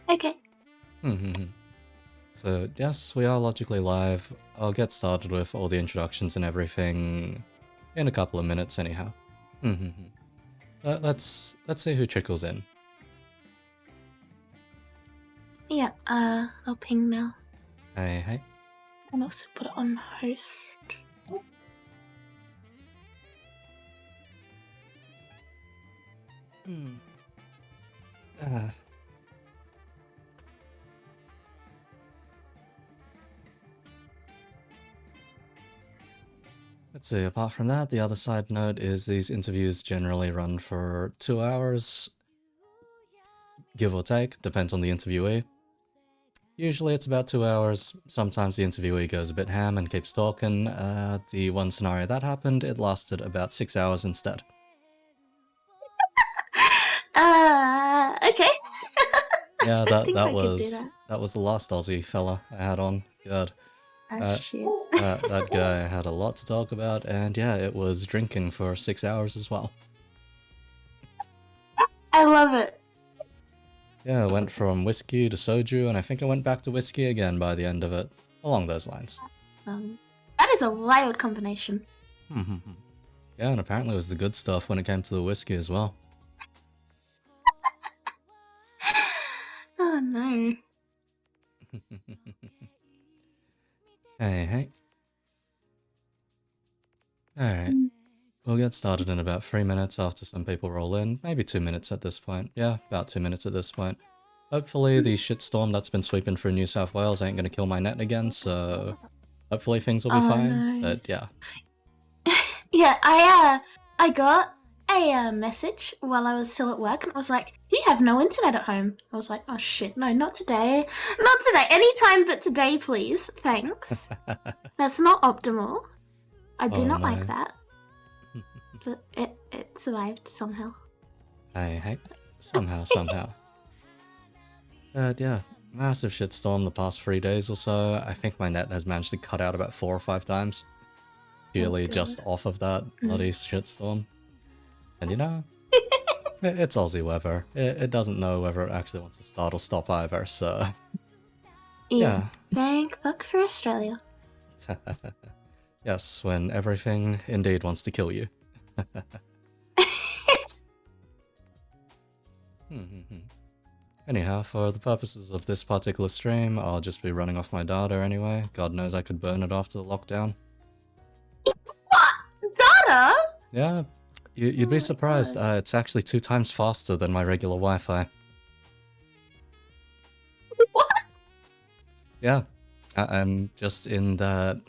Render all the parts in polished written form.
Okay. So, yes, we are logically live. I'll get started with all the introductions and everything in a couple of minutes anyhow. Let's see who trickles in. Yeah, I'll ping now. Hey. And also put it on host. Let's see, apart from that, the other side note is these interviews generally run for 2 hours, give or take, depends on the interviewee. Usually it's about 2 hours, sometimes the interviewee goes a bit ham and keeps talking. The one scenario that happened, it lasted about 6 hours instead. Okay. Yeah, that that was the last Aussie fella I had on. God. Shit. That guy had a lot to talk about, and yeah, it was drinking for 6 hours as well. I love it. Yeah, I went from whiskey to soju, and I think I went back to whiskey again by the end of it. Along those lines. That is a wild combination. Yeah, and apparently it was the good stuff when it came to the whiskey as well. Oh no. Hey. Alright. We'll get started in about 3 minutes after some people roll in. Maybe 2 minutes at this point. Yeah, about 2 minutes at this point. Hopefully the shitstorm that's been sweeping through New South Wales ain't gonna kill my net again, so hopefully things will be fine. No. But yeah. Yeah, I got a message while I was still at work, and it was like, "You have no internet at home." I was like, "Oh shit, no, not today. Not today. Anytime but today, please. Thanks." That's not optimal. I do not like that. But it survived somehow. Hey. Somehow. But yeah, massive shitstorm the past 3 days or so. I think my net has managed to cut out about 4 or 5 times. Purely just off of that bloody shitstorm. And you know, it's Aussie weather. It doesn't know whether it actually wants to start or stop either, so... Yeah. Thank fuck for Australia. Yes, when everything indeed wants to kill you. Anyhow, for the purposes of this particular stream, I'll just be running off my data anyway. God knows I could burn it after the lockdown. What? Data? Yeah, you'd be surprised. It's actually 2 times faster than my regular Wi-Fi. What? Yeah, I'm just in that...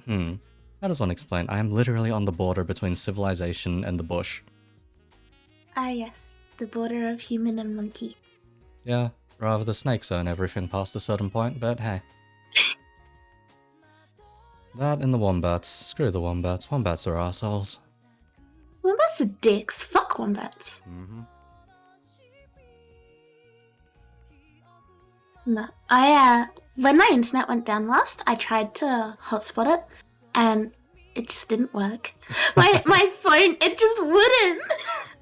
How does one explain? I'm literally on the border between civilization and the bush. Ah yes, the border of human and monkey. Yeah, rather the snake zone everything past a certain point, but hey. That and the wombats. Screw the wombats. Wombats are arseholes. Wombats are dicks. Fuck wombats. No, when my internet went down last, I tried to hotspot it, and it just didn't work. My phone, it just wouldn't.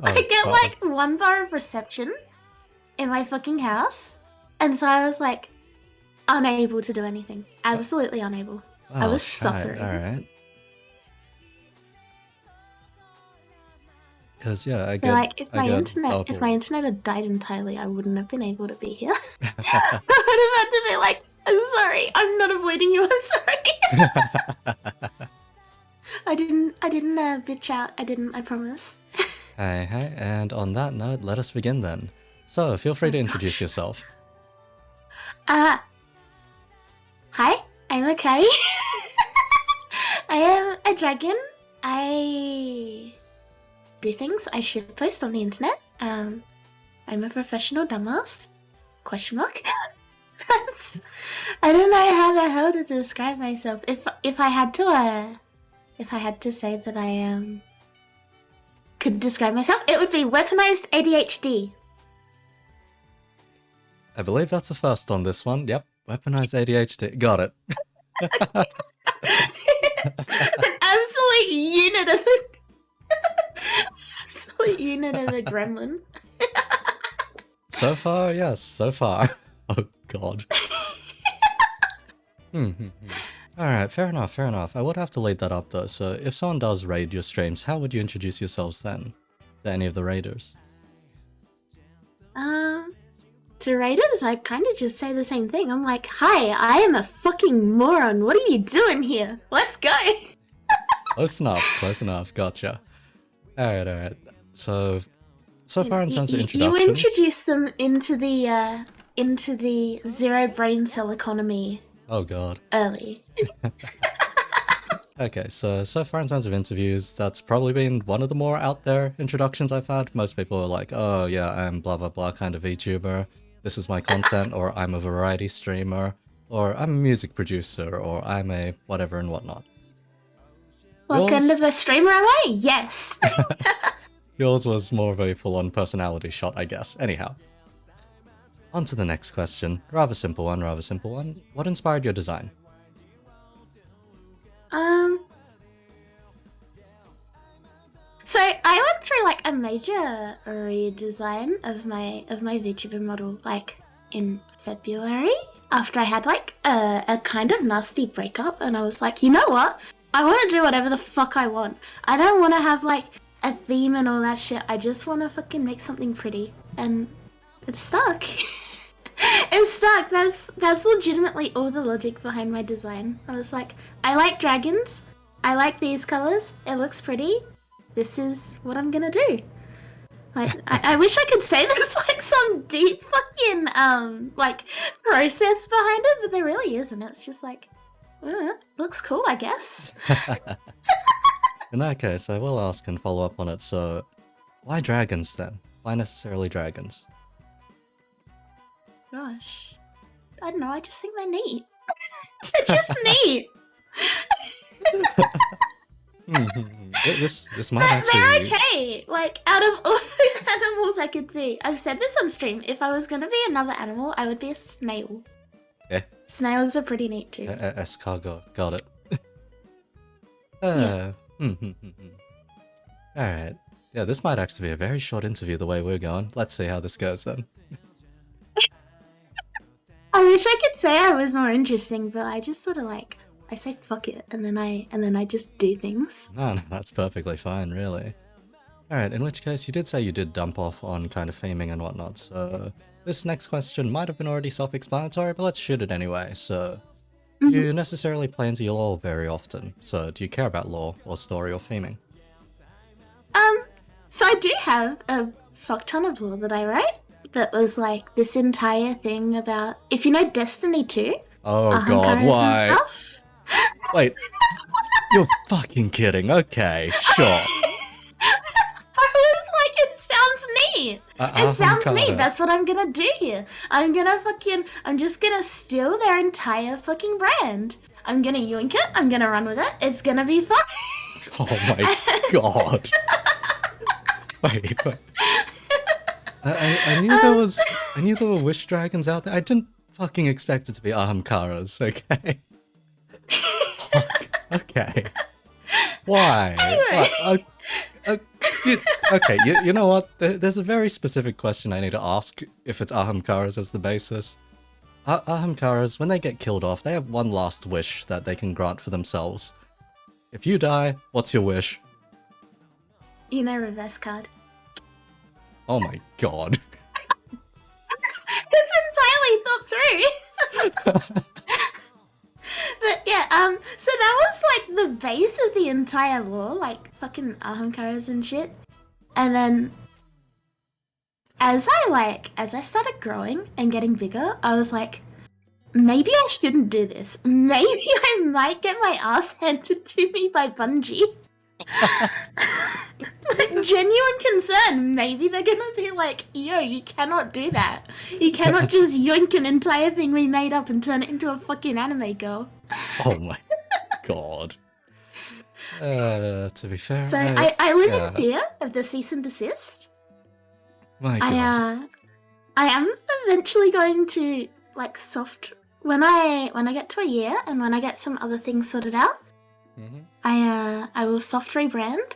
I get like 1 bar of reception in my fucking house, and so I was like unable to do anything. Absolutely unable. I was suffering. Alright. Because yeah, I get. Like if my internet had died entirely, I wouldn't have been able to be here. I would have had to be like, "I'm sorry, I'm not avoiding you. I'm sorry." I didn't bitch out. I promise. Hey, and on that note, let us begin then. So, feel free to introduce yourself. Hi, I'm Akari. I am a dragon. I do things. I shitpost on the internet. I'm a professional dumbass. ? I don't know how the hell to describe myself. If I had to say that I could describe myself, it would be weaponized ADHD. I believe that's the first on this one. Yep, weaponized ADHD. Got it. An absolute unit of a gremlin. So far, yes, so far. Oh god. Alright, fair enough. I would have to lead that up though, so if someone does raid your streams, how would you introduce yourselves then? To any of the raiders? To raiders, I kind of just say the same thing. I'm like, hi, I am a fucking moron. What are you doing here? Let's go. Close enough. Gotcha. Alright. So far in terms of introductions... You introduce them into the zero brain cell economy. Oh god. Early. Okay, so far in terms of interviews, that's probably been one of the more out there introductions I've had. Most people are like, oh yeah, I'm blah blah blah kind of VTuber, this is my content, or I'm a variety streamer, or I'm a music producer, or I'm a whatever and whatnot. What kind of a streamer am I? Yes! Yours was more of a full-on personality shot, I guess. Anyhow. On to the next question. Rather simple one. What inspired your design? So I went through like a major redesign of my VTuber model like in February after I had like a kind of nasty breakup, and I was like, you know what? I want to do whatever the fuck I want. I don't want to have like a theme and all that shit. I just want to fucking make something pretty, and it's stuck. It's stuck. That's legitimately all the logic behind my design. I was like, I like dragons. I like these colors. It looks pretty. This is what I'm gonna do. Like, I wish I could say there's like some deep fucking like process behind it, but there really isn't. It's just like, looks cool, I guess. In that case, I will ask and follow up on it. So, why dragons then? Why necessarily dragons? Gosh, I don't know. I just think they're neat. They're just neat. This might actually... They're okay. Like, out of all the animals I could be, I've said this on stream, if I was gonna be another animal, I would be a snail. Yeah. Snails are pretty neat too. Escargot. Got it. Yeah. Alright. Yeah, this might actually be a very short interview the way we're going. Let's see how this goes then. I wish I could say I was more interesting, but I just sort of like, I say fuck it, and then I just do things. No, that's perfectly fine, really. Alright, in which case, you did say you did dump off on kind of faming and whatnot, so this next question might have been already self-explanatory, but let's shoot it anyway. So, do you necessarily play into your lore very often? So, do you care about lore, or story, or faming? So I do have a fuck ton of lore that I write that was like this entire thing about, if you know Destiny 2. Oh god, why? Wait, you're fucking kidding. Okay, sure. I was like, it sounds neat. It sounds neat. That's what I'm gonna do here. I'm just gonna steal their entire fucking brand. I'm gonna yoink it. I'm gonna run with it. It's gonna be fun. Oh my god. Wait. I knew there were wish dragons out there. I didn't fucking expect it to be Ahamkaras, okay? Okay. Why? Anyway. Okay, you know what? There's a very specific question I need to ask if it's Ahamkaras as the basis. Ahamkaras, when they get killed off, they have one last wish that they can grant for themselves. If you die, what's your wish? You know, reverse card. Oh my god. It's entirely thought through. But yeah, so that was like the base of the entire lore, like fucking Ahamkaras and shit. And then as I started growing and getting bigger, I was like, maybe I shouldn't do this. Maybe I might get my ass handed to me by Bungie. Like, genuine concern. Maybe they're gonna be like, yo, you cannot do that. You cannot just yoink an entire thing we made up and turn it into a fucking anime girl. Oh my god. To be fair, so I live in fear of the cease and desist. My god. I am eventually going to like soft when I get to a year and when I get some other things sorted out. I will soft rebrand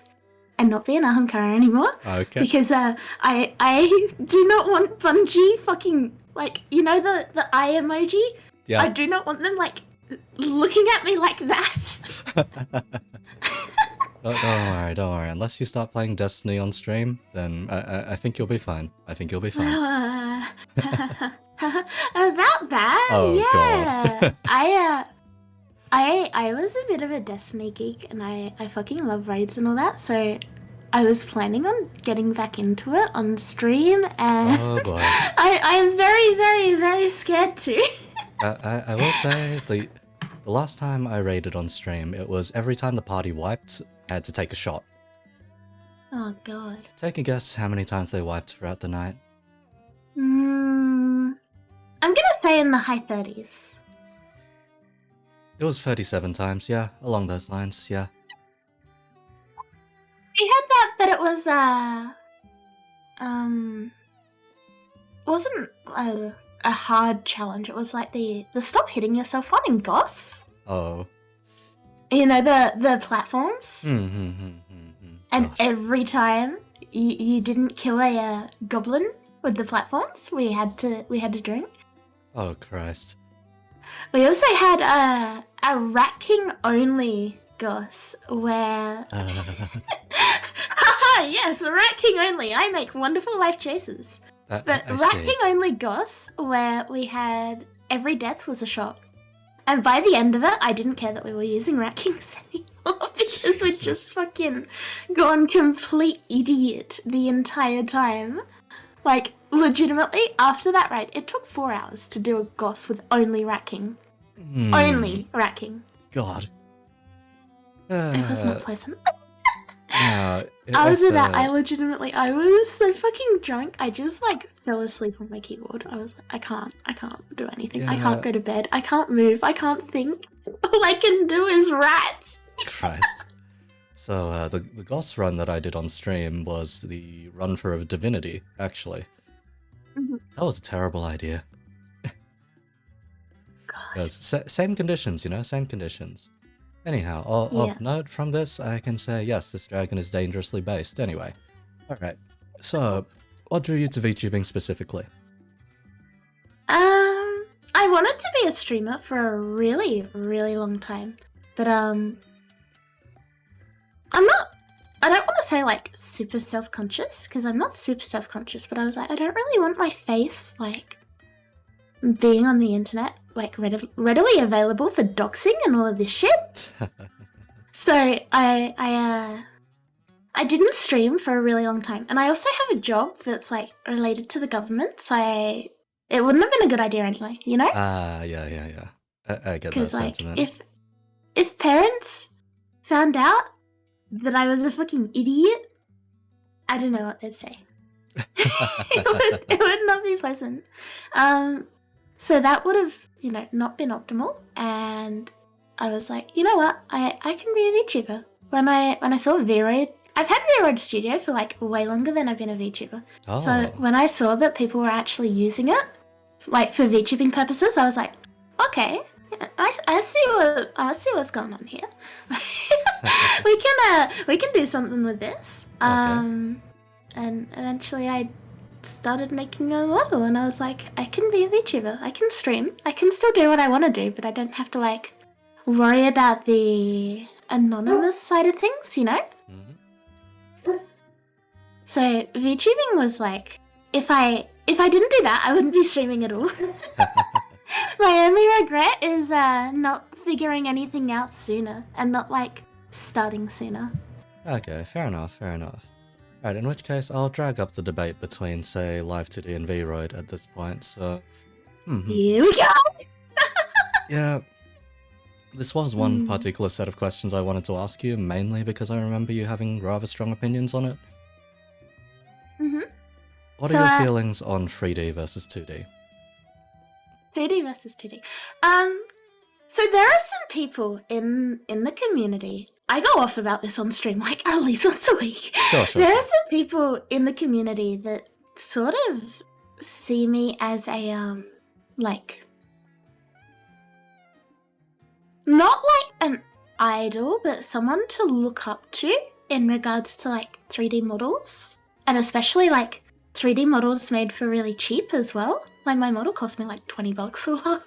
and not be an Ahamkara anymore. Okay. Because I do not want Bungie fucking Like, you know the eye emoji? Yeah. I do not want them, like, looking at me like that. Don't worry. Unless you start playing Destiny on stream, then I think you'll be fine. I think you'll be fine. About that, Oh, yeah. God. I was a bit of a Destiny geek, and I fucking love raids and all that, so I was planning on getting back into it on stream, and Oh, boy. I'm very, very, very scared too. I will say, the last time I raided on stream, it was every time the party wiped, I had to take a shot. Oh, God. Take a guess how many times they wiped throughout the night. I'm gonna say in the high 30s. It was 37 times, yeah, along those lines, yeah. We had that, but it was, it wasn't a hard challenge. It was like the stop hitting yourself one in Goss. Oh. You know, the platforms? And God. every time you didn't kill a goblin with the platforms, we had to drink. Oh, Christ. We also had a Rat King only Goss where... Haha, yes, Rat King only. I make wonderful life choices. But Rat King only Goss where we had every death was a shot. And by the end of it, I didn't care that we were using Rat Kings anymore because we'd just fucking gone complete idiot the entire time. Like, legitimately, after that raid, it took 4 hours to do a Goss with only Rat King. Only Rat King. God. It was not pleasant. After that, I was so fucking drunk, I just, like, fell asleep on my keyboard. I was like, I can't do anything. Yeah. I can't go to bed. I can't move. I can't think. All I can do is rat. Christ. So, the Goss run that I did on stream was the run for a divinity, actually. That was a terrible idea. Same conditions, you know, same conditions. Anyhow, of note from this, I can say, yes, this dragon is dangerously based. Anyway, alright. So, what drew you to VTubing specifically? I wanted to be a streamer for a really, really long time. But, I don't want to say, like, super self-conscious, because I'm not super self-conscious, but I was like, I don't really want my face, like, being on the internet, like, readily available for doxing and all of this shit. So, I didn't stream for a really long time, and I also have a job that's, like, related to the government, so it wouldn't have been a good idea anyway, you know? Yeah. I get that sentiment. Like, if parents found out that I was a fucking idiot, I don't know what they'd say. It would not be pleasant. So that would have, you know, not been optimal. And I was like, you know what? I can be a VTuber. When I saw VRoid, I've had VRoid Studio for like way longer than I've been a VTuber. Oh. So when I saw that people were actually using it, like for VTubing purposes, I was like, okay. I see what's going on here. we can do something with this. Okay. And eventually I started making a model, and I was like, I can be a VTuber. I can stream. I can still do what I want to do, but I don't have to like worry about the anonymous side of things, you know? So VTubing was like, if I didn't do that, I wouldn't be streaming at all. My only regret is not figuring anything out sooner and not like starting sooner. Okay, fair enough. Right, in which case I'll drag up the debate between, say, Live2D and VRoid at this point, so... Here we go! Yeah, this was one particular set of questions I wanted to ask you, mainly because I remember you having rather strong opinions on it. What are your feelings on 3D versus 2D? 3D versus 2D. So there are some people in the community. I go off about this on stream like at least once a week. Sure. There are some people in the community that sort of see me as a like not like an idol, but someone to look up to in regards to like 3D models, and especially like 3D models made for really cheap as well. Like, my model cost me like $20 a lot.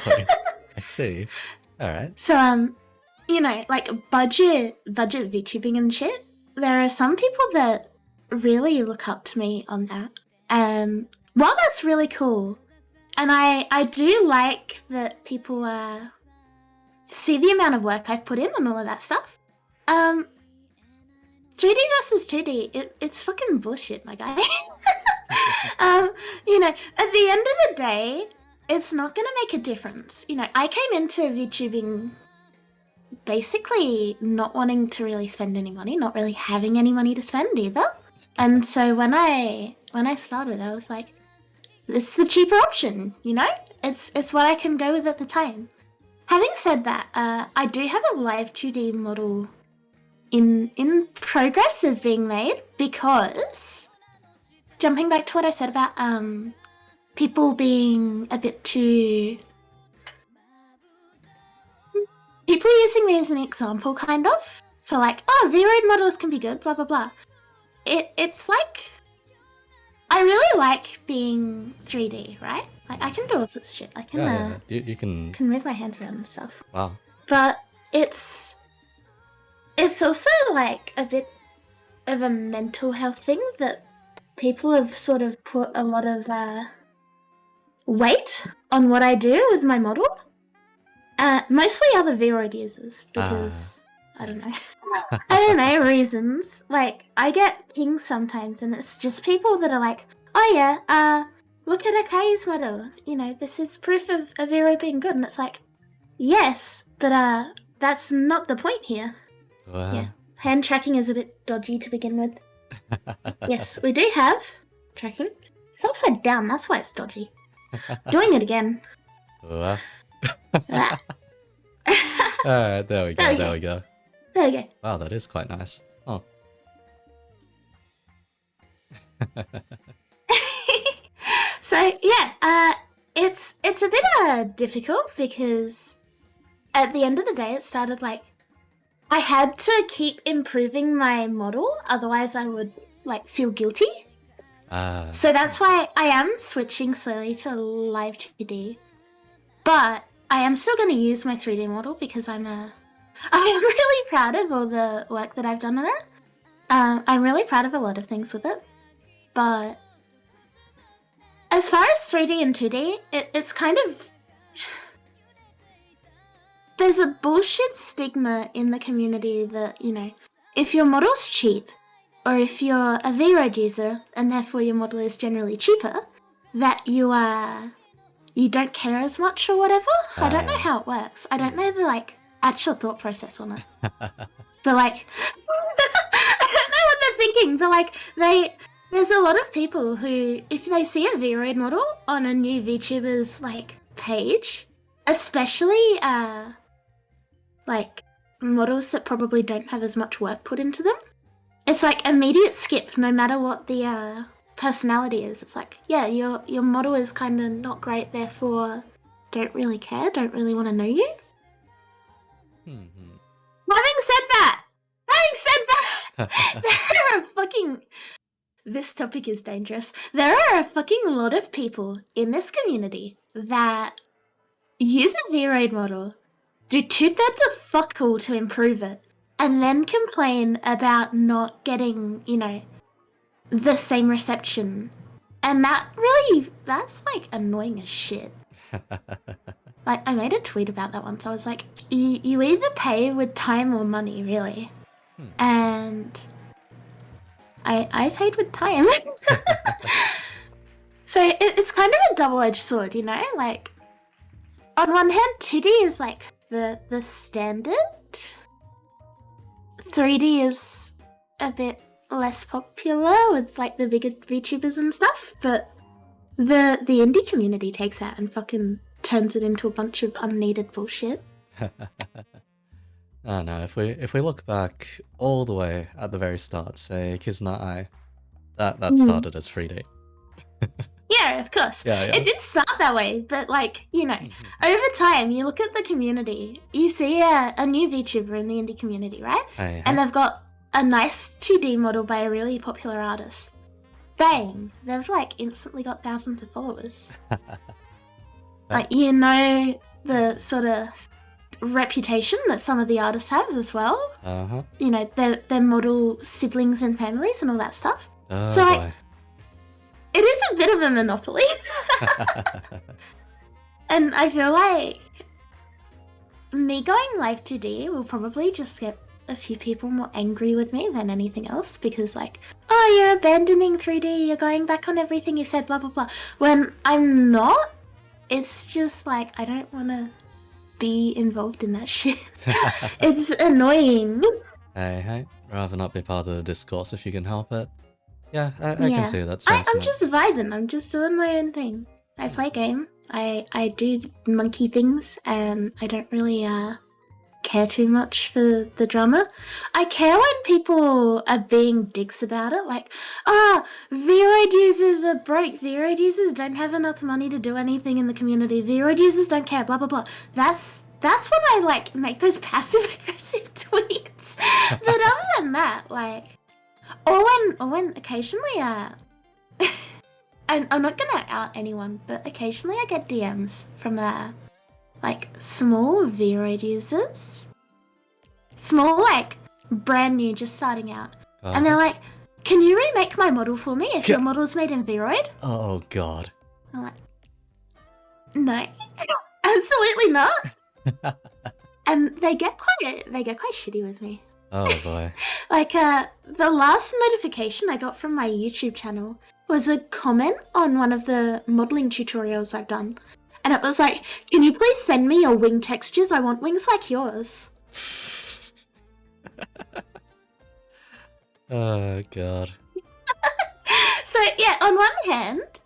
Wait. I see. All right. So, you know, like budget VTubing and shit, there are some people that really look up to me on that. And while that's really cool, and I do like that people see the amount of work I've put in and all of that stuff. 3D versus 2D, it's fucking bullshit, my guy. You know, at the end of the day, it's not going to make a difference. You know, I came into VTubing basically not wanting to really spend any money, not really having any money to spend either. And so when I started, I was like, this is the cheaper option, you know? It's what I can go with at the time. Having said that, I do have a live 2D model in progress of being made, because jumping back to what I said about people being a bit too... People using me as an example, kind of, for like, oh, V-Roid models can be good, blah, blah, blah. It's like... I really like being 3D, right? Like, I can do all sorts of shit. I can, you can move my hands around and stuff. Wow. But it's also like a bit of a mental health thing that people have sort of put a lot of weight on what I do with my model. Mostly other V-Roid users, because I don't know, reasons. Like, I get pings sometimes, and it's just people that are like, oh yeah, look at Akari's model. You know, this is proof of a V-Roid being good. And it's like, yes, but that's not the point here. Wow. Yeah, hand tracking is a bit dodgy to begin with. Yes, we do have tracking. It's upside down, that's why it's dodgy. Doing it again. Wow. Alright, there we go. There we go. Wow, that is quite nice. Oh. So yeah, it's a bit difficult, because at the end of the day it started like I had to keep improving my model, otherwise I would like feel guilty. So that's why I am switching slowly to live 2D. But I am still going to use my 3D model, because I am really proud of all the work that I've done on it. I'm really proud of a lot of things with it. But as far as 3D and 2D, it's kind of... There's a bullshit stigma in the community that, you know, if your model's cheap, or if you're a V-Roid user, and therefore your model is generally cheaper, that you don't care as much or whatever. I don't know how it works. I don't know the, like, actual thought process on it. But, like, I don't know what they're thinking, but, like, there's a lot of people who, if they see a V-Roid model on a new VTuber's, like, page, especially, like, models that probably don't have as much work put into them, it's like immediate skip, no matter what the personality is. It's like, yeah, your model is kind of not great, therefore don't really care, don't really want to know you. Having said that, there are fucking... This topic is dangerous. There are a fucking lot of people in this community that use a V-Roid model, do 2/3 of fuck all to improve it, and then complain about not getting, you know, the same reception. And that's like annoying as shit. Like, I made a tweet about that once. I was like, you either pay with time or money, really. And I paid with time. So it's kind of a double-edged sword, you know? Like, on one hand, 2D is like the standard. 3D is a bit less popular with like the bigger VTubers and stuff, but the indie community takes that and fucking turns it into a bunch of unneeded bullshit. Oh no, if we look back all the way at the very start, say Kizuna Eye, that started as 3D. Yeah, of course. Yeah. It did start that way, but like, you know, over time, you look at the community, you see a new VTuber in the indie community, right? And they've got a nice 2D model by a really popular artist. bang, they've like instantly got thousands of followers. Like, you know, the sort of reputation that some of the artists have as well. You know, their model siblings and families and all that stuff. So like, it is a bit of a monopoly. And I feel like me going live 2D will probably just get a few people more angry with me than anything else, because like, oh, you're abandoning 3D, you're going back on everything you said, blah blah blah. When I'm not, it's just like, I don't want to be involved in that shit. It's annoying. Hey, rather not be part of the discourse if you can help it. Yeah, I can see that sentiment. I'm just vibing, I'm just doing my own thing. I play game, I do monkey things, and I don't really care too much for the drama. I care when people are being dicks about it, like, VRoid users are broke, VRoid users don't have enough money to do anything in the community, VRoid users don't care, blah blah blah. That's when I like make those passive aggressive tweets. But other than that, like, or when occasionally and I'm not gonna out anyone, but occasionally I get DMs from like small VRoid users. Small, like, brand new, just starting out. And they're like, can you remake my model for me if your model's made in VRoid? Oh god. I'm like, no, absolutely not. And they get quite shitty with me. Oh boy. Like, the last notification I got from my YouTube channel was a comment on one of the modeling tutorials I've done. And it was like, can you please send me your wing textures? I want wings like yours. Oh, God. So, yeah, on one hand,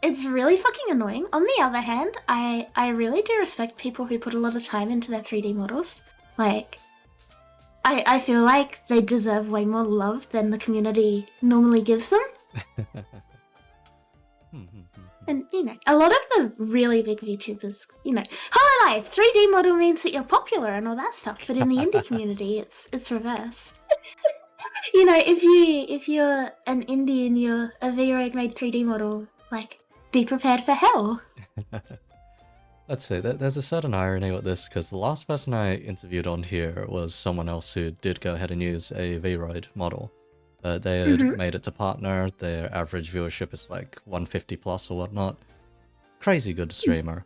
it's really fucking annoying. On the other hand, I really do respect people who put a lot of time into their 3D models. Like, I feel like they deserve way more love than the community normally gives them. And, you know, a lot of the really big VTubers, you know, Hollow Life, 3D model means that you're popular and all that stuff, but in the indie community, it's reversed. You know, if you're an indie and you're a VRoid made 3D model, like, be prepared for hell. Let's see, there's a certain irony with this, because the last person I interviewed on here was someone else who did go ahead and use a VRoid model. They had made it to partner, their average viewership is like 150 plus or whatnot. Crazy good streamer.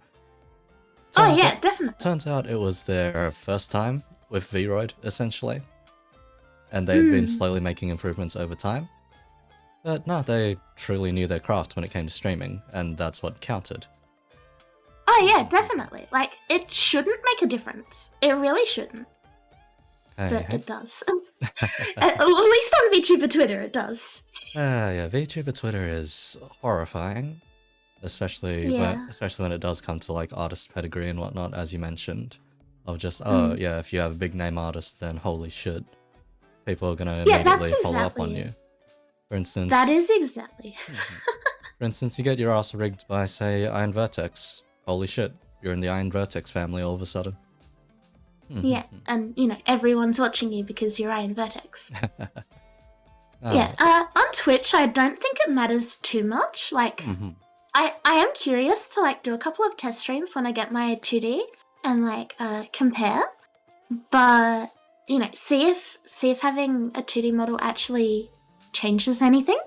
Definitely. Turns out it was their first time with VRoid, essentially. And they'd been slowly making improvements over time. But no, they truly knew their craft when it came to streaming, and that's what counted. Oh yeah, definitely. Like, it shouldn't make a difference. It really shouldn't. But it does. At least on VTuber Twitter, it does. Yeah, VTuber Twitter is horrifying. Especially when it does come to, like, artist pedigree and whatnot, as you mentioned. Of just, if you have a big name artist, then holy shit. People are gonna immediately follow up on you. For instance... That is exactly. For instance, you get your ass rigged by, say, Iron Vertex. Holy shit, you're in the Iron Vertex family all of a sudden. Yeah, and, you know, everyone's watching you because you're Iron Vertex. Yeah, on Twitch, I don't think it matters too much. Like, I am curious to, like, do a couple of test streams when I get my 2D and, like, compare. But, you know, see if having a 2D model actually changes anything.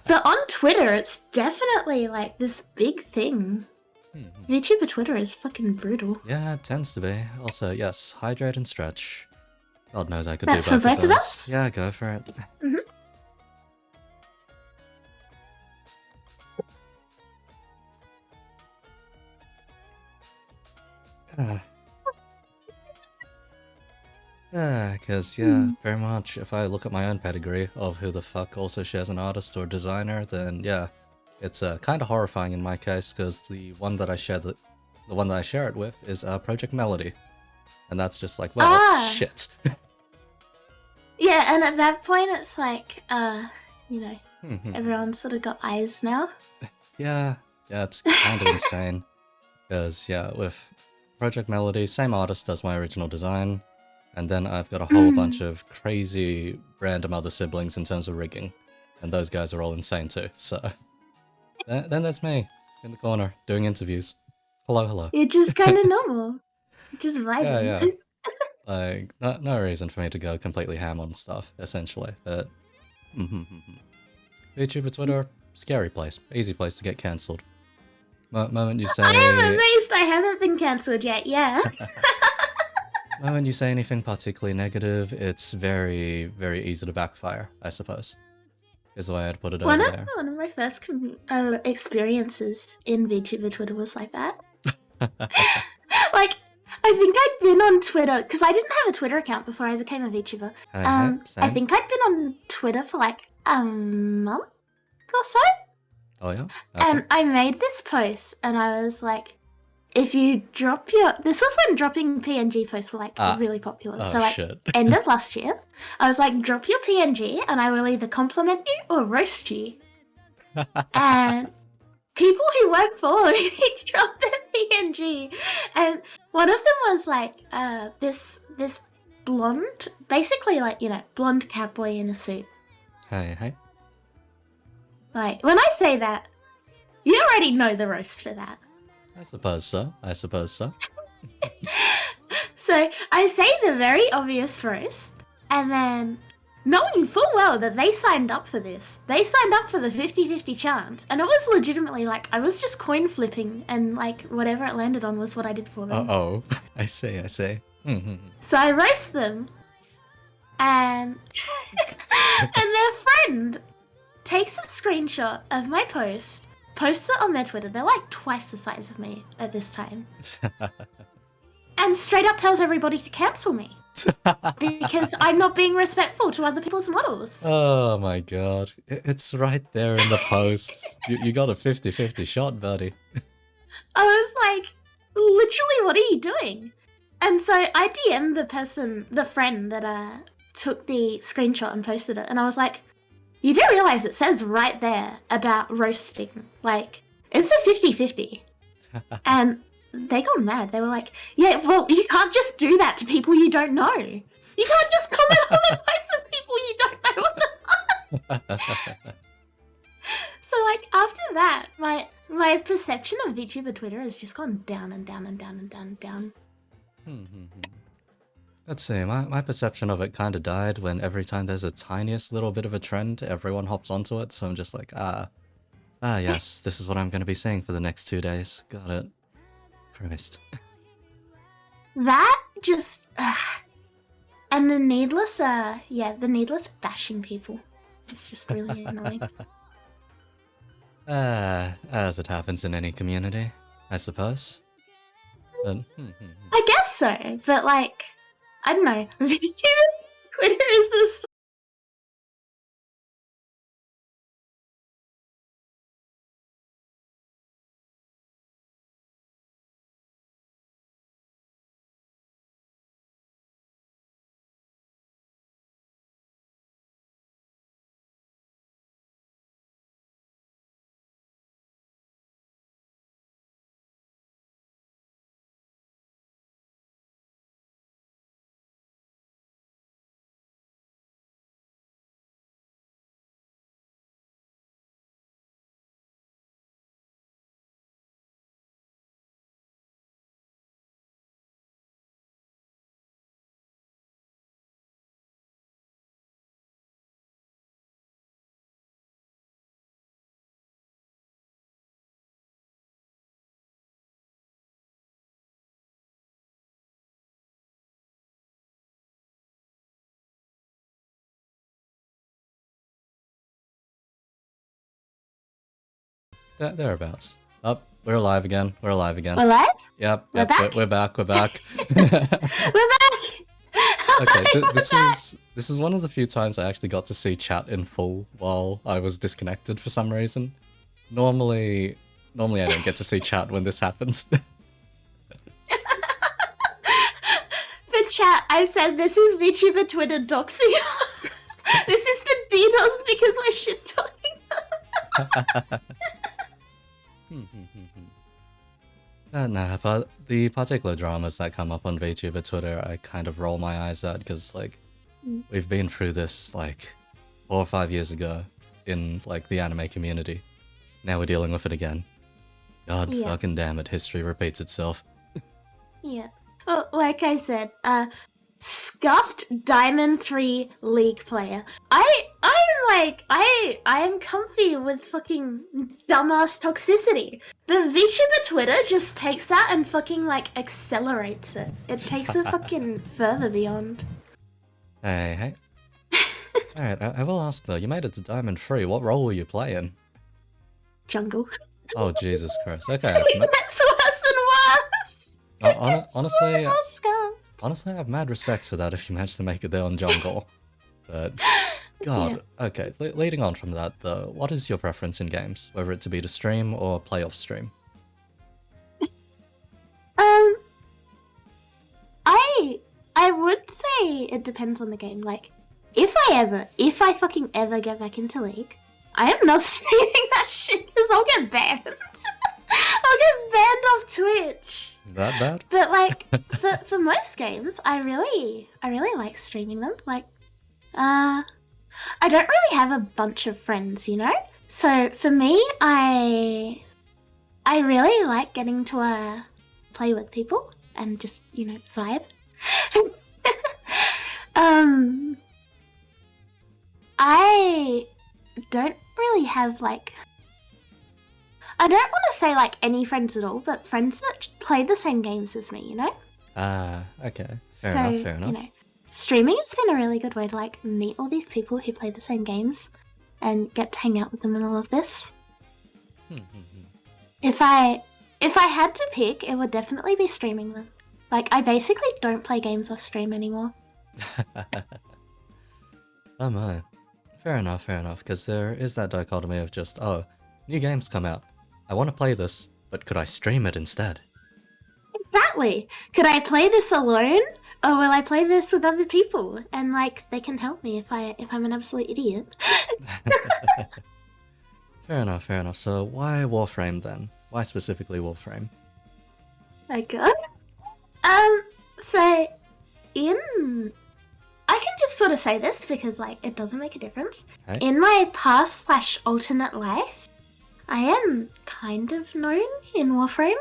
But on Twitter, it's definitely, like, this big thing. VTuber Twitter is fucking brutal. Yeah, it tends to be. Also, yes, hydrate and stretch. God knows I could do both of those. That's for both of us? Yeah, go for it. Because, very much, if I look at my own pedigree of who the fuck also shares an artist or designer, then yeah, it's kind of horrifying in my case, because the one that I share it with is Project Melody, and that's just like, well, shit. Yeah, and at that point, it's like, you know, everyone's sort of got eyes now. Yeah, it's kind of insane, because with Project Melody, same artist does my original design, and then I've got a whole bunch of crazy random other siblings in terms of rigging. and those guys are all insane too. So then there's me in the corner doing interviews. Hello. You're just kind of normal. Just vibing. Yeah. Like, no reason for me to go completely ham on stuff, essentially. But VTuber Twitter, scary place, easy place to get cancelled. Moment you say, I am amazed I haven't been cancelled yet. Yeah. Moment you say anything particularly negative, it's very, very easy to backfire, I suppose. Is the way I'd put it over there. One of my first experiences in VTuber Twitter was like that. Like, I think I'd been on Twitter, because I didn't have a Twitter account before I became a VTuber. I think I'd been on Twitter for like a month or so. Oh yeah? Okay. And I made this post, and I was like, if you drop your... This was when dropping PNG posts were like really popular. Oh, so like, shit. end of last year, I was like, drop your PNG, and I will either compliment you or roast you. And people who weren't following me dropped their PNG, and one of them was like this blonde, basically like, you know, blonde cowboy in a suit. Hey. Like, when I say that, you already know the roast for that. I suppose so. So I say the very obvious roast, and then knowing full well that they signed up for this. They signed up for the 50-50 chance, and it was legitimately like, I was just coin flipping, and like whatever it landed on was what I did for them. Uh-oh. I see. So I roast them, and their friend takes a screenshot of my post, posts it on their Twitter. They're like twice the size of me at this time. And straight up tells everybody to cancel me. Because I'm not being respectful to other people's models. Oh my god. It's right there in the post. You got a 50-50 shot, buddy. I was like, literally, what are you doing? And so I DM'd the friend that took the screenshot and posted it. And I was like, you do realize it says right there about roasting. Like, it's a 50-50. And they got mad. They were like, yeah, well, you can't just do that to people you don't know. You can't just comment on the posts of people you don't know. What the fuck? So, like, after that, my perception of VTuber Twitter has just gone down and down and down and down and down. Let's see, my perception of it kind of died when every time there's a tiniest little bit of a trend, everyone hops onto it, so I'm just like, yes, this is what I'm going to be saying for the next 2 days. Got it. Christ. That just... and the needless bashing people. It's just really annoying. As it happens in any community, I suppose. But, I guess so, but like... I don't know. Twitter is this. thereabouts. Oh, we're alive again. We're live? Yep, We're back? we're back. We're back! Okay, this is one of the few times I actually got to see chat in full while I was disconnected for some reason. Normally I don't get to see chat when this happens. For chat, I said this is VTuber Twitter doxing us. This is the DDoS because we're shit talking. Nah, but the particular dramas that come up on VTuber Twitter, I kind of roll my eyes at because, like, we've been through this, like, 4 or 5 years ago. in like the anime community. Now we're dealing with it again. God fucking damn it, history repeats itself. Yeah. Well, like I said, scuffed Diamond 3 League player. I'm comfy with fucking dumbass toxicity. The VTuber Twitter just takes that and fucking like accelerates it. It takes it fucking further beyond. Hey. Alright, I will ask though, you made it to Diamond 3, what role were you playing? Jungle. Oh, Jesus Christ. Okay. It gets worse and worse. Honestly, I have mad respect for that if you manage to make it there on jungle. But, God, okay, leading on from that though, what is your preference in games? Whether it to be to stream or play off stream? I would say it depends on the game. Like, if I fucking ever get back into League, I am not streaming that shit because I'll get banned. I'll get banned off Twitch. That bad? But like, for most games, I really like streaming them. Like, I don't really have a bunch of friends, you know? So for me, I really like getting to play with people and just, you know, vibe. I don't really have like, I don't want to say like any friends at all, but friends that play the same games as me, you know? Okay. Fair enough. You know, streaming has been a really good way to like meet all these people who play the same games and get to hang out with them and all of this. If I had to pick, it would definitely be streaming them. Like, I basically don't play games off stream anymore. Oh my. Fair enough, because there is that dichotomy of just, oh, new games come out. I want to play this, but could I stream it instead? Exactly. Could I play this alone, or will I play this with other people? And like, they can help me if I'm an absolute idiot. Fair enough. So why Warframe then? Why specifically Warframe? My god. So I can just sort of say this because like it doesn't make a difference. Hey. In my past/alternate life, I am kind of known in Warframe.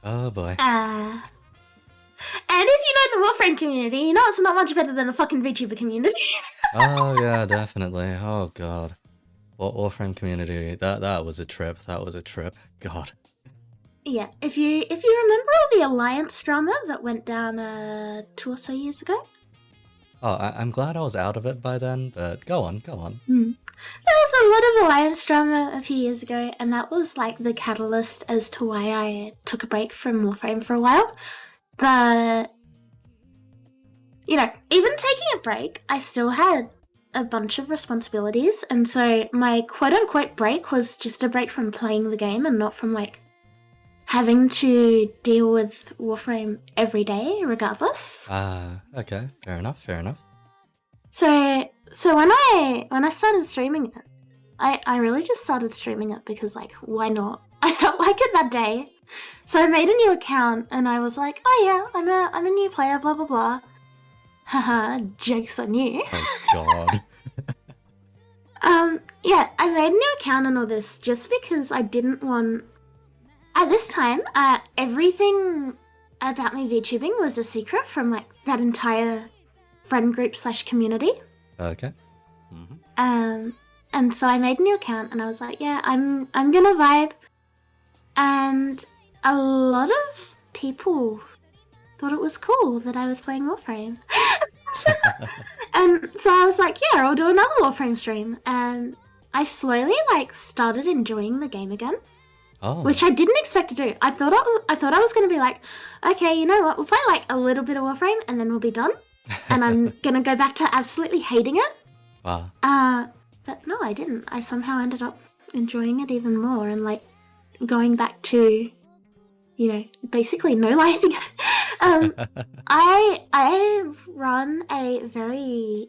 Oh boy. And if you know the Warframe community, you know it's not much better than a fucking VTuber community. Oh yeah, definitely. Oh god. Warframe community, that was a trip. God. Yeah, if you remember all the Alliance drama that went down 2 or so years ago. Oh, I'm glad I was out of it by then, but go on. There was a lot of Alliance drama a few years ago, and that was like the catalyst as to why I took a break from Warframe for a while. But, you know, even taking a break, I still had a bunch of responsibilities, and so my quote-unquote break was just a break from playing the game and not from, like, having to deal with Warframe every day, regardless. Okay, fair enough. So when I started streaming it, I really just started streaming it because, like, why not? I felt like it that day. So I made a new account and I was like, oh yeah, I'm a new player, blah blah blah. Haha, joke's on you. Oh god. Yeah, I made a new account and all this just because I didn't want. At this time, everything about me VTubing was a secret from like that entire friend group / community. Okay. And so I made a new account and I was like, yeah, I'm gonna vibe. And a lot of people thought it was cool that I was playing Warframe. And so I was like, yeah, I'll do another Warframe stream. And I slowly like started enjoying the game again. Oh. Which I didn't expect to do. I thought I was going to be like, okay, you know what, we'll play like a little bit of Warframe and then we'll be done. And I'm going to go back to absolutely hating it. Wow. But no, I didn't. I somehow ended up enjoying it even more and like going back to, you know, basically no life again. I run a very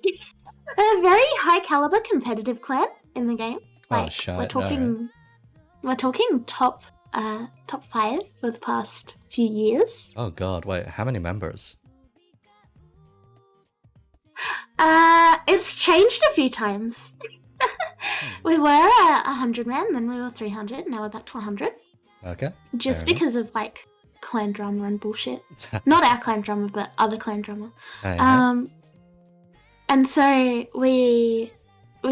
high caliber competitive clan in the game. Like, oh shit. We're talking top 5 for the past few years. Oh god, wait, how many members? It's changed a few times. We were 100 men, then we were 300, now we're back to 100. Okay. Just because of, like, clan drama and bullshit. Not our clan drama, but other clan drama. And so we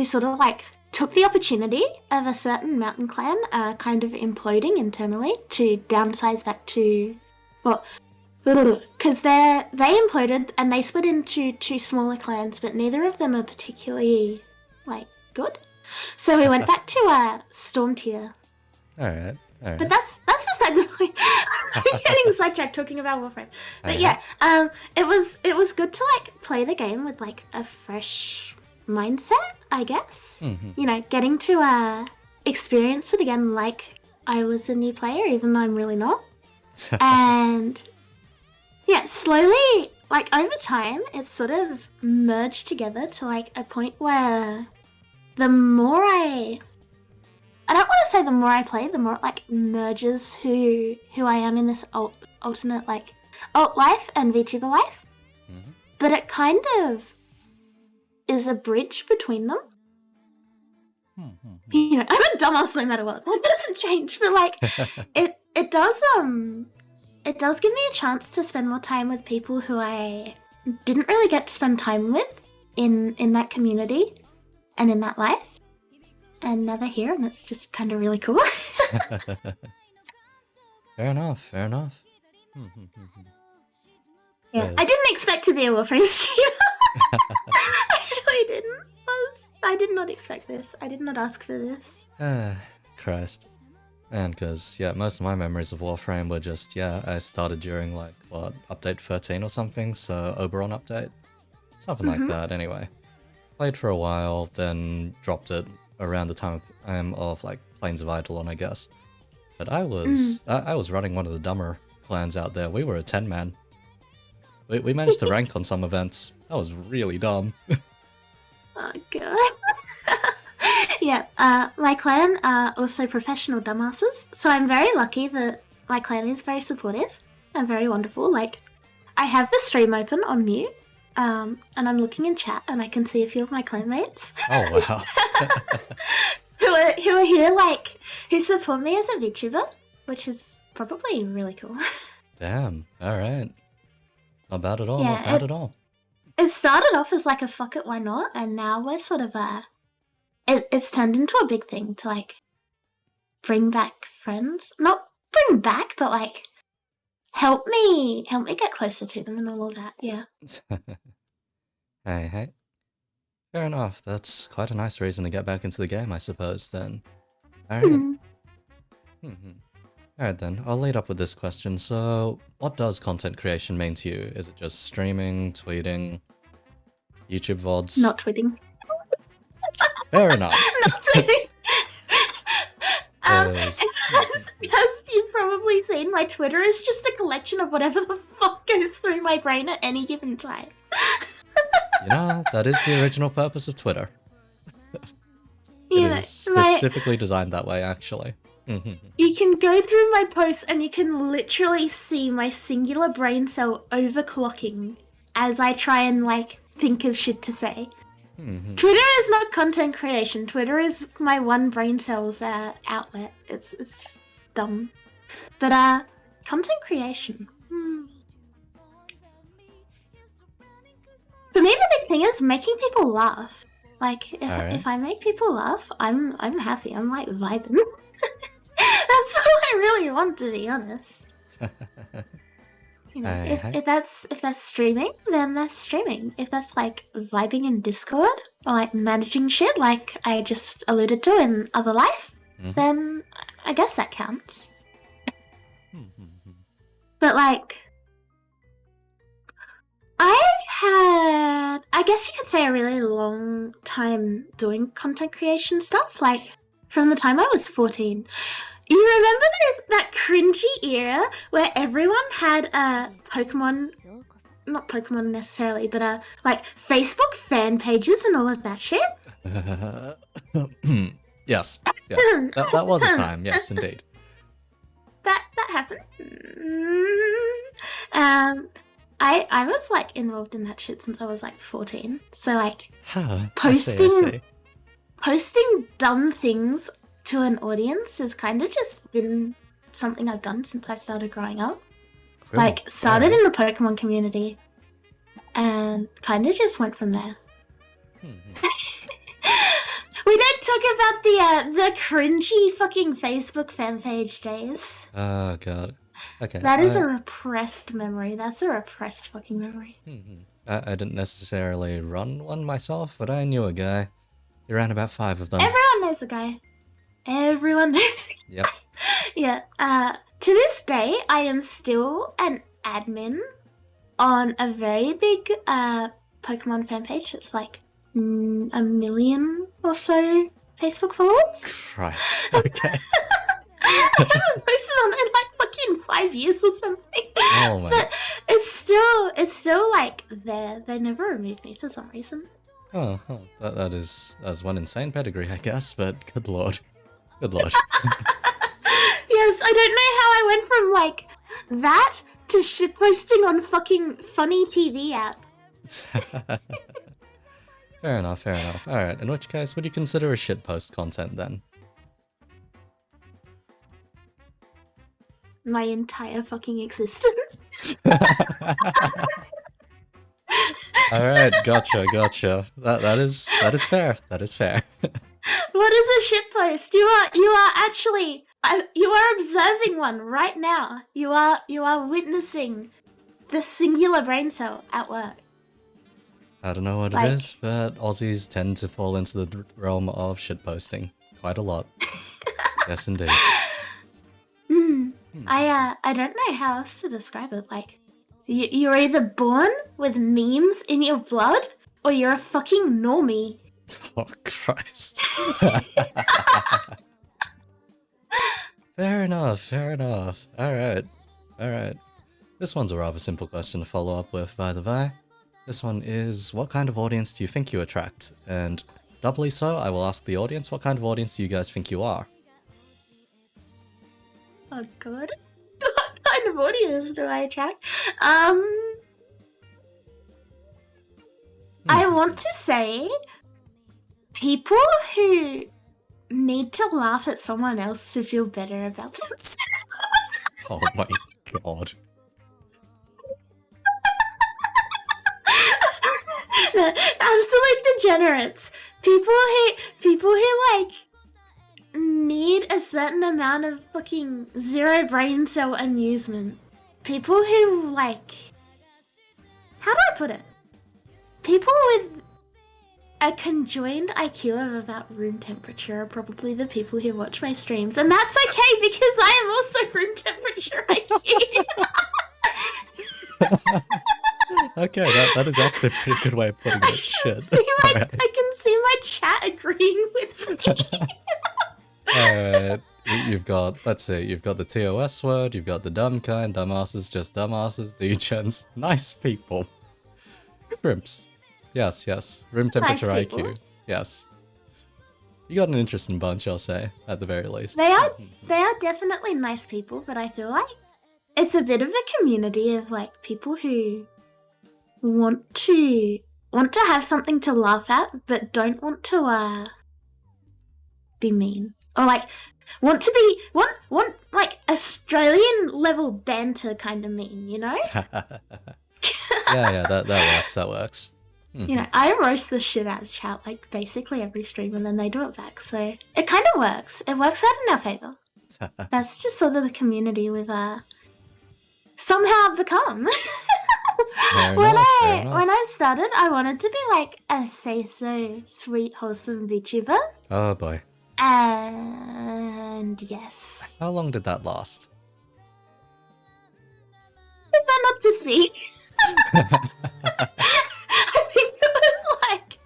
sort of, like, took the opportunity of a certain mountain clan kind of imploding internally to downsize back to... Well, because they imploded and they split into 2 smaller clans, but neither of them are particularly, like, good. So we went back to Storm tier. Alright. But that's beside the point. I'm getting sidetracked talking about Warframe. But yeah, it was good to, like, play the game with, like, a fresh mindset, I guess. You know, getting to experience it again like I was a new player, even though I'm really not. And yeah, slowly, like, over time, it's sort of merged together to, like, a point where the more I don't want to say the more I play, the more it, like, merges who I am in this alternate, like, alt life and VTuber life. But it kind of is a bridge between them. You know, I'm a dumbass no matter what. That doesn't change, but, like, it does give me a chance to spend more time with people who I didn't really get to spend time with in that community and in that life. And now they're here, and it's just kind of really cool. Fair enough. Yeah, yes. I didn't expect to be a Warframe streamer. I really didn't. I did not expect this. I did not ask for this. Christ. And because, yeah, most of my memories of Warframe were just, I started during, like, what, update 13 or something, so Oberon update? Something like that, anyway. Played for a while, then dropped it around the time of like, Plains of Eidolon, I guess. But I was running one of the dumber clans out there. We were a 10-man. We managed to rank on some events. That was really dumb. Oh, God. Yeah, my clan are also professional dumbasses, so I'm very lucky that my clan is very supportive and very wonderful. Like, I have the stream open on mute, and I'm looking in chat, and I can see a few of my clanmates. Oh, wow. who are here, like, who support me as a VTuber, which is probably really cool. Damn, alright. Not bad at all, Yeah, not bad at all. It started off as, like, a fuck it, why not, and now we're sort of, it's turned into a big thing to, like, bring back friends. Not bring back, but, like, help me get closer to them and all of that, yeah. Hey. Fair enough, that's quite a nice reason to get back into the game, I suppose, then. Alright. Alright then, I'll lead up with this question. So, what does content creation mean to you? Is it just streaming, tweeting, YouTube VODs? Not tweeting. Fair enough. Not tweeting. As you've probably seen, my Twitter is just a collection of whatever the fuck goes through my brain at any given time. You know, that is the original purpose of Twitter. It is specifically designed that way, actually. You can go through my posts and you can literally see my singular brain cell overclocking as I try and, like, think of shit to say. Twitter is not content creation. Twitter is my one brain cell's outlet. It's just dumb. But content creation. For me, the big thing is making people laugh. Like, if I make people laugh, I'm happy. I'm, like, vibing. That's all I really want, to be honest. You know, if that's streaming, then that's streaming. If that's, like, vibing in Discord or, like, managing shit, like I just alluded to in other life, then I guess that counts. But, like, I guess you could say, a really long time doing content creation stuff, like, from the time I was 14. You remember that cringy era where everyone had Pokemon, not Pokemon necessarily, but like, Facebook fan pages and all of that shit? Yes. Yeah. That was a time, yes, indeed. That happened. I was, like, involved in that shit since I was, like, 14. So, like, posting posting dumb things to an audience has kind of just been something I've done since I started growing up. Really? Like, started in the Pokemon community and kind of just went from there. We don't talk about the cringy fucking Facebook fan page days. Oh, God. Okay. That is a repressed memory. That's a repressed fucking memory. I didn't necessarily run one myself, but I knew a guy. He ran about 5 of them. Everyone knows a guy. Everyone knows. Yep. Yeah. To this day, I am still an admin on a very big Pokemon fan page. It's like 1 million or so Facebook followers. Christ. Okay. I haven't posted on it in like fucking 5 years or something. Oh my. But it's still like there. They never removed me for some reason. Oh, that's one insane pedigree, I guess, but good lord. Good lord. Yes, I don't know how I went from like that to shitposting on fucking funny TV app. Fair enough. Alright, in which case, would you consider a shitpost content then? My entire fucking existence. Alright, gotcha. That is fair. That is fair. What is a shitpost? You are actually you are observing one right now. You are witnessing the singular brain cell at work. I don't know what it is, but Aussies tend to fall into the realm of shitposting quite a lot. Yes, indeed. I don't know how else to describe it. Like, you're either born with memes in your blood, or you're a fucking normie. Oh, Christ. Fair enough. Alright. This one's a rather simple question to follow up with, by the way. This one is, what kind of audience do you think you attract? And doubly so, I will ask the audience, what kind of audience do you guys think you are? Oh god. What kind of audience do I attract? I want to say people who need to laugh at someone else to feel better about themselves. Oh my god. Absolute degenerates. People who like need a certain amount of fucking zero brain cell amusement. People who like, how do I put it? People with a conjoined IQ of about room temperature are probably the people who watch my streams, and that's okay because I am also room temperature IQ. Okay, that is actually a pretty good way of putting it. Shit. I can see my chat agreeing with me. Alright, you've got, let's see, you've got the TOS word, you've got the dumb kind, dumbasses, just dumbasses, degens, nice people. Grimps. Yes, room temperature Nice IQ. people. Yes. You got an interesting bunch, I'll say, at the very least. They are definitely nice people, but I feel like it's a bit of a community of like people who want to have something to laugh at, but don't want to be mean, or like want like Australian level banter kind of mean, you know? yeah, that works. You know, I roast the shit out of chat like basically every stream, and then they do it back, so it kind of works. It works out in our favor. That's just sort of the community we've somehow become. When I started, I wanted to be like a say-so sweet, wholesome VTuber. Oh boy. And yes. How long did that last? Prefer not to speak. I think it was like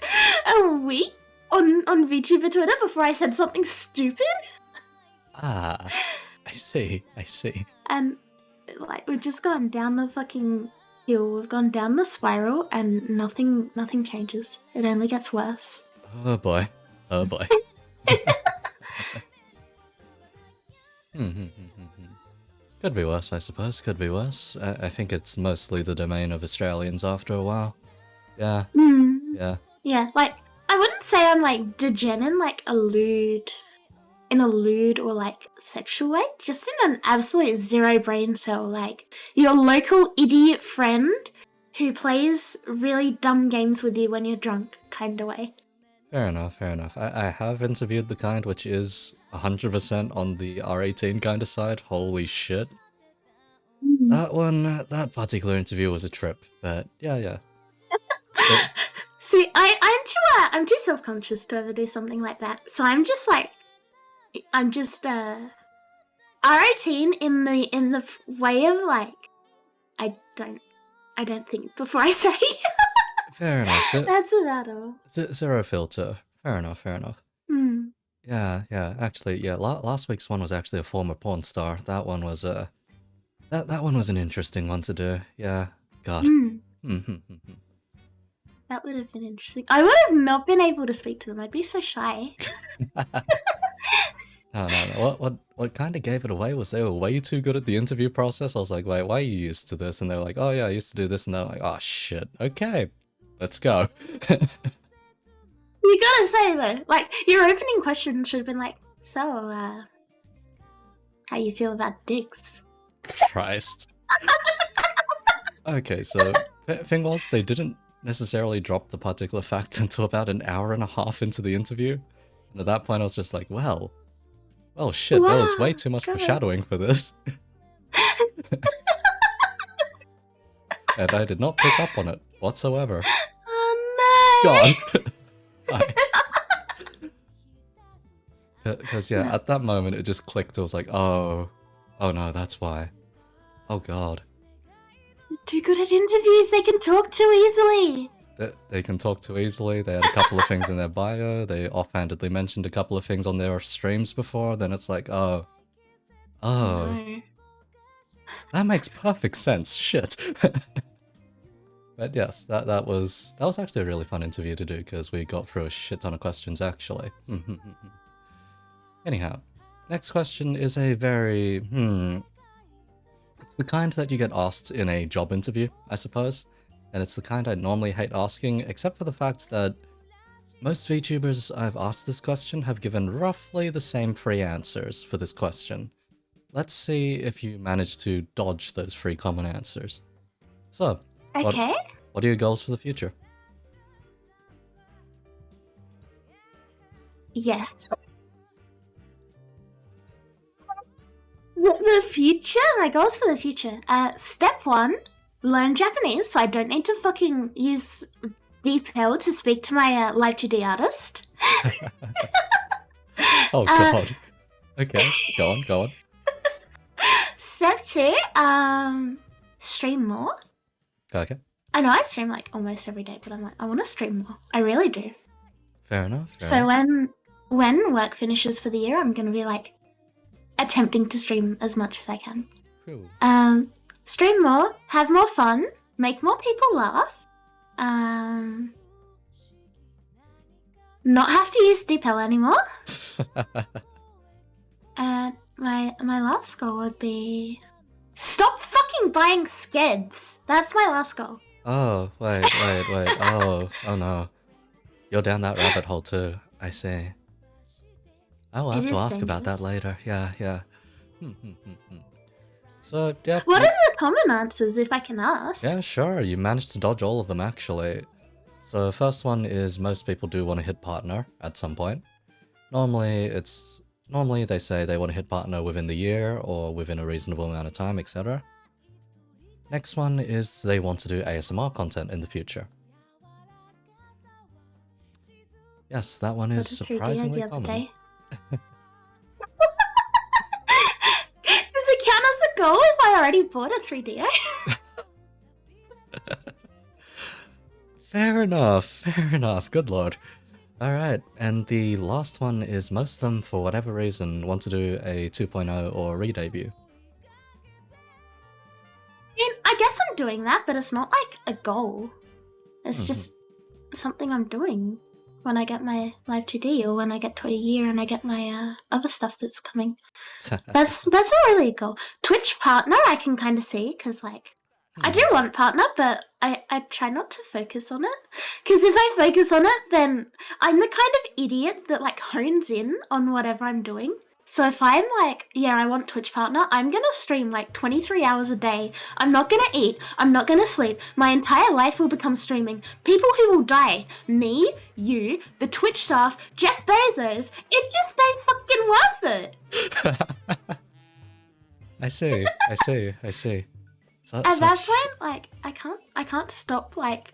a week on VTuber Twitter before I said something stupid. Ah, I see. And like we've just gone down the fucking hill. We've gone down the spiral, and nothing changes. It only gets worse. Oh boy. Could be worse, I suppose. Could be worse. I think it's mostly the domain of Australians after a while. Yeah. Yeah, like I wouldn't wouldn't say I'm like degenerate, like in a lewd or like sexual way, just in an absolute zero brain cell, like your local idiot friend who plays really dumb games with you when you're drunk kind of way. Fair enough, fair enough. I have interviewed the kind which is 100% on the R18 kind of side. Holy shit. That particular interview was a trip, but yeah. See, I'm too self-conscious to ever do something like that. So I'm just R18 in the way of like I don't think before I say. Fair enough. That's about all. Zero filter. Fair enough. Mm. Yeah. Actually, yeah. Last week's one was actually a former porn star. That one was that one was an interesting one to do. Yeah. God. That would have been interesting. I would have not been able to speak to them. I'd be so shy. No. What kind of gave it away was they were way too good at the interview process. I was like, wait, why are you used to this? And they were like, oh yeah, I used to do this. And they're like, oh shit, okay, let's go. You gotta say though, like your opening question should have been like, so, how you feel about dicks? Christ. Okay, so thing was, they didn't necessarily drop the particular fact until about an hour and a half into the interview. And at that point, I was just like, well, shit, Wow, there was way too much foreshadowing for this. And I did not pick up on it whatsoever. Oh no! God. Because, yeah, at that moment, it just clicked. I was like, oh no, that's why. Oh god. They're too good at interviews, they can talk too easily. They can talk too easily. They had a couple of things in their bio. They offhandedly mentioned a couple of things on their streams before. Then it's like, oh. No. That makes perfect sense. Shit. But yes, that was actually a really fun interview to do because we got through a shit ton of questions actually. Anyhow, next question is a very it's the kind that you get asked in a job interview, I suppose. And it's the kind I normally hate asking, except for the fact that most VTubers I've asked this question have given roughly the same 3 answers for this question. Let's see if you manage to dodge those 3 common answers. So, Okay. What are your goals for the future? Yes. The future? My goals for the future. Step 1, learn Japanese so I don't need to fucking use VPL to speak to my live 2D artist. Oh god. Okay, go on. Step 2, stream more. Okay. I know I stream like almost every day, but I'm like, I want to stream more. I really do. Fair enough. So when work finishes for the year, I'm gonna be like attempting to stream as much as I can. Cool. Stream more, have more fun, make more people laugh. Not have to use DeepL anymore. And my last goal would be stop fucking buying Skebs. That's my last goal. Oh, wait. Oh no. You're down that rabbit hole too, I see. I'll have to ask about that later. Yeah. So, yeah. What are the common answers, if I can ask? Yeah, sure. You managed to dodge all of them, actually. So, first one is most people do want to hit partner at some point. Normally they say they want to hit partner within the year or within a reasonable amount of time, etc. Next one is they want to do ASMR content in the future. Yes, that one is surprisingly common. Does it count as a goal if I already bought a 3DO? Fair enough. Good lord. Alright, and the last one is most of them, for whatever reason, want to do a 2.0 or re-debut. I guess I'm doing that, but it's not like a goal. It's just something I'm doing when I get my live 2D or when I get to a year and I get my other stuff that's coming. That's not really a goal. Twitch partner I can kind of see because like I do want partner, but I try not to focus on it. Because if I focus on it, then I'm the kind of idiot that, like, hones in on whatever I'm doing. So if I'm like, yeah, I want Twitch partner, I'm going to stream, like, 23 hours a day. I'm not going to eat. I'm not going to sleep. My entire life will become streaming. People who will die. Me, you, the Twitch staff, Jeff Bezos. It just ain't fucking worth it. I see. So, At that point, like, I can't stop, like,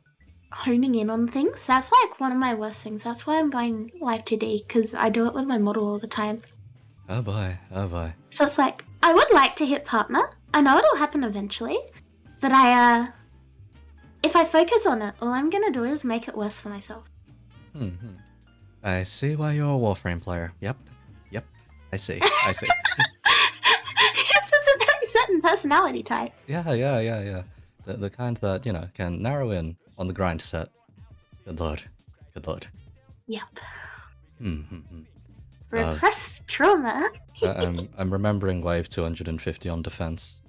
honing in on things. That's, like, one of my worst things. That's why I'm going live 2D, because I do it with my model all the time. Oh boy. So it's like, I would like to hit partner. I know it'll happen eventually, but if I focus on it, all I'm gonna do is make it worse for myself. I see why you're a Warframe player. Yep, I see. It's just a very certain personality type. Yeah. The kind that, can narrow in on the grind set. Good lord. Yep. Repressed trauma. I'm remembering wave 250 on defense.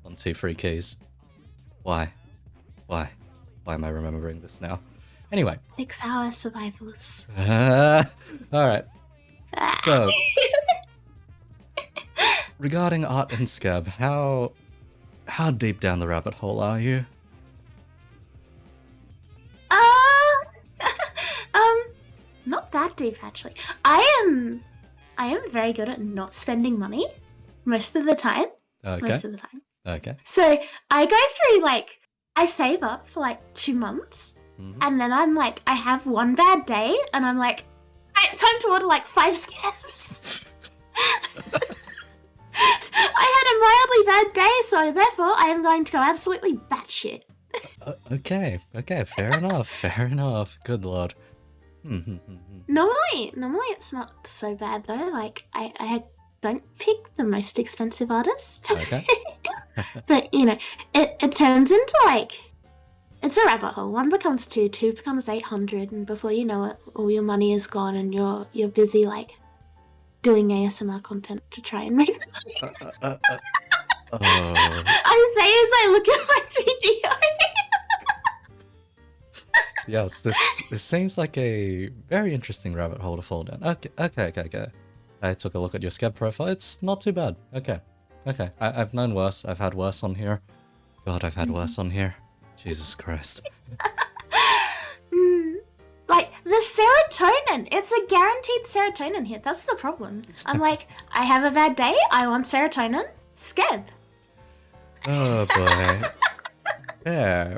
On T3 keys. Why am I remembering this now? Anyway. 6-hour survivals. Alright. So, regarding art and Skeb, how deep down the rabbit hole are you? Not that deep actually. I am very good at not spending money most of the time. Okay. So I go through, like, I save up for like 2 months, and then I'm like, I have one bad day, and I'm like, it's time to order like 5 Skebs. I had a mildly bad day, so therefore I am going to go absolutely batshit. Okay, fair enough. Good lord. Normally it's not so bad though. Like, I don't pick the most expensive artists. Okay. But it turns into, like, it's a rabbit hole. 1 becomes 2, 2 becomes 800, and before you know it, all your money is gone, and you're busy, like, doing ASMR content to try and make money. I say as I look at my video. Yes, this seems like a very interesting rabbit hole to fall down. Okay. I took a look at your Skeb profile. It's not too bad. Okay. I've known worse. I've had worse on here. God, I've had worse on here. Jesus Christ. Like, the serotonin. It's a guaranteed serotonin hit. That's the problem. I'm like, I have a bad day. I want serotonin. Skeb. Oh boy.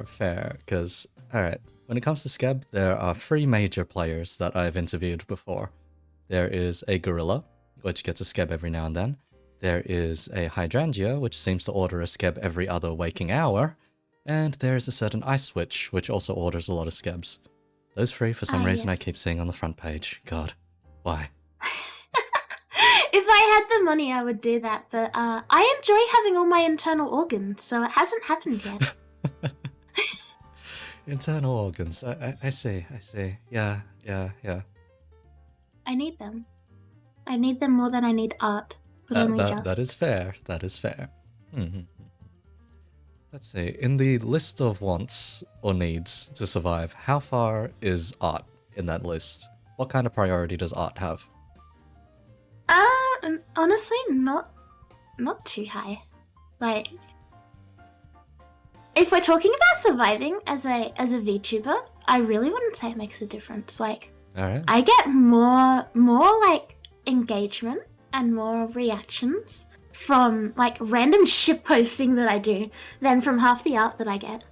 Fair. Because, alright. When it comes to Skeb, there are 3 major players that I've interviewed before. There is a gorilla, which gets a Skeb every now and then. There is a hydrangea, which seems to order a Skeb every other waking hour. And there is a certain ice witch, which also orders a lot of Skebs. Those 3, for some reason, yes. I keep seeing on the front page. God, why? If I had the money, I would do that. But I enjoy having all my internal organs, so it hasn't happened yet. Internal organs. I see. Yeah. I need them. I need them more than I need art. But only just. That is fair. Let's see. In the list of wants or needs to survive, how far is art in that list? What kind of priority does art have? Honestly, not too high. Like, if we're talking about surviving as a VTuber, I really wouldn't say it makes a difference. Like, Alright. I get more like engagement and more reactions from, like, random shit posting that I do than from half the art that I get.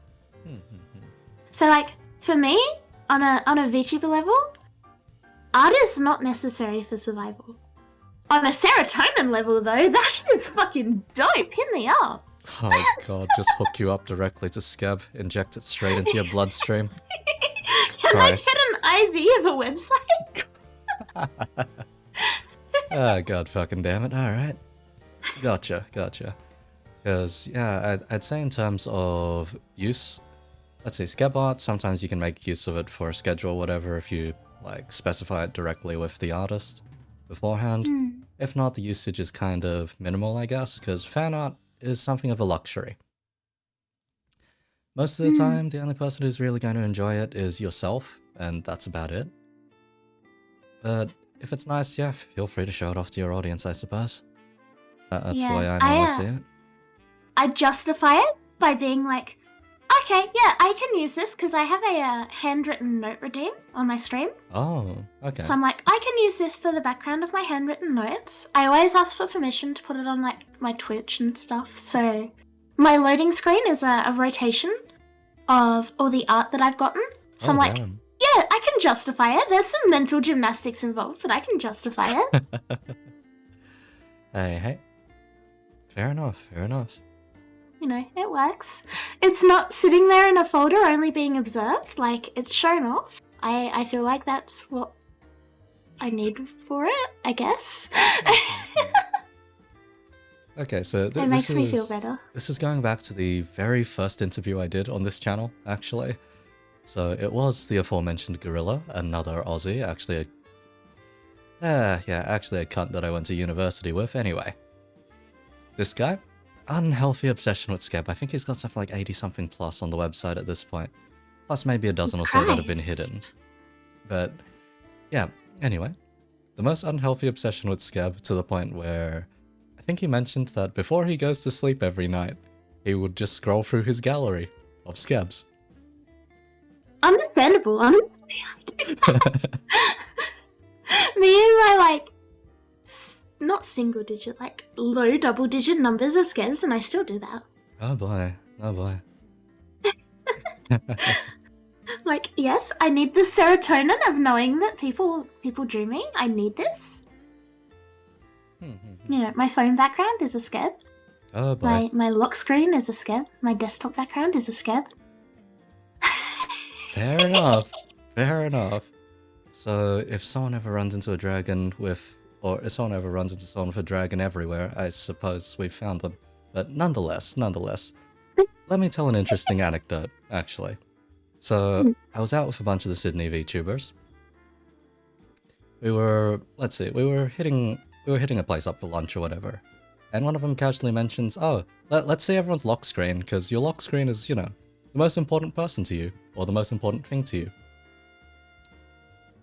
So, like, for me, on a VTuber level, art is not necessary for survival. On a serotonin level, though, that's just fucking dope. Hit me up. Oh god, just hook you up directly to Skeb, inject it straight into your bloodstream. Can Christ. I get an IV of a website? Oh god fucking damn it, alright. Gotcha. Because, yeah, I'd say in terms of use, let's see, Skeb art, sometimes you can make use of it for a schedule or whatever if you, like, specify it directly with the artist beforehand. If not, the usage is kind of minimal, I guess, because fan art is something of a luxury. Most of the time, the only person who's really going to enjoy it is yourself, and that's about it. But if it's nice, yeah, feel free to show it off to your audience, I suppose. That's the way I normally see it. I justify it by being like, okay, yeah, I can use this because I have a handwritten note redeem on my stream. Oh, okay. So I'm like, I can use this for the background of my handwritten notes. I always ask for permission to put it on like my Twitch and stuff. So my loading screen is a rotation of all the art that I've gotten. So I'm like, damn. yeah, I can justify it. There's some mental gymnastics involved, but I can justify it. Hey. Fair enough. You know, it works. It's not sitting there in a folder only being observed. Like, it's shown off. I feel like that's what I need for it, I guess. Okay, so it makes me feel better. This is going back to the very first interview I did on this channel, actually. So it was the aforementioned Gorilla, another Aussie, actually actually a cunt that I went to university with anyway. This guy, unhealthy obsession with Skeb. I think he's got something like 80-something plus on the website at this point. Plus maybe a dozen or so that have been hidden. But yeah, anyway. The most unhealthy obsession with Skeb to the point where I think he mentioned that before he goes to sleep every night, he would just scroll through his gallery of Skebs. Understandable, honestly. Me and my, like, not single digit, like, low double digit numbers of Skebs, and I still do that. Oh boy. Like, yes, I need the serotonin of knowing that people dream me. I need this. You know, my phone background is a Skeb. Oh boy. My lock screen is a Skeb. My desktop background is a Skeb. Fair enough. So if someone ever runs into a dragon or if someone ever runs into someone with a dragon everywhere, I suppose we've found them. But nonetheless, let me tell an interesting anecdote, actually. So I was out with a bunch of the Sydney VTubers. We were hitting a place up for lunch or whatever. And one of them casually mentions, oh, let's see everyone's lock screen, because your lock screen is, you know, the most important person to you, or the most important thing to you.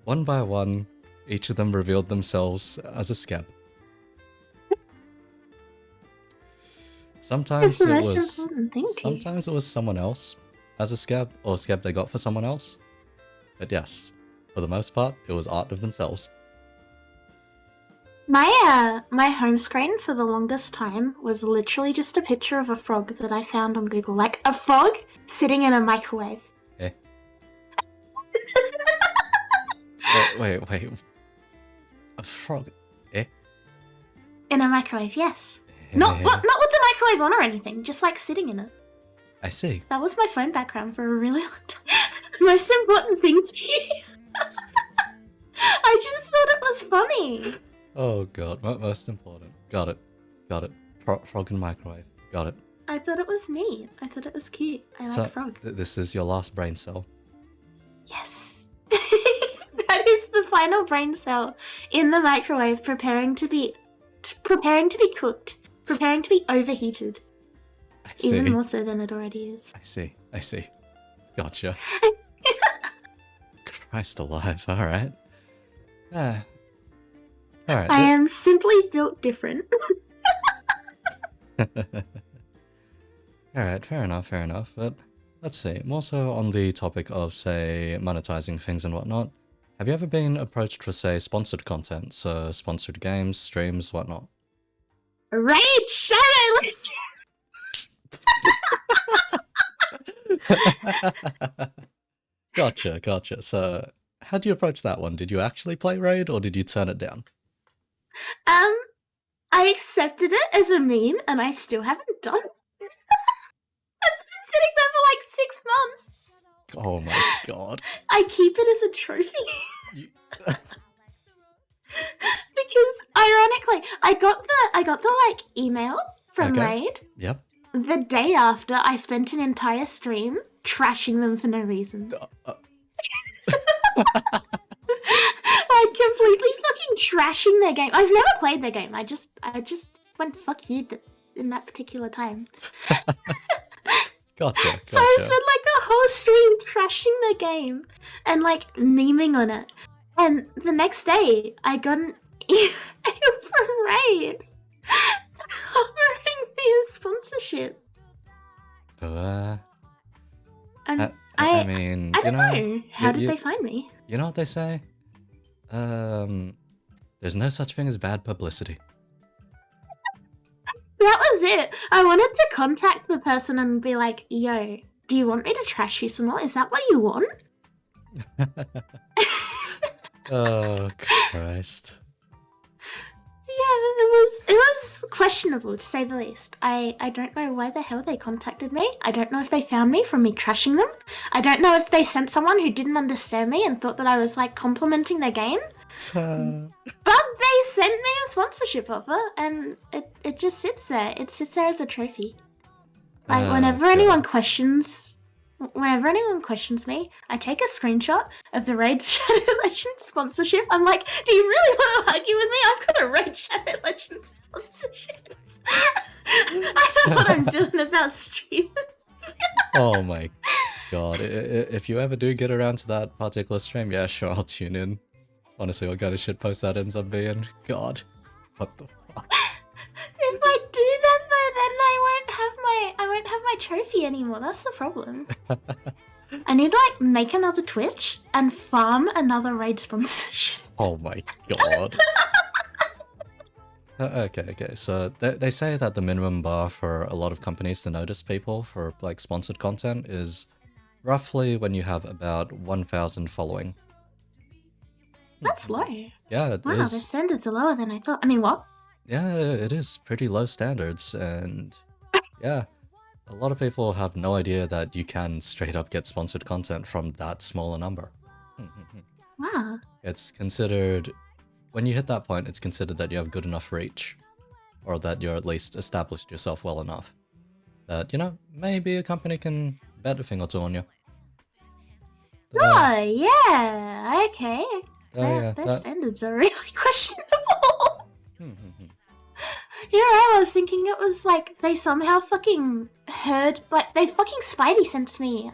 One by one, each of them revealed themselves as a Skeb. Sometimes it was someone else as a Skeb, or Skeb they got for someone else. But yes, for the most part, it was art of themselves. My home screen for the longest time was literally just a picture of a frog that I found on Google. Like, a frog sitting in a microwave. Eh? Wait. A frog? Eh? In a microwave, yes. Not with the microwave on or anything, just like sitting in it. I see. That was my phone background for a really long time. Most important thing to you. I just thought it was funny. Oh god, most important. Got it. Frog in microwave. Got it. I thought it was neat. I thought it was cute. I like frog. This is your last brain cell. Yes. That is the final brain cell in the microwave, preparing to be cooked, preparing to be overheated. I see. Even more so than it already is. I see. Gotcha. Christ alive, alright. Alright. I am simply built different. Alright, fair enough. But let's see, more so on the topic of, say, monetizing things and whatnot. Have you ever been approached for, say, sponsored content? So, sponsored games, streams, whatnot? Right, shut it! Gotcha. So, how do you approach that one? Did you actually play Raid, or did you turn it down? I accepted it as a meme, and I still haven't done it. It's been sitting there for like 6 months. Oh my god. I keep it as a trophy. Because, ironically, I got the like email from Raid. Yep. The day after, I spent an entire stream trashing them for no reason. Like, completely fucking trashing their game. I've never played their game. I just went fuck you in that particular time. Gotcha. So I spent like a whole stream trashing the game and like memeing on it. And the next day, I got an email from Raid offering me a sponsorship. And I mean, I don't know. How did they find me? You know what they say? There's no such thing as bad publicity. That was it. I wanted to contact the person and be like, yo, do you want me to trash you some more? Is that what you want? Oh, Christ. Yeah, it was questionable, to say the least. I don't know why the hell they contacted me. I don't know if they found me from me trashing them. I don't know if they sent someone who didn't understand me and thought that I was, like, complimenting their game. But they sent me a sponsorship offer, and it just sits there. It sits there as a trophy. Like, whenever anyone questions me, I take a screenshot of the Raid Shadow Legends sponsorship. I'm like, do you really want to argue with me? I've got a Raid Shadow Legends sponsorship. I know what I'm doing about streaming. Oh my god. If you ever do get around to that particular stream, yeah, sure, I'll tune in. Honestly, what kind of shitpost that ends up being. God. What the fuck? If I do that though, then I won't have my trophy anymore. That's the problem. I need to like make another Twitch and farm another Raid sponsorship. Oh my god. Okay. So they say that the minimum bar for a lot of companies to notice people for like sponsored content is roughly when you have about 1,000 following. That's low. Yeah, it wow, is. The standards are lower than I thought. I mean, what? Yeah, it is pretty low standards, and yeah, a lot of people have no idea that you can straight up get sponsored content from that small a number. Wow. It's considered, when you hit that point, it's considered that you have good enough reach, or that you're at least established yourself well enough that, you know, maybe a company can bet a thing or two on you. Oh, yeah, okay. Yeah, Their standards are really questionable. Here I was thinking it was like they somehow fucking heard, like they fucking Spidey sensed me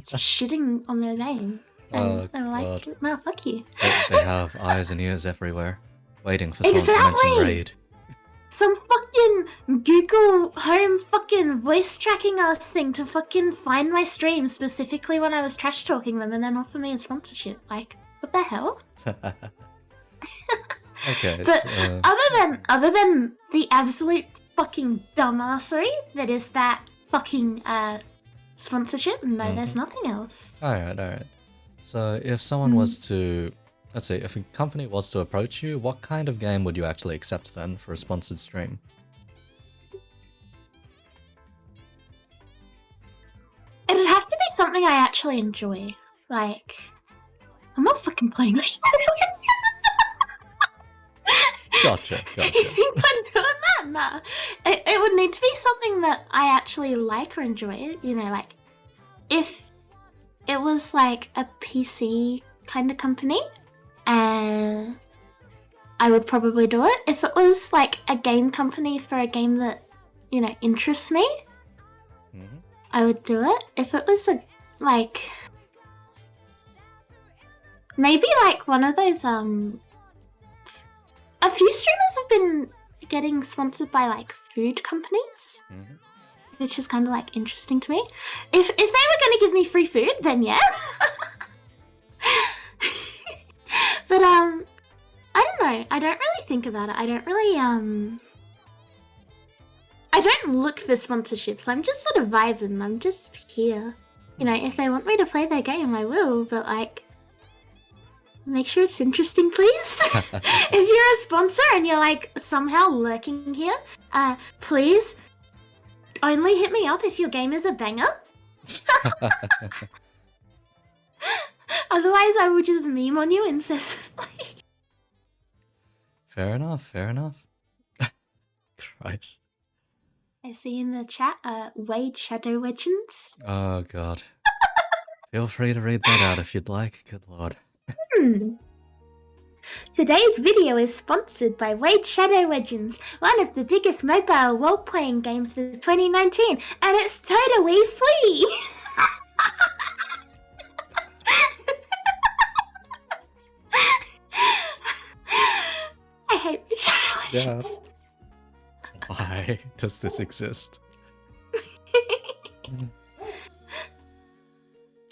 shitting on their name. And they were like, no, fuck you. They have eyes and ears everywhere, waiting for someone to mention Raid. Some fucking Google Home fucking voice tracking ass thing to fucking find my stream specifically when I was trash talking them and then offer me a sponsorship. Like, what the hell? Okay, but so, other than the absolute fucking dumbassery that is that fucking sponsorship, no, there's nothing else. Alright. So if someone was to, let's say, if a company was to approach you, what kind of game would you actually accept then for a sponsored stream? It'd have to be something I actually enjoy. Like, I'm not fucking playing right now. Gotcha. You think I'm doing that? Nah. It would need to be something that I actually like or enjoy. You know, like, if it was like a PC kind of company, I would probably do it. If it was like a game company for a game that, you know, interests me, I would do it. If it was maybe like one of those, a few streamers have been getting sponsored by like food companies, which is kind of like interesting to me. If they were going to give me free food, then yeah. But I don't know. I don't really think about it. I don't really I don't look for sponsorships. I'm just sort of vibing. I'm just here. You know, if they want me to play their game, I will. But like, make sure it's interesting, please. If you're a sponsor and you're like somehow lurking here, please only hit me up if your game is a banger. Otherwise, I will just meme on you incessantly. Fair enough. Christ. I see in the chat, Wade Shadow Legends. Oh god. Feel free to read that out if you'd like. Good lord. Today's video is sponsored by Raid Shadow Legends, one of the biggest mobile role-playing games of 2019, and it's totally free! I hate Raid Shadow Legends. Yeah. Why does this exist?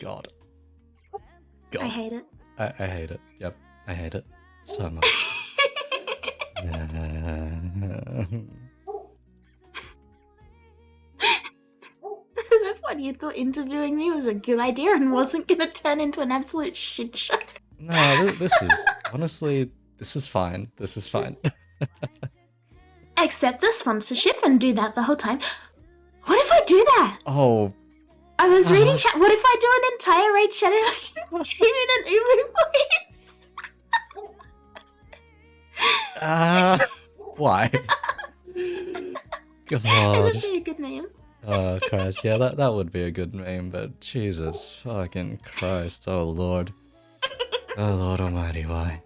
God. I hate it. I hate it. Yep, I hate it so much. That's funny. You thought interviewing me was a good idea and wasn't going to turn into an absolute shit show. No, this is honestly, this is fine. This is fine. Accept the sponsorship and do that the whole time. What if I do that? Oh. I was reading chat. What if I do an entire Raid Shadow Legends stream in an Umu voice? Why? God. It would be a good name. Oh Christ, yeah, that would be a good name, but Jesus fucking Christ, oh Lord. Oh Lord Almighty, why?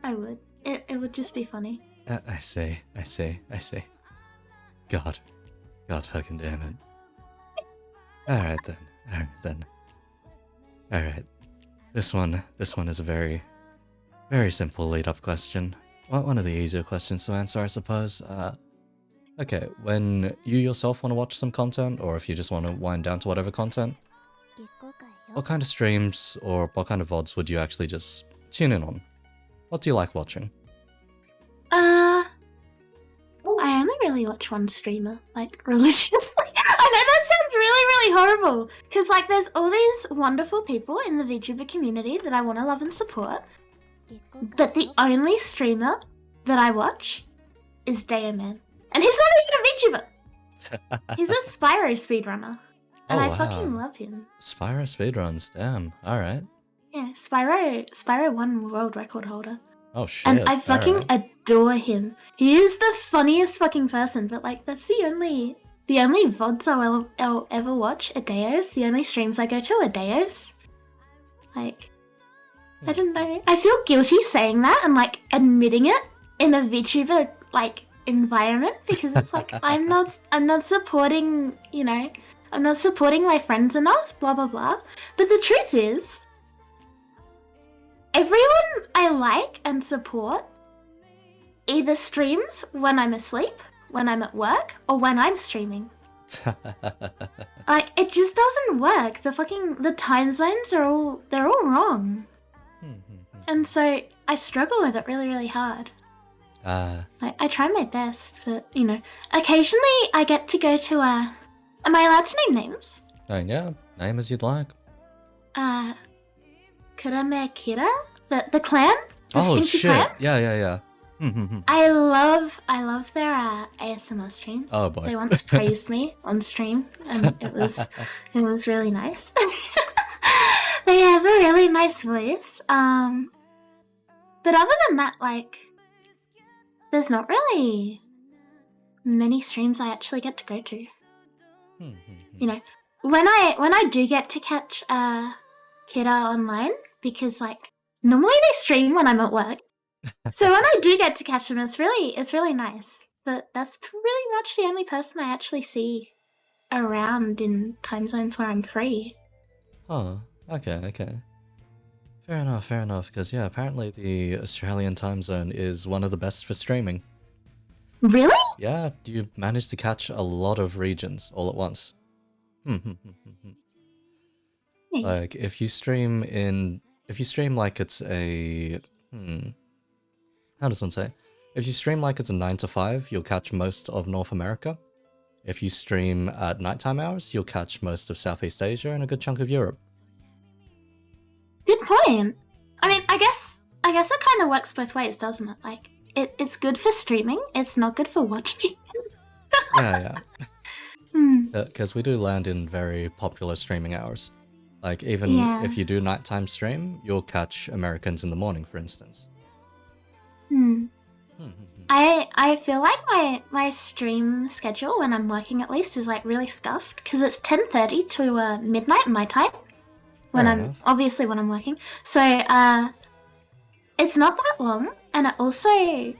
I would. It would just be funny. I see. God fucking damn it. Alright then. Alright. This one is a very, very simple lead-up question. One of the easier questions to answer, I suppose. Okay, when you yourself want to watch some content, or if you just want to wind down to whatever content, what kind of streams or what kind of VODs would you actually just tune in on? What do you like watching? I only really watch one streamer, like, religiously. I know that sounds really, really horrible, because, like, there's all these wonderful people in the VTuber community that I want to love and support, but the only streamer that I watch is Dayoman. And he's not even a VTuber! He's a Spyro speedrunner. And I fucking love him. Spyro speedruns, damn, alright. Yeah, Spyro won world record holder. Oh shit. And I fucking adore him. He is the funniest fucking person, but like that's the only VODs I'll ever watch are Deo's. The only streams I go to are Deo's. Like, I don't know. I feel guilty saying that and like admitting it in a VTuber like environment because it's like I'm not supporting, you know, I'm not supporting my friends enough, blah blah blah. But the truth is, everyone I like and support either streams when I'm asleep, when I'm at work, or when I'm streaming. Like, it just doesn't work. The time zones they're all wrong. And so I struggle with it really, really hard. I try my best, but, you know, occasionally I get to go to am I allowed to name names? Oh yeah, name as you'd like. Kurame Kira? The clan? The Stinky shit. Clan? Yeah. I love their ASMR streams. Oh boy. They once praised me on stream and it was really nice. They have a really nice voice. But other than that, like, there's not really many streams I actually get to go to. You know, when I do get to catch Kira online, because like normally they stream when I'm at work. So when I do get to catch them, it's really nice. But that's really much the only person I actually see around in time zones where I'm free. Oh, okay. Fair enough, because yeah, apparently the Australian time zone is one of the best for streaming. Really? Yeah, you manage to catch a lot of regions all at once. Like, if you stream like it's a... How does one say? If you stream like it's a 9 to 5, you'll catch most of North America. If you stream at nighttime hours, you'll catch most of Southeast Asia and a good chunk of Europe. Good point. I mean, I guess it kind of works both ways, doesn't it? Like, it's good for streaming, it's not good for watching. Yeah. Because we do land in very popular streaming hours. Like, even if you do nighttime stream, you'll catch Americans in the morning, for instance. I feel like my stream schedule, when I'm working at least, is like really scuffed, because it's 10:30 to midnight my time. when Fair I'm enough. obviously when I'm working. So it's not that long, and it also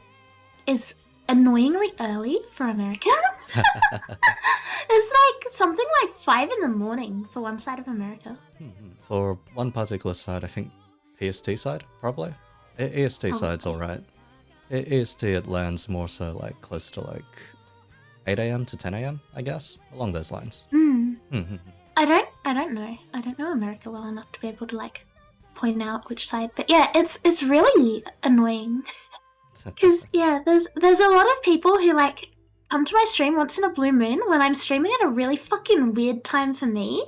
is annoyingly early for Americans. It's like something like 5 in the morning for one side of America. For one particular side, I think PST side, probably. EST side's alright. EST, it lands more so like close to like 8 a.m. to 10 a.m., I guess, along those lines. I don't know. I don't know America well enough to be able to like point out which side. But yeah, it's really annoying. Because yeah, there's a lot of people who like come to my stream once in a blue moon when I'm streaming at a really fucking weird time for me.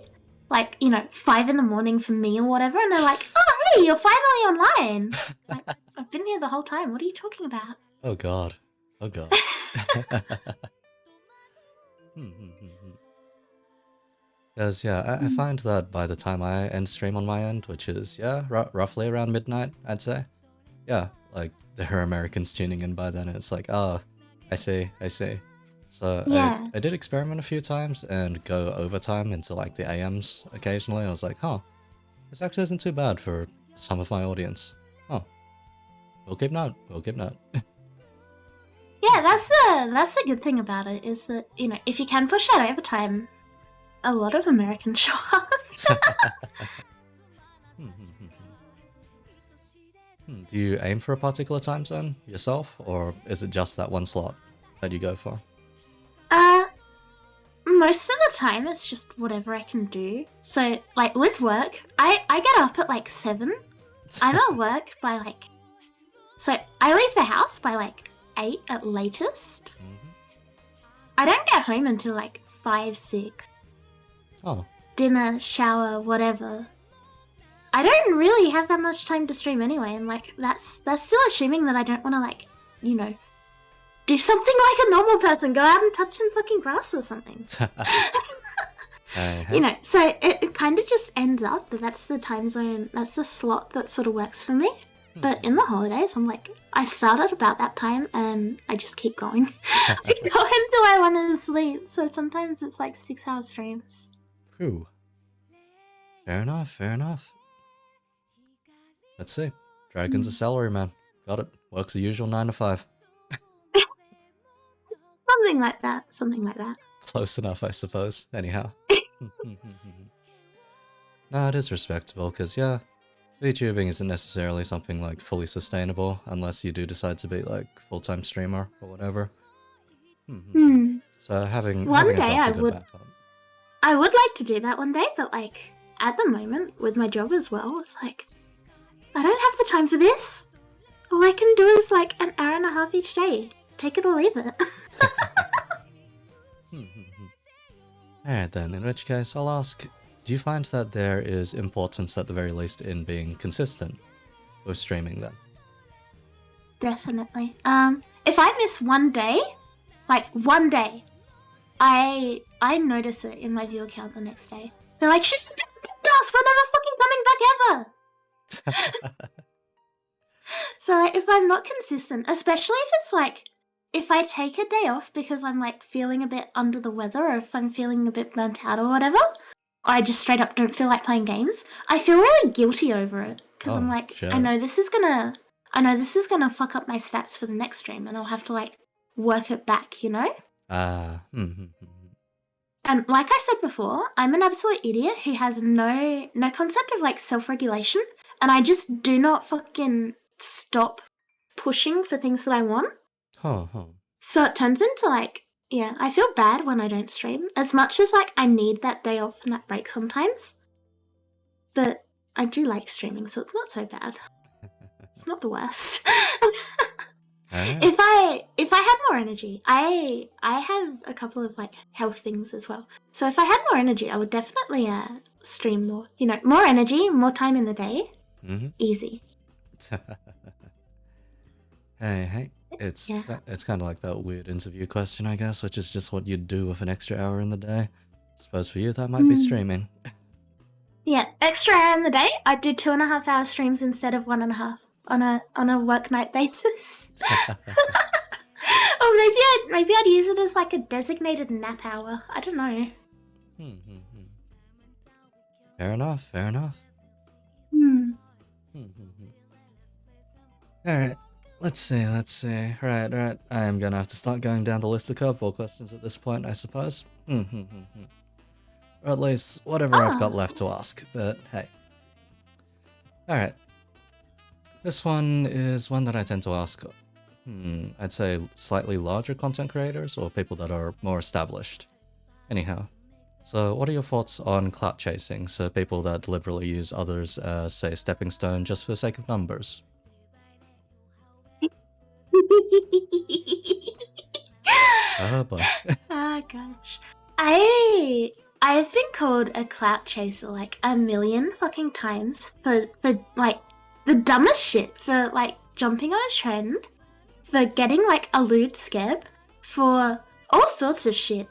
Like, 5 in the morning for me or whatever, and they're like, "Oh, hey, you're finally online." Like, I've been here the whole time. What are you talking about? Oh god. Because, yeah, I find that by the time I end stream on my end, which is, yeah, roughly around midnight, I'd say. Yeah, like, there are Americans tuning in by then, and it's like, oh, I see. So Yeah. I did experiment a few times and go overtime into, like, the AMs occasionally. I was like, huh, this actually isn't too bad for some of my audience. Oh, we'll keep note. Yeah, that's the good thing about it, is that, if you can push that overtime, a lot of Americans show up. Do you aim for a particular time zone yourself, or is it just that one slot that you go for? Most of the time it's just whatever I can do. So, like, with work, I get up at like 7. I'm at work by like... So, I leave the house by like 8 at latest. I don't get home until like 5, 6. Oh. Dinner, shower, whatever. I don't really have that much time to stream anyway, and like that's still assuming that I don't want to like, do something like a normal person, go out and touch some fucking grass or something. So it kind of just ends up that that's the time zone, that's the slot that sort of works for me. But in the holidays, I'm like, I start at about that time and I just keep going. I go until I want to sleep. So sometimes it's like 6-hour streams. Whew. Fair enough. Let's see. Dragon's a salary man. Got it. Works the usual 9 to 5. Something like that. Close enough, I suppose. Anyhow. No, it is respectable, because, yeah, VTubing isn't necessarily something, like, fully sustainable, unless you do decide to be, like, full-time streamer or whatever. So having a job's a good backup. I would like to do that one day, but, like, at the moment, with my job as well, it's like, I don't have the time for this. All I can do is, like, an hour and a half each day. Take it or leave it. Alright then, in which case I'll ask, do you find that there is importance at the very least in being consistent with streaming then? Definitely. If I miss one day, like one day, I notice it in my viewer count the next day. They're like, she's us, we're never fucking coming back ever. So like, if I'm not consistent, especially if it's like, if I take a day off because I'm like feeling a bit under the weather, or if I'm feeling a bit burnt out or whatever, or I just straight up don't feel like playing games, I feel really guilty over it, because I'm like, sure. I know this is gonna fuck up my stats for the next stream, and I'll have to like work it back, And like I said before, I'm an absolute idiot who has no concept of like self-regulation, and I just do not fucking stop pushing for things that I want. So it turns into like, yeah, I feel bad when I don't stream, as much as like I need that day off and that break sometimes. But I do like streaming, so it's not so bad. It's not the worst. If I had more energy, I have a couple of like health things as well. So if I had more energy, I would definitely stream more. More energy, more time in the day. Easy. Hey. It's kind of like that weird interview question, I guess, which is just what you'd do with an extra hour in the day. Suppose for you that might be streaming. Yeah, extra hour in the day, I'd do 2.5 hour streams instead of 1.5 on a work night basis. Or maybe I'd use it as like a designated nap hour. I don't know. Fair enough. Alright, let's see. Right. I am gonna have to start going down the list of curveball questions at this point, I suppose. Or at least, whatever I've got left to ask, but hey. Alright. This one is one that I tend to ask, I'd say slightly larger content creators or people that are more established. Anyhow. So, what are your thoughts on clout chasing? So, people that deliberately use others as, say, a stepping stone just for the sake of numbers. Oh boy. Oh gosh. I've been called a clout chaser like a million fucking times for like the dumbest shit, for like jumping on a trend, for getting like a lewd Skeb, for all sorts of shit.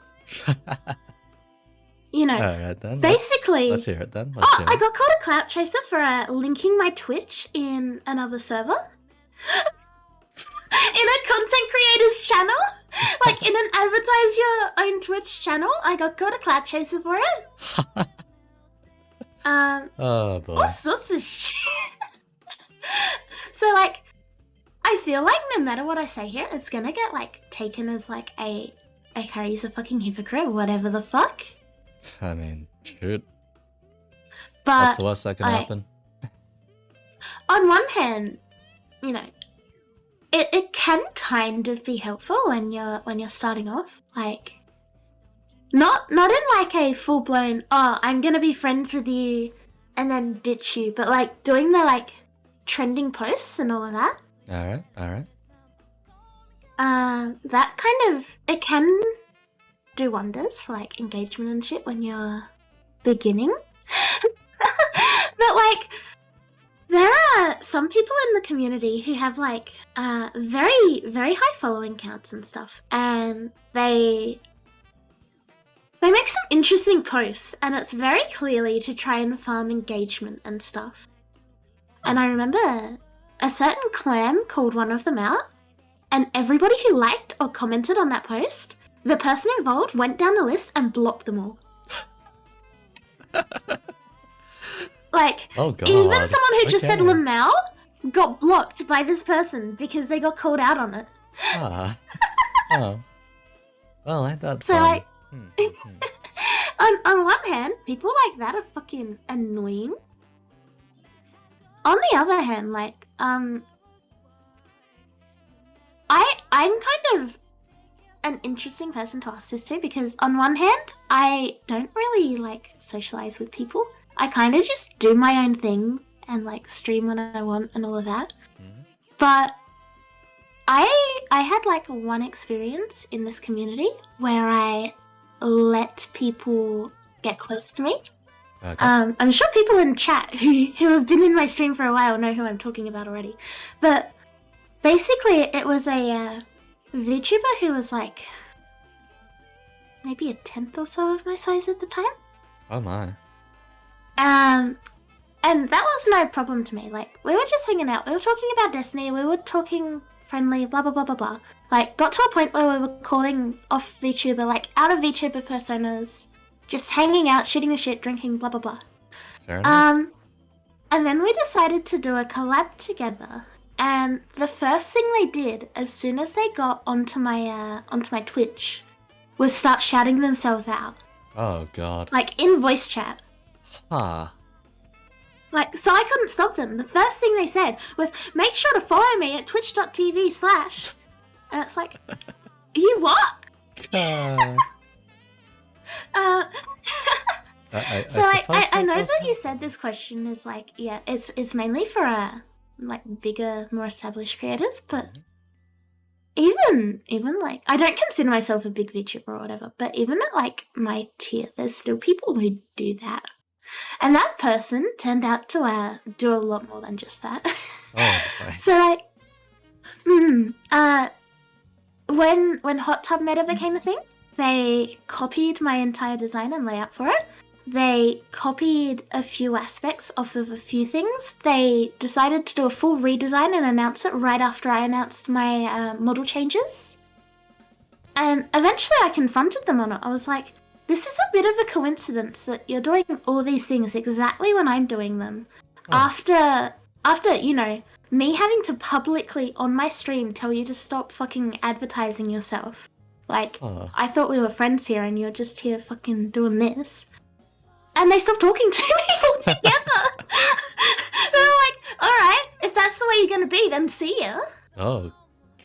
You know, Alright then. basically. Let's hear it then. I got called a clout chaser for linking my Twitch in another server. In a content creator's channel. Like in an advertise your own Twitch channel. I got called a clout chaser for it. Oh boy. All sorts of shit. So like, I feel like no matter what I say here, it's gonna get like taken as like Akari's a fucking hypocrite, whatever the fuck. I mean, shoot. But What's the worst that can happen? On one hand, you know, it can kind of be helpful when you're starting off. Like, not in like a full blown, oh, I'm gonna be friends with you and then ditch you, but like doing the like trending posts and all of that. Alright. That kind of, it can do wonders for like engagement and shit when you're beginning. But like, there are some people in the community who have like very, very high following counts and stuff, and they make some interesting posts, and it's very clearly to try and farm engagement and stuff. And I remember a certain clan called one of them out, and everybody who liked or commented on that post, the person involved went down the list and blocked them all. Like, oh god. Even someone who just said Lamau got blocked by this person because they got called out on it. Oh. Well, ain't that so fun? Like, on one hand, people like that are fucking annoying. On the other hand, like, I'm kind of an interesting person to ask this to, because on one hand, I don't really like socialize with people. I kind of just do my own thing and like stream when I want and all of that. But I had like one experience in this community where I let people get close to me. Okay. I'm sure people in chat who have been in my stream for a while know who I'm talking about already. But basically, it was a VTuber who was like maybe a 10th or so of my size at the time. Oh my. And that was no problem to me. Like, we were just hanging out. We were talking about Destiny. We were talking friendly, blah, blah, blah, blah, blah. Like, got to a point where we were calling off VTuber, like, out of VTuber personas, just hanging out, shooting the shit, drinking, blah, blah, blah. Fair enough. And then we decided to do a collab together. And the first thing they did, as soon as they got onto my Twitch, was start shouting themselves out. Oh god. Like, in voice chat. Huh. Like, so I couldn't stop them. The first thing they said was, make sure to follow me at twitch.tv/. And it's like, you what? God. So I know that you said this question is like, yeah, it's mainly for like bigger, more established creators, but even like, I don't consider myself a big VTuber or whatever, but even at like my tier, there's still people who do that. And that person turned out to do a lot more than just that. Oh, boy. So like, when Hot Tub Meta became a thing, they copied my entire design and layout for it. They copied a few aspects off of a few things. They decided to do a full redesign and announce it right after I announced my model changes. And eventually I confronted them on it. I was like, this is a bit of a coincidence that you're doing all these things exactly when I'm doing them. After after, you know, me having to publicly on my stream tell you to stop fucking advertising yourself. Like, I thought we were friends here and you're just here fucking doing this. And they stopped talking to me altogether. They were like, alright, if that's the way you're gonna be, then see ya. Oh,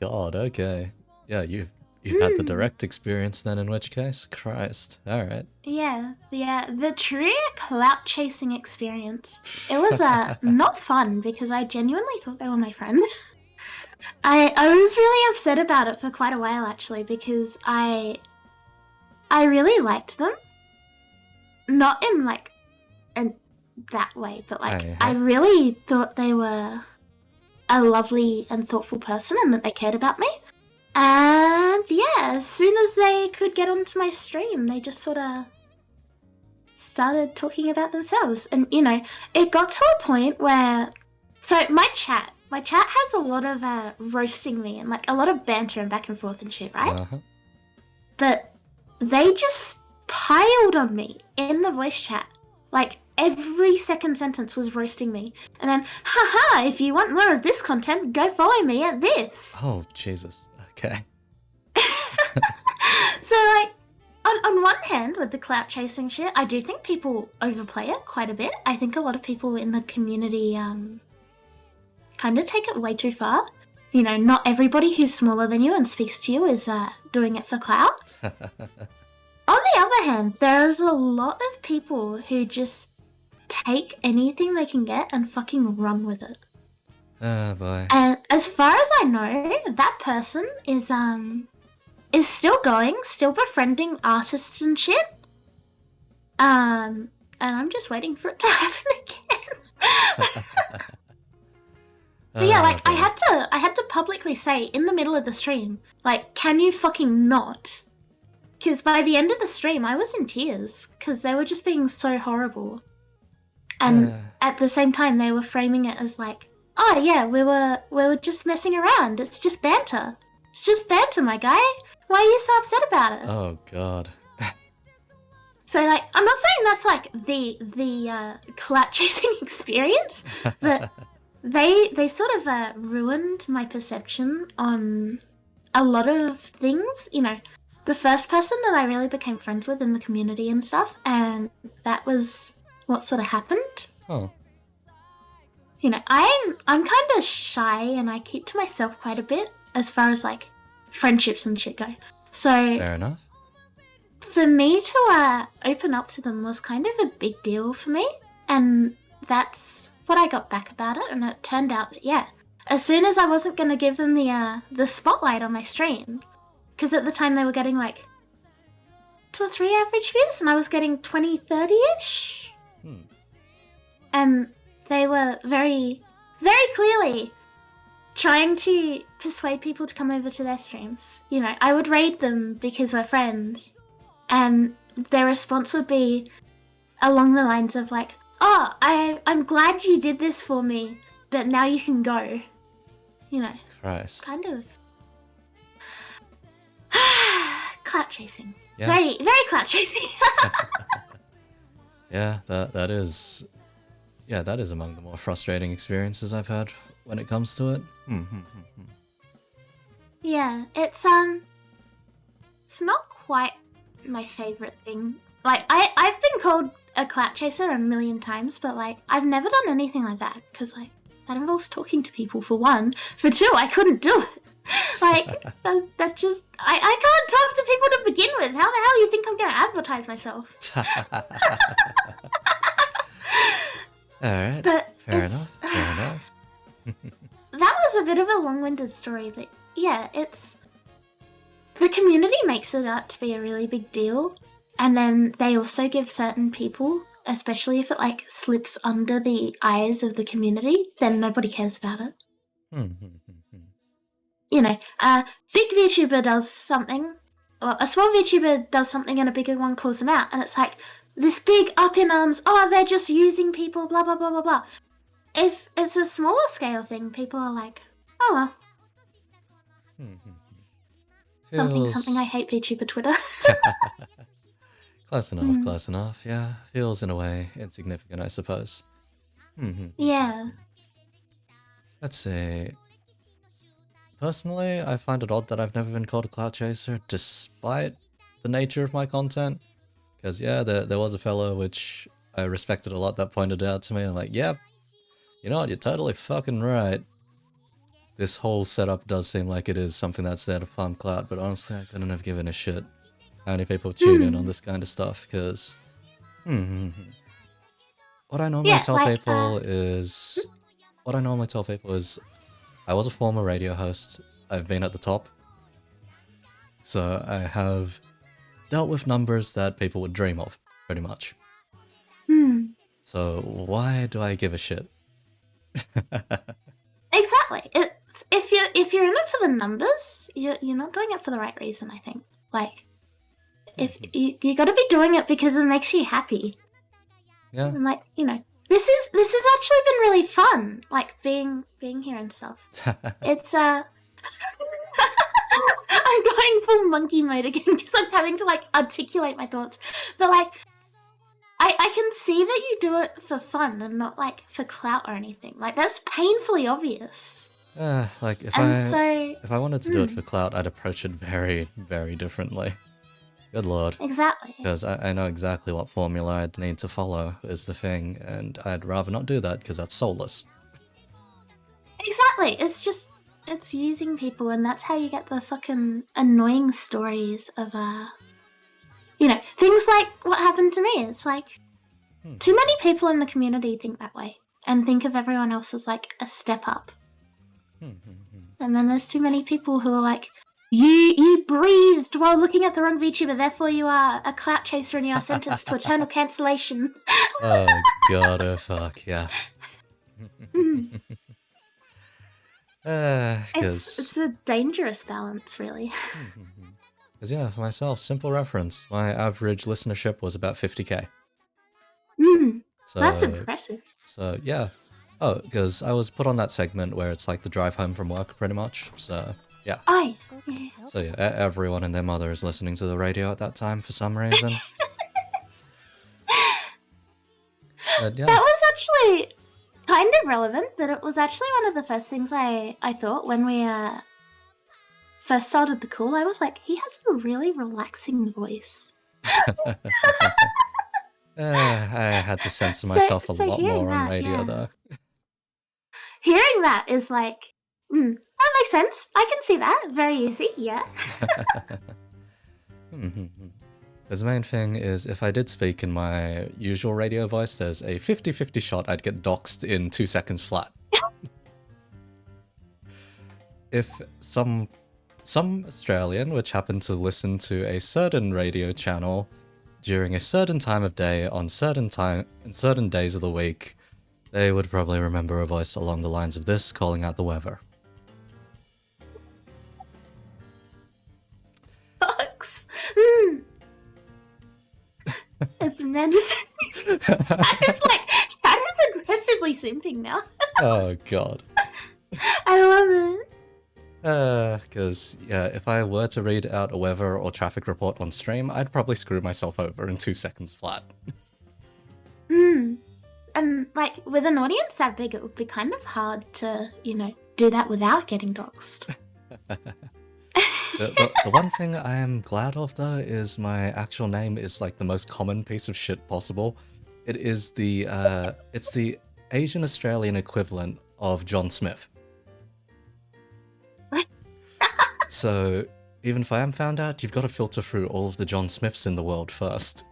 God, okay. Yeah, you've had the direct experience then, in which case? Christ, alright. Yeah, the true clout chasing experience. It was not fun because I genuinely thought they were my friend. I was really upset about it for quite a while actually because I really liked them. Not in like that way, but like I really thought they were a lovely and thoughtful person and that they cared about me. And yeah, as soon as they could get onto my stream, they just sort of started talking about themselves. And, you know, it got to a point where... So my chat has a lot of roasting me and like a lot of banter and back and forth and shit, right? But they just piled on me in the voice chat. Like, every second sentence was roasting me. And then, haha, if you want more of this content, go follow me at this. Oh, Jesus. Okay. So, like, on one hand, with the clout chasing shit, I do think people overplay it quite a bit. I think a lot of people in the community kind of take it way too far. You know, not everybody who's smaller than you and speaks to you is doing it for clout. On the other hand, there's a lot of people who just take anything they can get and fucking run with it. Oh boy. And as far as I know, that person is still going, still befriending artists and shit. And I'm just waiting for it to happen again. But yeah, like I had to publicly say in the middle of the stream, like, can you fucking not? Because by the end of the stream, I was in tears because they were just being so horrible. And at the same time, they were framing it as like, oh yeah, we were just messing around. It's just banter. It's just banter, my guy. Why are you so upset about it? Oh God. So like, I'm not saying that's like the clout chasing experience, but they sort of ruined my perception on a lot of things. You know, the first person that I really became friends with in the community and stuff, and that was what sort of happened. Oh. You know, I'm kind of shy and I keep to myself quite a bit as far as like friendships and shit go. So Fair enough. For me to open up to them was kind of a big deal for me, and that's what I got back about it. And it turned out that yeah, as soon as I wasn't going to give them the spotlight on my stream, because at the time they were getting like 2 or 3 average views and I was getting 20, 30-ish. And they were very, very clearly trying to persuade people to come over to their streams. You know, I would raid them because we're friends, and their response would be along the lines of like, oh, I'm glad you did this for me, but now you can go. You know, Christ. kind of clout chasing. Yeah. Very, very clout chasing. Yeah, that is among the more frustrating experiences I've had when it comes to it. Yeah, it's not quite my favorite thing. Like, I've been called a clout chaser a million times, but like, I've never done anything like that, because like, that involves talking to people for one. For two, I couldn't do it. Like, that's just, I can't talk to people to begin with. How the hell do you think I'm gonna advertise myself? Alright, But fair enough. That was a bit of a long-winded story, but yeah, it's... The community makes it out to be a really big deal, and then they also give certain people, especially if it like slips under the eyes of the community, then nobody cares about it. You know, a big VTuber does something, or a small VTuber does something and a bigger one calls them out, and it's like, this big up in arms, oh, they're just using people, blah, blah, blah, blah, blah. If it's a smaller scale thing, people are like, oh well. Something I hate VTuber Twitter. Close enough, yeah. Feels in a way insignificant, I suppose. Yeah. Let's see. Personally, I find it odd that I've never been called a clout chaser, despite the nature of my content. Because, yeah, there was a fellow which I respected a lot that pointed out to me. I'm like, yep, you know what, you're totally fucking right. This whole setup does seem like it is something that's there to farm clout, but honestly, I couldn't have given a shit how many people tune in on this kind of stuff, because... What I normally tell people is... What I normally tell people is, I was a former radio host, I've been at the top, so I have dealt with numbers that people would dream of, pretty much. So why do I give a shit? Exactly. It's, if you're in it for the numbers, you're not doing it for the right reason, I think. Like, if you got to be doing it because it makes you happy. Yeah. And like, this has actually been really fun, like being here and stuff. It's I'm going full monkey mode again because I'm having to like articulate my thoughts. But like, I can see that you do it for fun and not like for clout or anything. Like that's painfully obvious. Like if I wanted to do it for clout, I'd approach it very, very differently. Good lord. Exactly. Because I know exactly what formula I'd need to follow is the thing, and I'd rather not do that because that's soulless. Exactly. It's using people, and that's how you get the fucking annoying stories of, things like what happened to me. It's like, too many people in the community think that way, and think of everyone else as like a step up. And then there's too many people who are like, You breathed while looking at the wrong VTuber, therefore you are a clout chaser and you are sentenced to eternal cancellation. Oh god, oh fuck, yeah. It's a dangerous balance, really. Because yeah, for myself, simple reference, my average listenership was about 50k. So, that's impressive. So yeah. Oh, because I was put on that segment where it's like the drive home from work, pretty much, so... Yeah. Oh, yeah. So yeah, everyone and their mother is listening to the radio at that time for some reason. But, yeah. That was actually kind of relevant, that it was actually one of the first things I thought when we first started the call. I was like, he has a really relaxing voice. I had to censor myself a lot more on radio, though. Hearing that is like... that makes sense. I can see that. Very easy, yeah. The main thing is, if I did speak in my usual radio voice, there's a 50-50 shot I'd get doxed in 2 seconds flat. If some Australian which happened to listen to a certain radio channel during a certain time of day on certain days of the week, they would probably remember a voice along the lines of this calling out the weather. It's many things. That is aggressively simping now. Oh god. I love it. Because, yeah, if I were to read out a weather or traffic report on stream, I'd probably screw myself over in 2 seconds flat. And, like, with an audience that big, it would be kind of hard to, do that without getting doxed. The one thing I am glad of, though, is my actual name is, like, the most common piece of shit possible. It is it's the Asian Australian equivalent of John Smith. So, even if I am found out, you've got to filter through all of the John Smiths in the world first.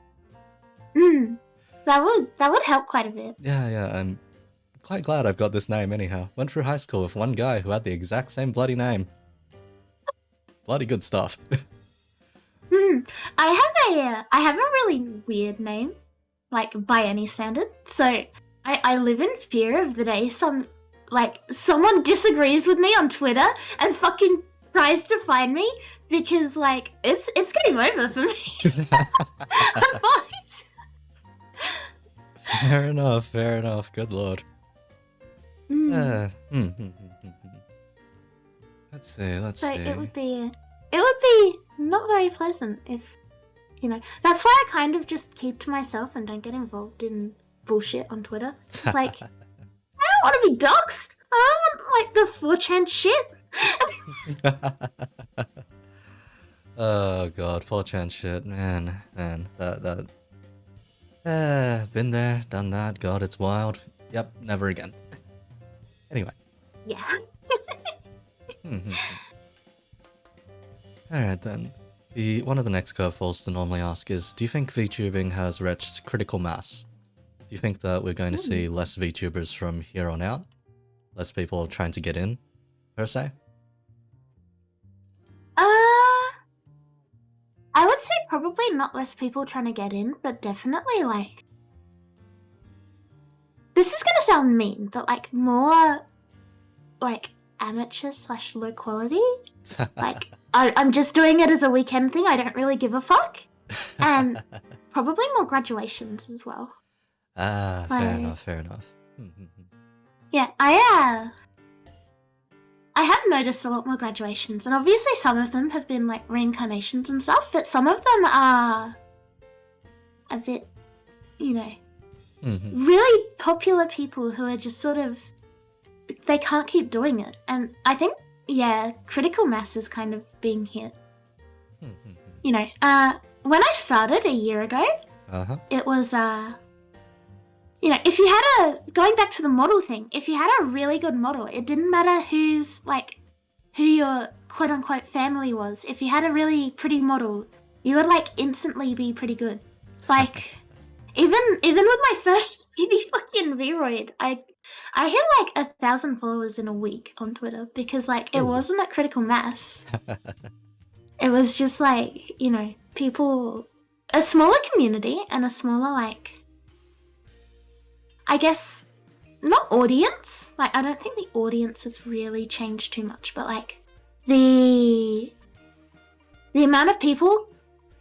That would help quite a bit. Yeah, I'm quite glad I've got this name anyhow. Went through high school with one guy who had the exact same bloody name. Bloody good stuff. I have a really weird name, like by any standard. So I live in fear of the day someone disagrees with me on Twitter and fucking tries to find me because like it's game over for me. I'm fucked. Fair enough. Good lord. Let's see. So it would be not very pleasant if, that's why I kind of just keep to myself and don't get involved in bullshit on Twitter. It's like, I don't want to be doxxed. I don't want, like, the 4chan shit. Oh god, 4chan shit, man, been there, done that, god, it's wild. Yep, never again. Anyway. Yeah. Alright then. One of the next curveballs to normally ask is, do you think VTubing has reached critical mass? Do you think that we're going to see less VTubers from here on out? Less people trying to get in, per se? I would say probably not less people trying to get in, but definitely, like... This is gonna sound mean, but, like, more, like, amateur/low quality. Like, I'm just doing it as a weekend thing, I don't really give a fuck. And probably more graduations as well. Ah, fair enough. Yeah, I have noticed a lot more graduations, and obviously some of them have been like reincarnations and stuff, but some of them are a bit, you know, really popular people who are just sort of, they can't keep doing it. And I think, yeah, critical mass is kind of being hit. You know, when I started a year ago, it was, you know, if you had going back to the model thing, if you had a really good model, it didn't matter who your quote-unquote family was. If you had a really pretty model, you would, like, instantly be pretty good. Like, even with my first fucking V-Roid, I hit, like, 1,000 followers in a week on Twitter because, like, it wasn't a critical mass. It was just, like, you know, people, a smaller community and a smaller, like, I guess, not audience, like, I don't think the audience has really changed too much, but, like, the amount of people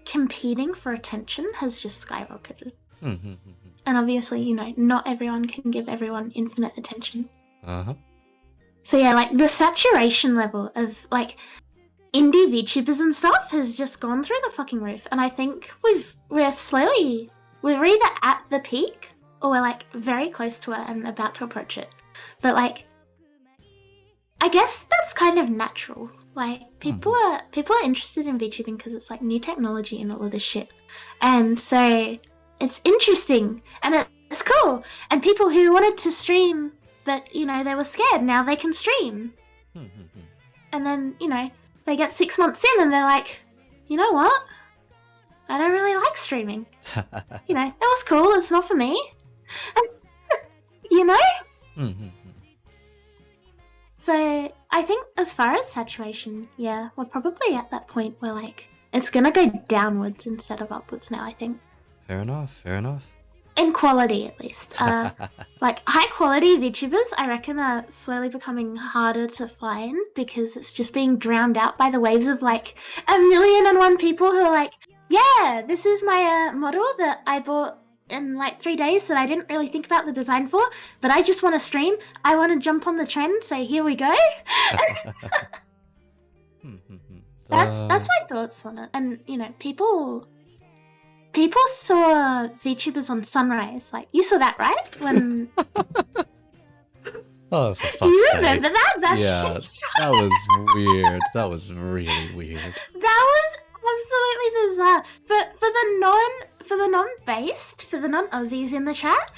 competing for attention has just skyrocketed. And obviously, you know, not everyone can give everyone infinite attention. So yeah, like, the saturation level of, like, indie VTubers and stuff has just gone through the fucking roof, and I think we're either at the peak, or we're, like, very close to it and about to approach it. But, like, I guess that's kind of natural. Like, people are interested in VTubing because it's, like, new technology and all of this shit. And so it's interesting and it's cool. And people who wanted to stream but, you know, they were scared, now they can stream. And then, you know, they get 6 months in and they're like, you know what? I don't really like streaming. You know, that was cool, it's not for me. You know? So I think as far as saturation, yeah, we're probably at that point where, like, it's gonna go downwards instead of upwards now, I think. Fair enough. In quality, at least. Like, high quality VTubers, I reckon, are slowly becoming harder to find because it's just being drowned out by the waves of, like, 1,000,001 people who are like, yeah, this is my model that I bought in, like, 3 days that I didn't really think about the design for, but I just want to stream. I want to jump on the trend, so here we go. That's my thoughts on it. And, you know, people saw VTubers on Sunrise. Like, you saw that, right? When... Oh, for fuck's sake. Do you remember that? Yeah, that was weird. That was really weird. That was absolutely bizarre. But for the non-Aussies in the chat,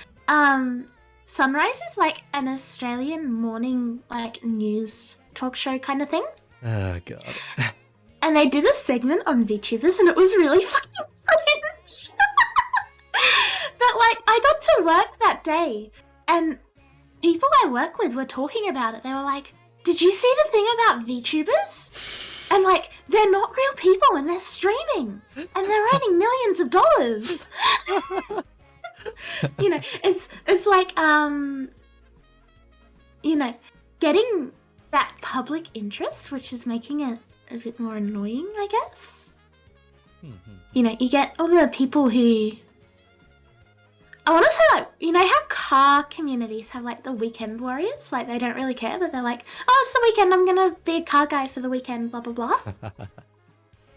Sunrise is like an Australian morning, like, news talk show kind of thing. Oh god. And they did a segment on VTubers and it was really fucking cringe. But, like, I got to work that day and people I work with were talking about it. They were like, did you see the thing about VTubers? And, like, they're not real people and they're streaming and they're earning millions of dollars. You know, it's like, you know, getting that public interest, which is making it a bit more annoying, I guess. You know, you get all the people who... I want to say, like, you know how car communities have, like, the weekend warriors? Like, they don't really care, but they're like, oh, it's the weekend, I'm gonna be a car guy for the weekend, blah, blah, blah.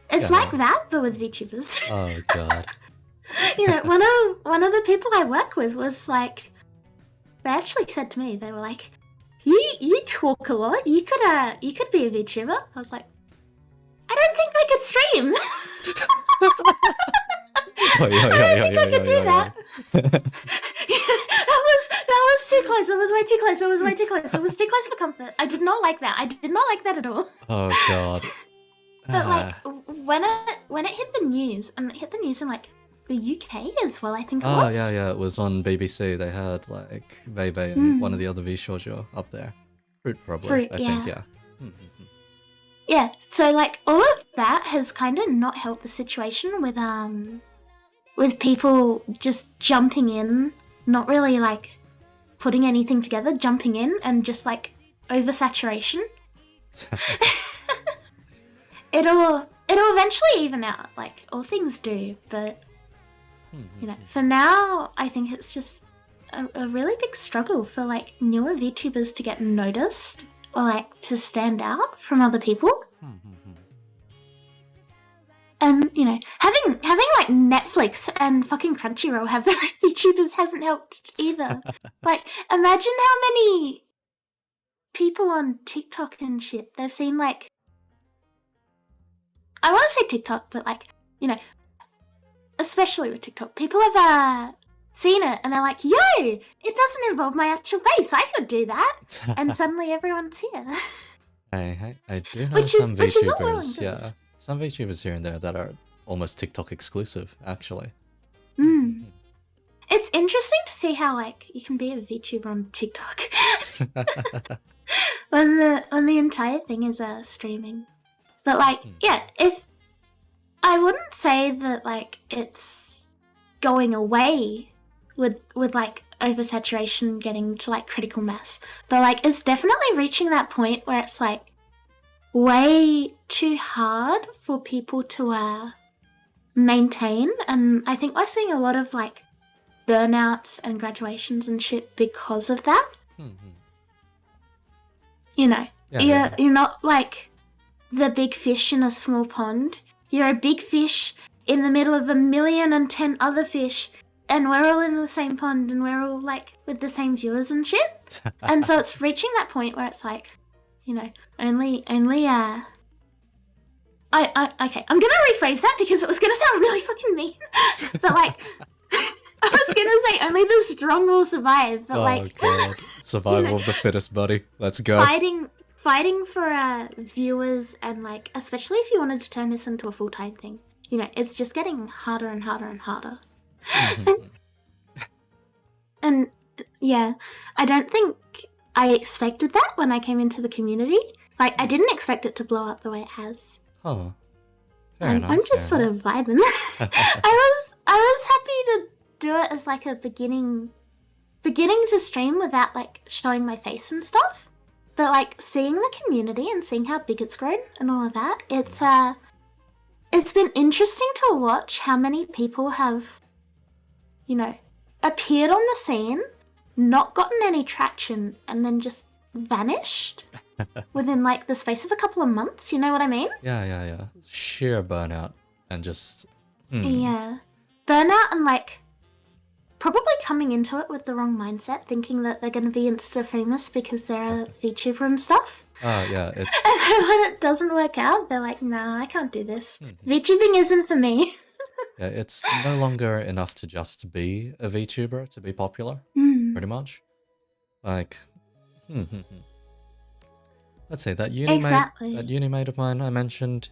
It's like that, but with VTubers. Oh, God. You know, one of the people I work with was like... They actually said to me, they were like, you talk a lot. You could be a VTuber. I was like, I don't think I could stream. I don't think I could do that. That was too close. It was way too close. It was way too close. It was too close for comfort. I did not like that. I did not like that at all. Oh god. But like when it hit the news, and it hit the news in like the UK as well, I think it was. Oh yeah, it was on BBC. They had like Vebe and one of the other V shoujo up there. Fruit probably, I think, yeah. Yeah, so like all of that has kind of not helped the situation with people just jumping in, not really like putting anything together, jumping in and just like oversaturation. It'll eventually even out, like all things do, but you know, for now I think it's just a really big struggle for like newer VTubers to get noticed or like to stand out from other people. And you know, having like Netflix and fucking Crunchyroll have their own VTubers hasn't helped either. Like, imagine how many people on TikTok and shit they've seen, like, I want to say TikTok, but like, you know, especially with TikTok, people have seen it and they're like, yo, it doesn't involve my actual face, I could do that. And suddenly everyone's here. Hey, I do know some VTubers, yeah. Some VTubers here and there that are almost TikTok exclusive, actually. It's interesting to see how like you can be a VTuber on TikTok when the entire thing is streaming. But like, yeah, if I wouldn't say that like it's going away with like oversaturation getting to like critical mass, but like it's definitely reaching that point where it's like way too hard for people to maintain, and I think we're seeing a lot of like burnouts and graduations and shit because of that. You know, you're not like the big fish in a small pond. You're a big fish in the middle of 1,000,010 other fish, and we're all in the same pond and we're all like with the same viewers and shit. And so it's reaching that point where it's like, you know, only okay, I'm gonna rephrase that because it was gonna sound really fucking mean. But like, I was gonna say only the strong will survive. But like, god, survival, you know, of the fittest, buddy. Let's go. Fighting for viewers, and like, especially if you wanted to turn this into a full-time thing, you know, it's just getting harder and harder and harder. And yeah, I don't think I expected that when I came into the community. Like, I didn't expect it to blow up the way it has. Oh, fair enough. I'm just sort of vibing. I was happy to do it as like a beginning to stream without like showing my face and stuff. But like seeing the community and seeing how big it's grown and all of that, it's been interesting to watch how many people have, you know, appeared on the scene, not gotten any traction, and then just vanished within like the space of a couple of months. You know what I mean? Yeah. Sheer burnout and just yeah, burnout, and like probably coming into it with the wrong mindset, thinking that they're going to be insta famous because they're a VTuber and stuff. Oh yeah, it's and when it doesn't work out, they're like, nah, I can't do this. VTubing isn't for me. Yeah, it's no longer enough to just be a VTuber to be popular, pretty much. Like, let's say that uni mate of mine I mentioned,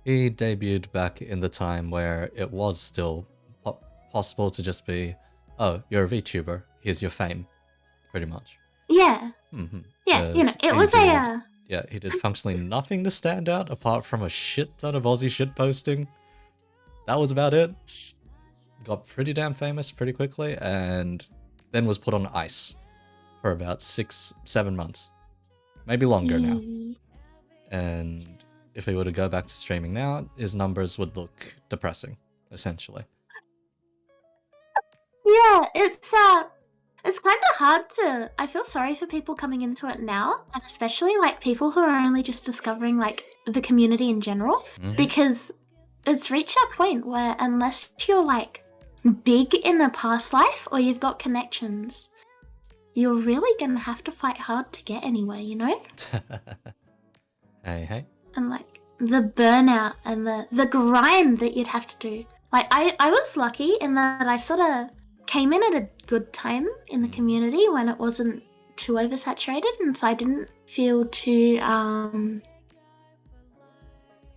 he debuted back in the time where it was still possible to just be, oh, you're a VTuber, here's your fame, pretty much. Yeah. Yeah, you know, it was Yeah, he did functionally nothing to stand out apart from a shit ton of Aussie shit posting. That was about it. Got pretty damn famous pretty quickly, and then was put on ice for about 6-7 months. Maybe longer now. And if he were to go back to streaming now, his numbers would look depressing, essentially. Yeah, it's kind of hard to... I feel sorry for people coming into it now, and especially like people who are only just discovering like the community in general, because it's reached that point where unless you're like big in a past life or you've got connections, you're really gonna have to fight hard to get anywhere, you know? Hey. And like the burnout and the grind that you'd have to do. Like I was lucky in that I sort of came in at a good time in the community when it wasn't too oversaturated, and so I didn't feel too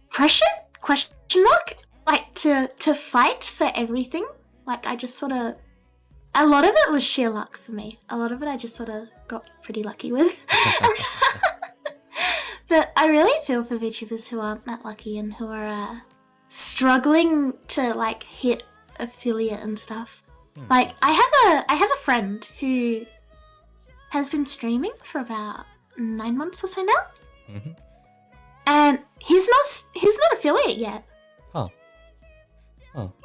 pressured, question mark, like to fight for everything. Like I just sort of, a lot of it was sheer luck for me. A lot of it I just sort of got pretty lucky with. But I really feel for VTubers who aren't that lucky and who are struggling to like hit affiliate and stuff. Like I have a friend who has been streaming for about 9 months or so now, and he's not affiliate yet. Oh.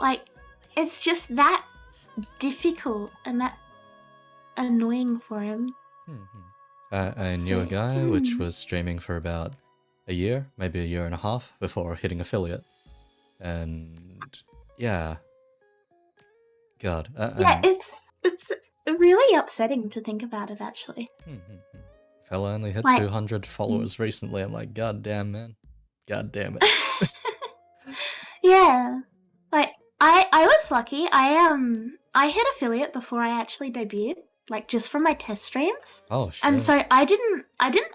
Like it's just that difficult and that annoying for him. I knew a guy which was streaming for about a year, maybe a year and a half before hitting affiliate, and yeah. God. It's really upsetting to think about it, actually. Fella only hit 200 followers recently. I'm like, god damn, man. God damn it. Yeah. Like, I was lucky. I hit affiliate before I actually debuted, like just from my test streams. Oh shit. And so I didn't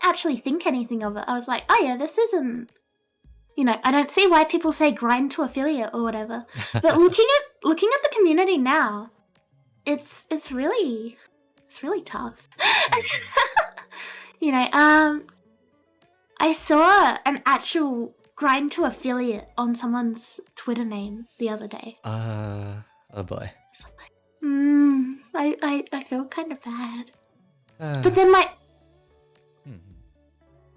actually think anything of it. I was like, oh yeah, this isn't, you know, I don't see why people say grind to affiliate or whatever. But looking at the community now, it's really tough. You know, I saw an actual grind to affiliate on someone's Twitter name the other day. Oh boy. It's like, I feel kind of bad. But then like,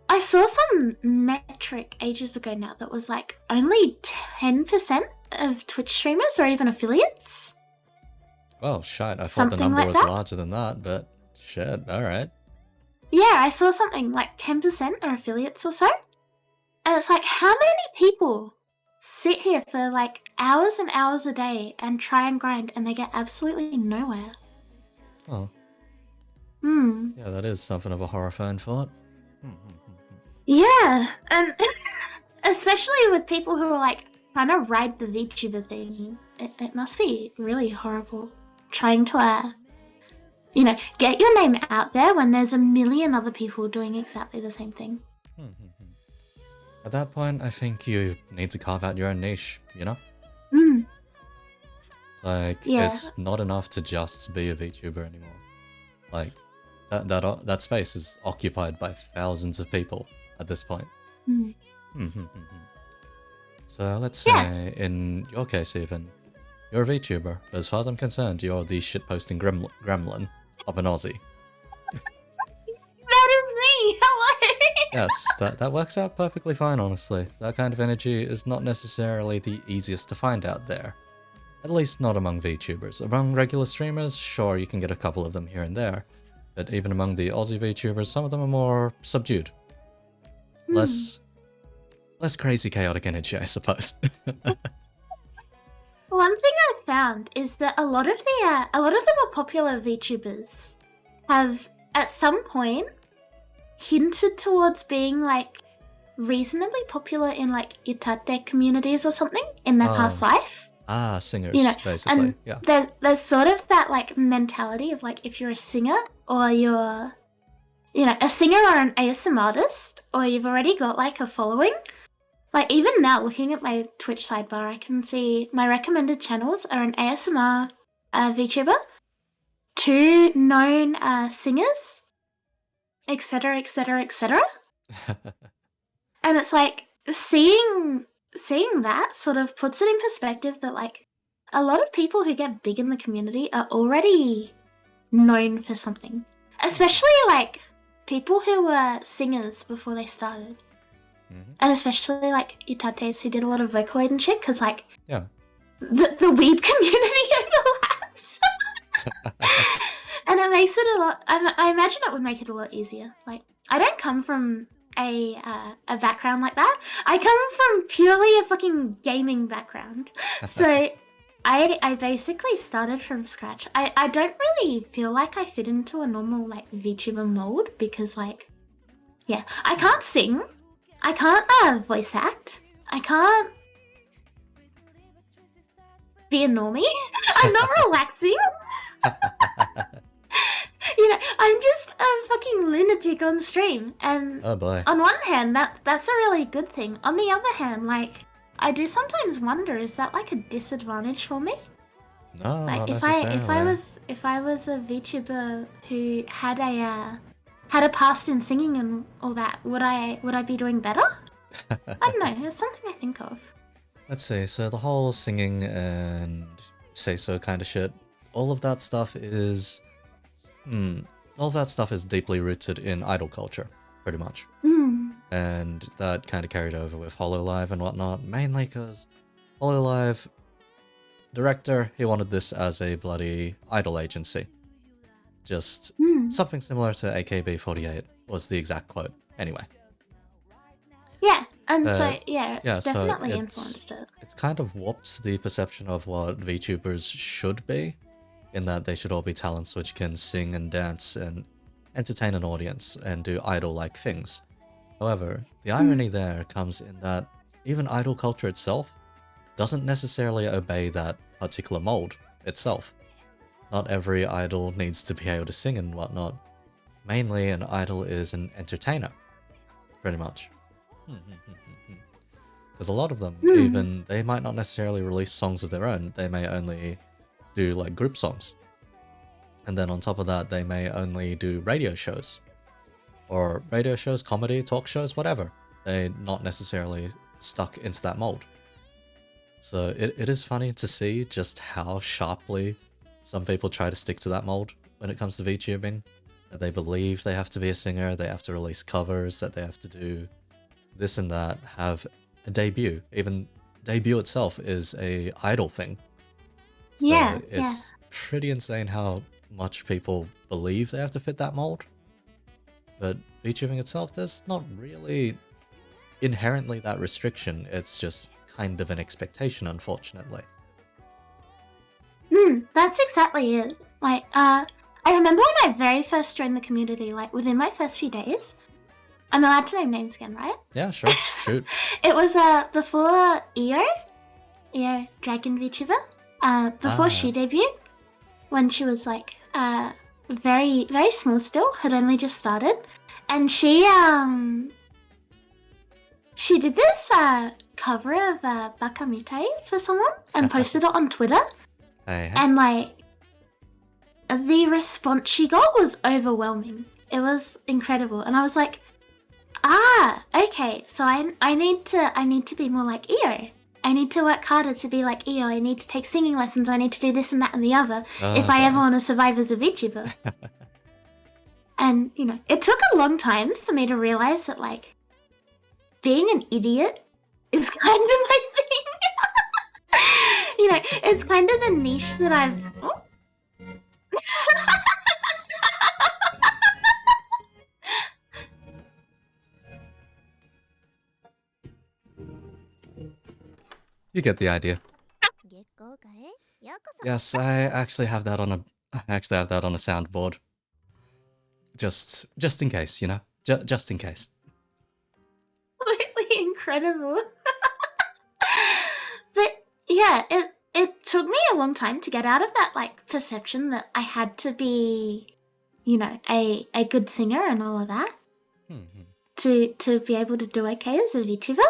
I saw some metric ages ago now that was like only 10% of Twitch streamers are even affiliates. Well, shit, I thought Something the number like was that? larger than that, but shit, alright. Yeah, I saw something like 10% are affiliates or so. And it's like, how many people sit here for like hours and hours a day and try and grind and they get absolutely nowhere? Oh. Yeah, that is something of a horrifying thought. Yeah, and especially with people who are like trying to ride the VTuber thing, it must be really horrible trying to, you know, get your name out there when there's a million other people doing exactly the same thing. At that point, I think you need to carve out your own niche, you know? Like, it's not enough to just be a VTuber anymore. Like, that space is occupied by thousands of people at this point. So let's say, in your case even, you're a VTuber, but as far as I'm concerned, you're the shitposting gremlin of an Aussie. That is me! Hello! Yes, that works out perfectly fine, honestly. That kind of energy is not necessarily the easiest to find out there. At least not among VTubers. Among regular streamers, sure, you can get a couple of them here and there. But even among the Aussie VTubers, some of them are more subdued. Less crazy chaotic energy, I suppose. One thing I've found is that a lot of the more popular VTubers have, at some point, hinted towards being like reasonably popular in like itate communities or something in their past life. Singers, you know, basically. and Yeah. there's sort of that like mentality of like if you're a singer or you're, you know, a singer or an ASMR artist, or you've already got like a following. Like even now, looking at my Twitch sidebar, I can see my recommended channels are an ASMR VTuber, 2 known singers, etc., etc., etc. And it's like seeing that sort of puts it in perspective that like a lot of people who get big in the community are already known for something, especially like people who were singers before they started. And especially like itates who did a lot of Vocaloid and shit, because like the weeb community overlaps. And it makes it a lot, I imagine it would make it a lot easier. Like, I don't come from a background like that. I come from purely a fucking gaming background. So I basically started from scratch. I don't really feel like I fit into a normal like VTuber mold because like, yeah, I can't sing, I can't voice act, I can't be a normie. I'm not relaxing. I'm just a fucking lunatic on stream, and Oh boy. on one hand, that's a really good thing. On the other hand, like, I do sometimes wonder, is that like a disadvantage for me? No, Like, not necessarily. if I was a VTuber who had a past in singing and all that, would I be doing better? I don't know. It's something I think of. Let's see. So the whole singing and say so kind of shit, all of that stuff is deeply rooted in idol culture, pretty much. And that kind of carried over with HoloLive and whatnot, mainly because HoloLive director, he wanted this as a bloody idol agency. Just something similar to AKB48 was the exact quote. Anyway. Yeah, and it's definitely so influenced it. It's kind of warped the perception of what VTubers should be, in that they should all be talents which can sing and dance and entertain an audience and do idol-like things. However, the irony there comes in that even idol culture itself doesn't necessarily obey that particular mold itself. Not every idol needs to be able to sing and whatnot. Mainly, an idol is an entertainer, pretty much. Because a lot of them, even, they might not necessarily release songs of their own, they may only do like group songs. And then on top of that, they may only do radio shows. Or radio shows, comedy, talk shows, whatever. They're not necessarily stuck into that mold. So it is funny to see just how sharply some people try to stick to that mold when it comes to VTubing. That they believe they have to be a singer, they have to release covers, that they have to do this and that, have a debut. Even debut itself is a idol thing. So it's pretty insane how much people believe they have to fit that mold. But VTubing itself, there's not really inherently that restriction. It's just kind of an expectation, unfortunately. That's exactly it. Like, I remember when I very first joined the community, like within my first few days. I'm allowed to name names again, right? Yeah, sure. Shoot. It was before EO Dragon VTuber, before she debuted, when she was like very, very small still, had only just started, and she did this cover of Bakamite for someone and posted it on Twitter. And like the response she got was overwhelming. It was incredible, and I was like, okay, so I need to be more like EO. I need to work harder to be like EO. I need to take singing lessons. I need to do this and that and the other if I ever want to survive as a VTuber. And, it took a long time for me to realize that, like, being an idiot is kind of my thing. It's kind of the niche that I've... Oh. You get the idea. Yes, I actually have that on a soundboard. Just in case, just in case. Completely incredible. But yeah, it took me a long time to get out of that like perception that I had to be, a good singer and all of that. To be able to do okay as a VTuber.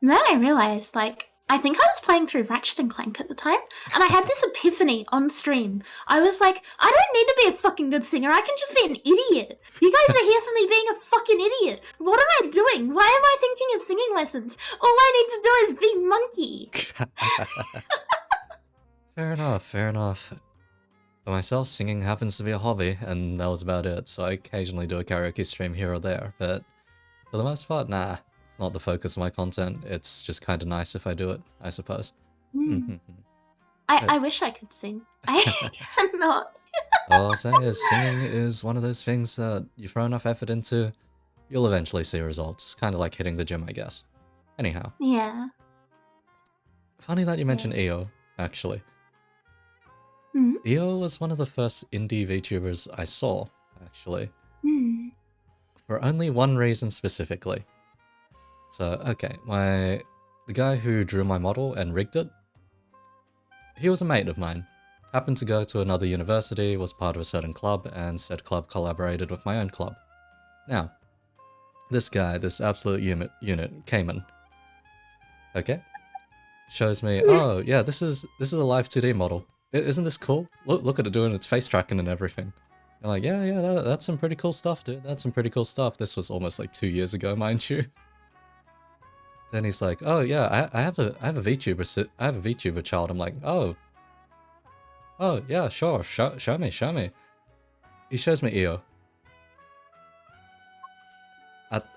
Then I realized, like, I think I was playing through Ratchet and Clank at the time, and I had this epiphany on stream. I was like, I don't need to be a fucking good singer, I can just be an idiot. You guys are here for me being a fucking idiot. What am I doing? Why am I thinking of singing lessons? All I need to do is be monkey. Fair enough. For myself, singing happens to be a hobby, and that was about it, so I occasionally do a karaoke stream here or there, but for the most part, nah. It's not the focus of my content. It's just kind of nice if I do it, I suppose. I wish I could sing. I cannot. All I'm saying is singing is one of those things that you throw enough effort into, you'll eventually see results. Kind of like hitting the gym, I guess. Anyhow. Yeah. Funny that you mentioned EO, actually. Mm. EO was one of the first indie VTubers I saw, actually. Mm. For only one reason specifically. So, okay, the guy who drew my model and rigged it, he was a mate of mine. Happened to go to another university, was part of a certain club, and said club collaborated with my own club. Now, this guy, this absolute unit, Cayman, okay, shows me, oh yeah, this is a live 2D model. Isn't this cool? Look at it doing its face tracking and everything. I'm like, yeah, that's some pretty cool stuff, dude. That's some pretty cool stuff. This was almost like 2 years ago, mind you. Then he's like, oh yeah, I have a VTuber child. I'm like, oh yeah, sure, show me. He shows me EO.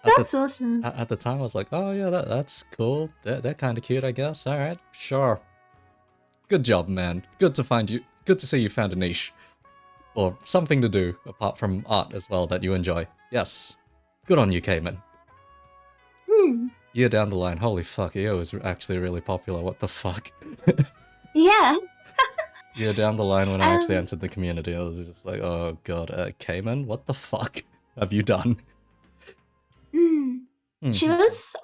That's awesome. At the time, I was like, oh yeah, that's cool. They're kind of cute, I guess. All right, sure. Good job, man. Good to see you found a niche. Or something to do, apart from art as well, that you enjoy. Yes. Good on you, Cayman. Year down the line, holy fuck, EO is actually really popular, what the fuck? Yeah. Year down the line when I actually entered the community, I was just like, oh god, Cayman, what the fuck have you done? She was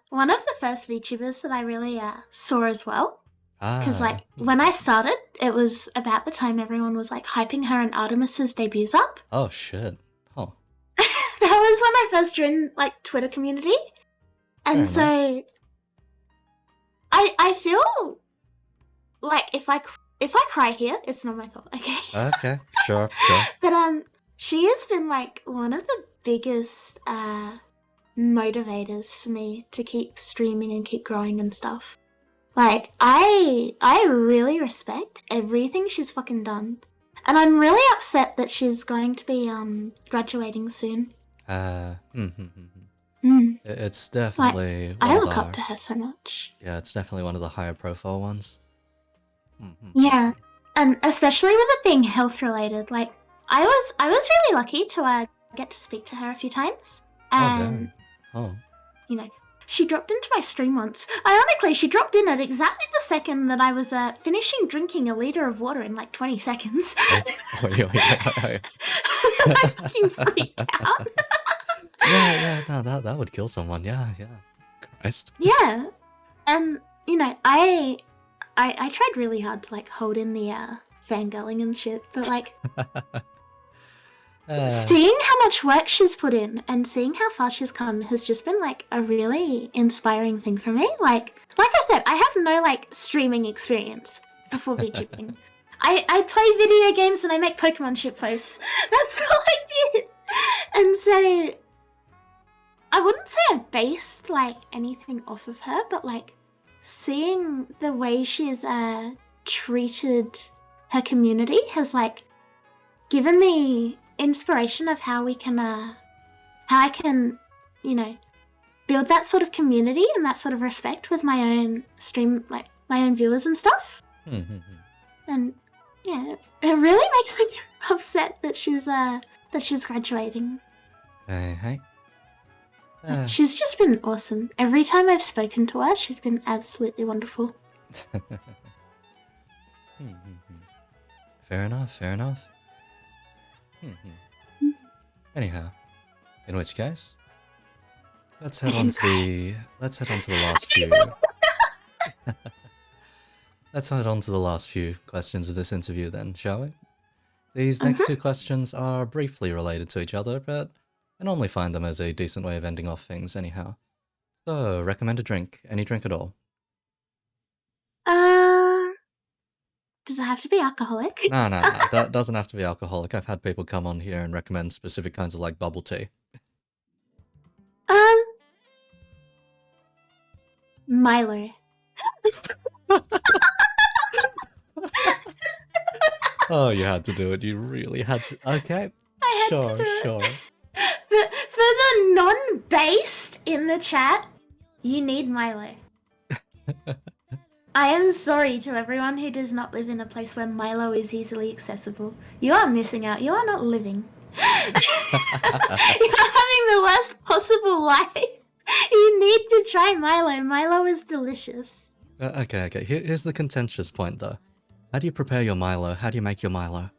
one of the first VTubers that I really saw as well. Because like when I started, it was about the time everyone was like hyping her and Artemis's debuts up. Oh shit. Huh. That was when I first joined like Twitter community. And so I feel like if I cry here, it's not my fault, okay? Okay, sure. But she has been like one of the biggest motivators for me to keep streaming and keep growing and stuff. Like, I really respect everything she's fucking done. And I'm really upset that she's going to be graduating soon. It's definitely like, I look up to her so much. Yeah, it's definitely one of the higher profile ones. Yeah, and especially with it being health related. Like, I was really lucky to get to speak to her a few times. And, you know, she dropped into my stream once. Ironically, she dropped in at exactly the second that I was finishing drinking a liter of water in like 20 seconds. I fucking freaked out. No, that would kill someone. Yeah. Christ. Yeah, and you know, I tried really hard to like hold in the fangirling and shit, but like seeing how much work she's put in and seeing how far she's come has just been like a really inspiring thing for me. Like I said, I have no like streaming experience before VTubing. I play video games and I make Pokemon shit posts. That's all I did. And so I wouldn't say I based like anything off of her, but like seeing the way she's treated her community has like given me inspiration of how we can how I can, you know, build that sort of community and that sort of respect with my own stream, like my own viewers and stuff. And yeah, it really makes me upset that she's graduating. Hey. She's just been awesome. Every time I've spoken to her, she's been absolutely wonderful. Fair enough. Anyhow, in which case, let's head on to the last few. Let's head on to the last few questions of this interview then, shall we? These next two questions are briefly related to each other, but I normally find them as a decent way of ending off things anyhow. So, recommend a drink. Any drink at all? Does it have to be alcoholic? No, that doesn't have to be alcoholic. I've had people come on here and recommend specific kinds of like bubble tea. Milo. Oh, you had to do it. You really had to. Okay. I had to do it. For the non-based in the chat, you need Milo. I am sorry to everyone who does not live in a place where Milo is easily accessible. You are missing out. You are not living. You are having the worst possible life. You need to try Milo. Milo is delicious. Okay. Here's the contentious point, though. How do you prepare your Milo? How do you make your Milo?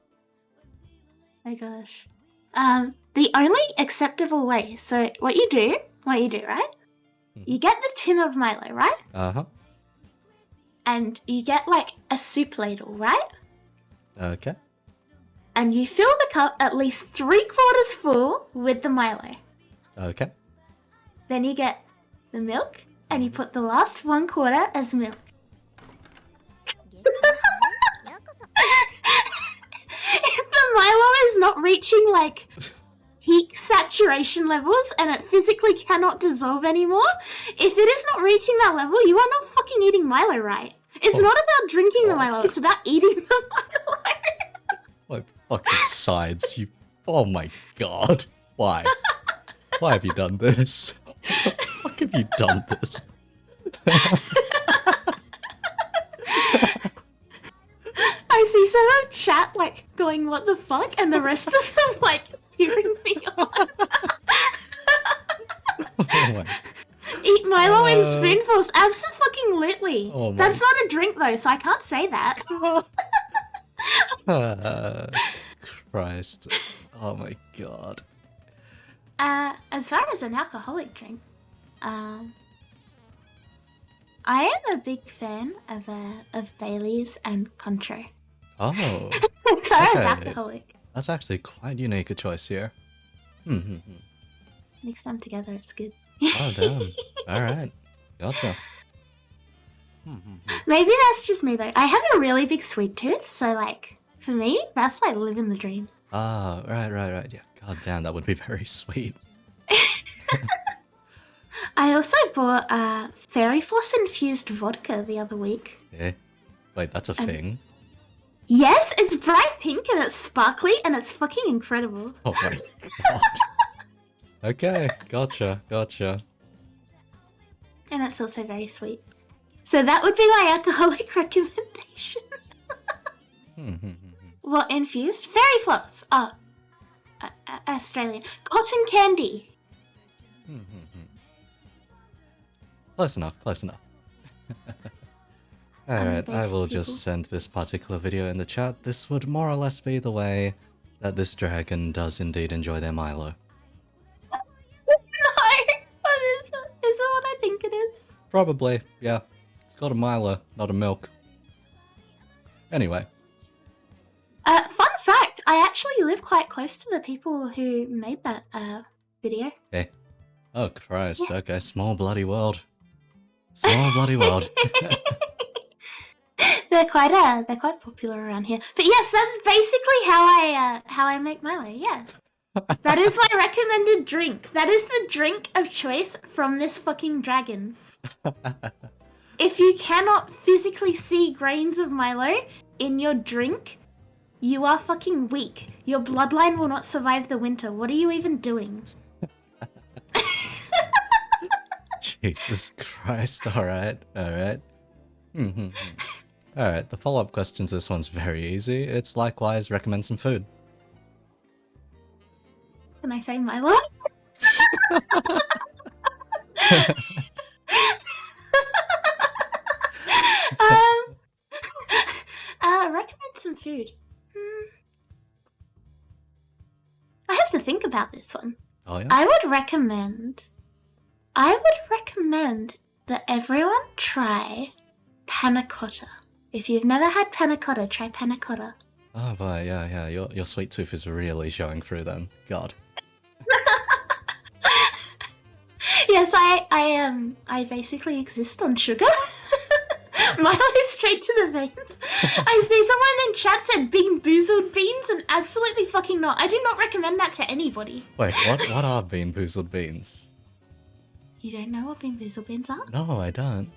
My gosh. The only acceptable way. So what you do, right? You get the tin of Milo, right? Uh-huh. And you get like a soup ladle, right? Okay. And you fill the cup at least 3/4 full with the Milo. Okay. Then you get the milk and you put the last 1/4 as milk. If the Milo is not reaching like peak saturation levels and it physically cannot dissolve anymore, if it is not reaching that level, you are not fucking eating Milo right. It's not about drinking the Milo, it's about eating the Milo. My fucking sides, you... Oh my god. Why? Why have you done this? What the fuck have you done this? I see some chat like going, what the fuck? And the rest of them like cheering me on. Oh my... Eat Milo in spoonfuls, abso-fucking-lutely. Oh my... That's not a drink though, so I can't say that. Christ. Oh my god. As far as an alcoholic drink, I am a big fan of Bailey's and Contro. Oh. As far as alcoholic. That's actually quite unique a choice here. Mix them together, it's good. Oh damn. Alright. Gotcha. Maybe that's just me though. I have a really big sweet tooth, so like, for me, that's like living the dream. Ah, right. Yeah, god damn, that would be very sweet. I also bought Fairy Floss infused vodka the other week. Yeah. Wait, that's a thing? Yes, it's bright pink and it's sparkly and it's fucking incredible. Oh my god. Okay, gotcha. And it's also very sweet. So that would be my alcoholic recommendation. What infused? Fairy Floss. Oh, Australian. Cotton candy. Close enough. Alright, I will just send this particular video in the chat. This would more or less be the way that this dragon does indeed enjoy their Milo. No! What is it? Is it what I think it is? Probably, yeah. It's got a Milo, not a milk. Anyway. Fun fact, I actually live quite close to the people who made that video. Hey. Oh Christ, yeah. Okay, small bloody world. Small bloody world. They're quite popular around here. But yes, that's basically how I make Milo. Yes, that is my recommended drink. That is the drink of choice from this fucking dragon. If you cannot physically see grains of Milo in your drink, you are fucking weak. Your bloodline will not survive the winter. What are you even doing? Jesus Christ, alright. Alright, the follow-up questions, this one's very easy. It's likewise recommend some food. Can I say Milo? Recommend some food. I have to think about this one. Oh yeah? I would recommend that everyone try panna cotta. If you've never had panna cotta, try panna cotta. Oh boy, yeah. Your sweet tooth is really showing through then. God. Yes, I basically exist on sugar. Milo is straight to the veins. I see someone in chat said bean boozled beans, and absolutely fucking not. I do not recommend that to anybody. Wait, what are bean boozled beans? You don't know what bean boozled beans are? No, I don't.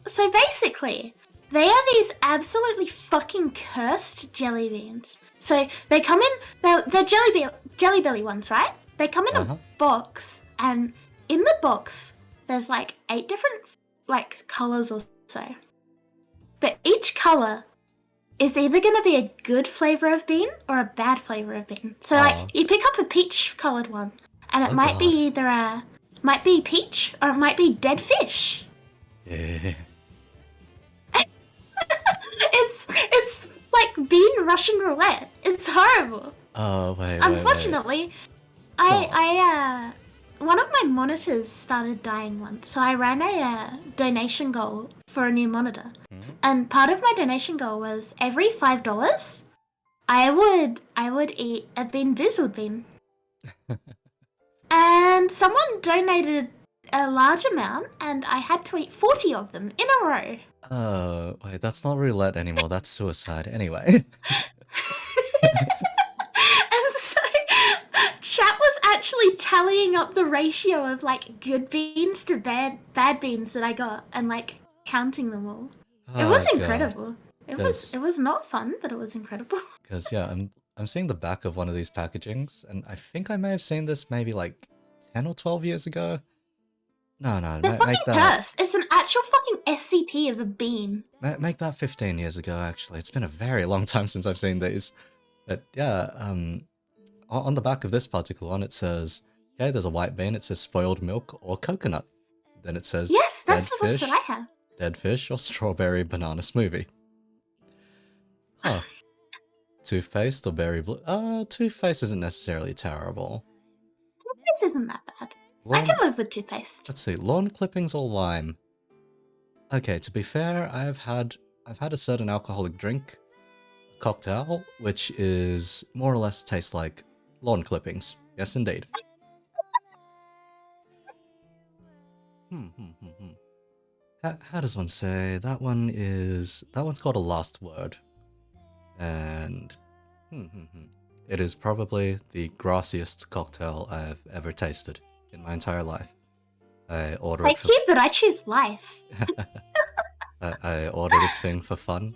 So basically, they are these absolutely fucking cursed jelly beans. So they come in, they're jelly belly ones, right? They come in a box, and in the box, there's like 8 different like colors or so. But each color is either going to be a good flavor of bean or a bad flavor of bean. So like you pick up a peach colored one, and it might be either might be peach or it might be dead fish. Yeah. It's like being Russian roulette. It's horrible. Oh, wait. Unfortunately, one of my monitors started dying once, so I ran a donation goal for a new monitor. And part of my donation goal was every $5, I would eat a Bean Boozled bean. And someone donated a large amount, and I had to eat 40 of them in a row. Oh, wait, that's not roulette anymore, that's suicide. Anyway. And so, chat was actually tallying up the ratio of, like, good beans to bad beans that I got, and, like, counting them all. It was incredible. It was not fun, but it was incredible. Because, yeah, I'm seeing the back of one of these packagings, and I think I may have seen this maybe, like, 10 or 12 years ago. No, They're fucking cursed. It's an actual fucking SCP of a bean. Make that 15 years ago, actually. It's been a very long time since I've seen these. But yeah, on the back of this particular one, it says, okay, there's a white bean. It says spoiled milk or coconut. Then it says yes, that's the ones that I have. Dead fish or strawberry banana smoothie. Huh. Toothpaste or berry blue. Toothpaste isn't necessarily terrible. Toothpaste isn't that bad. I can live with toothpaste. Let's see, lawn clippings or lime? Okay, to be fair, I've had a certain alcoholic drink, cocktail, which is more or less tastes like lawn clippings. Yes, indeed. How does one say? That one's called a last word. And it is probably the grassiest cocktail I've ever tasted in my entire life. I order it for... but I choose life. I order this thing for fun,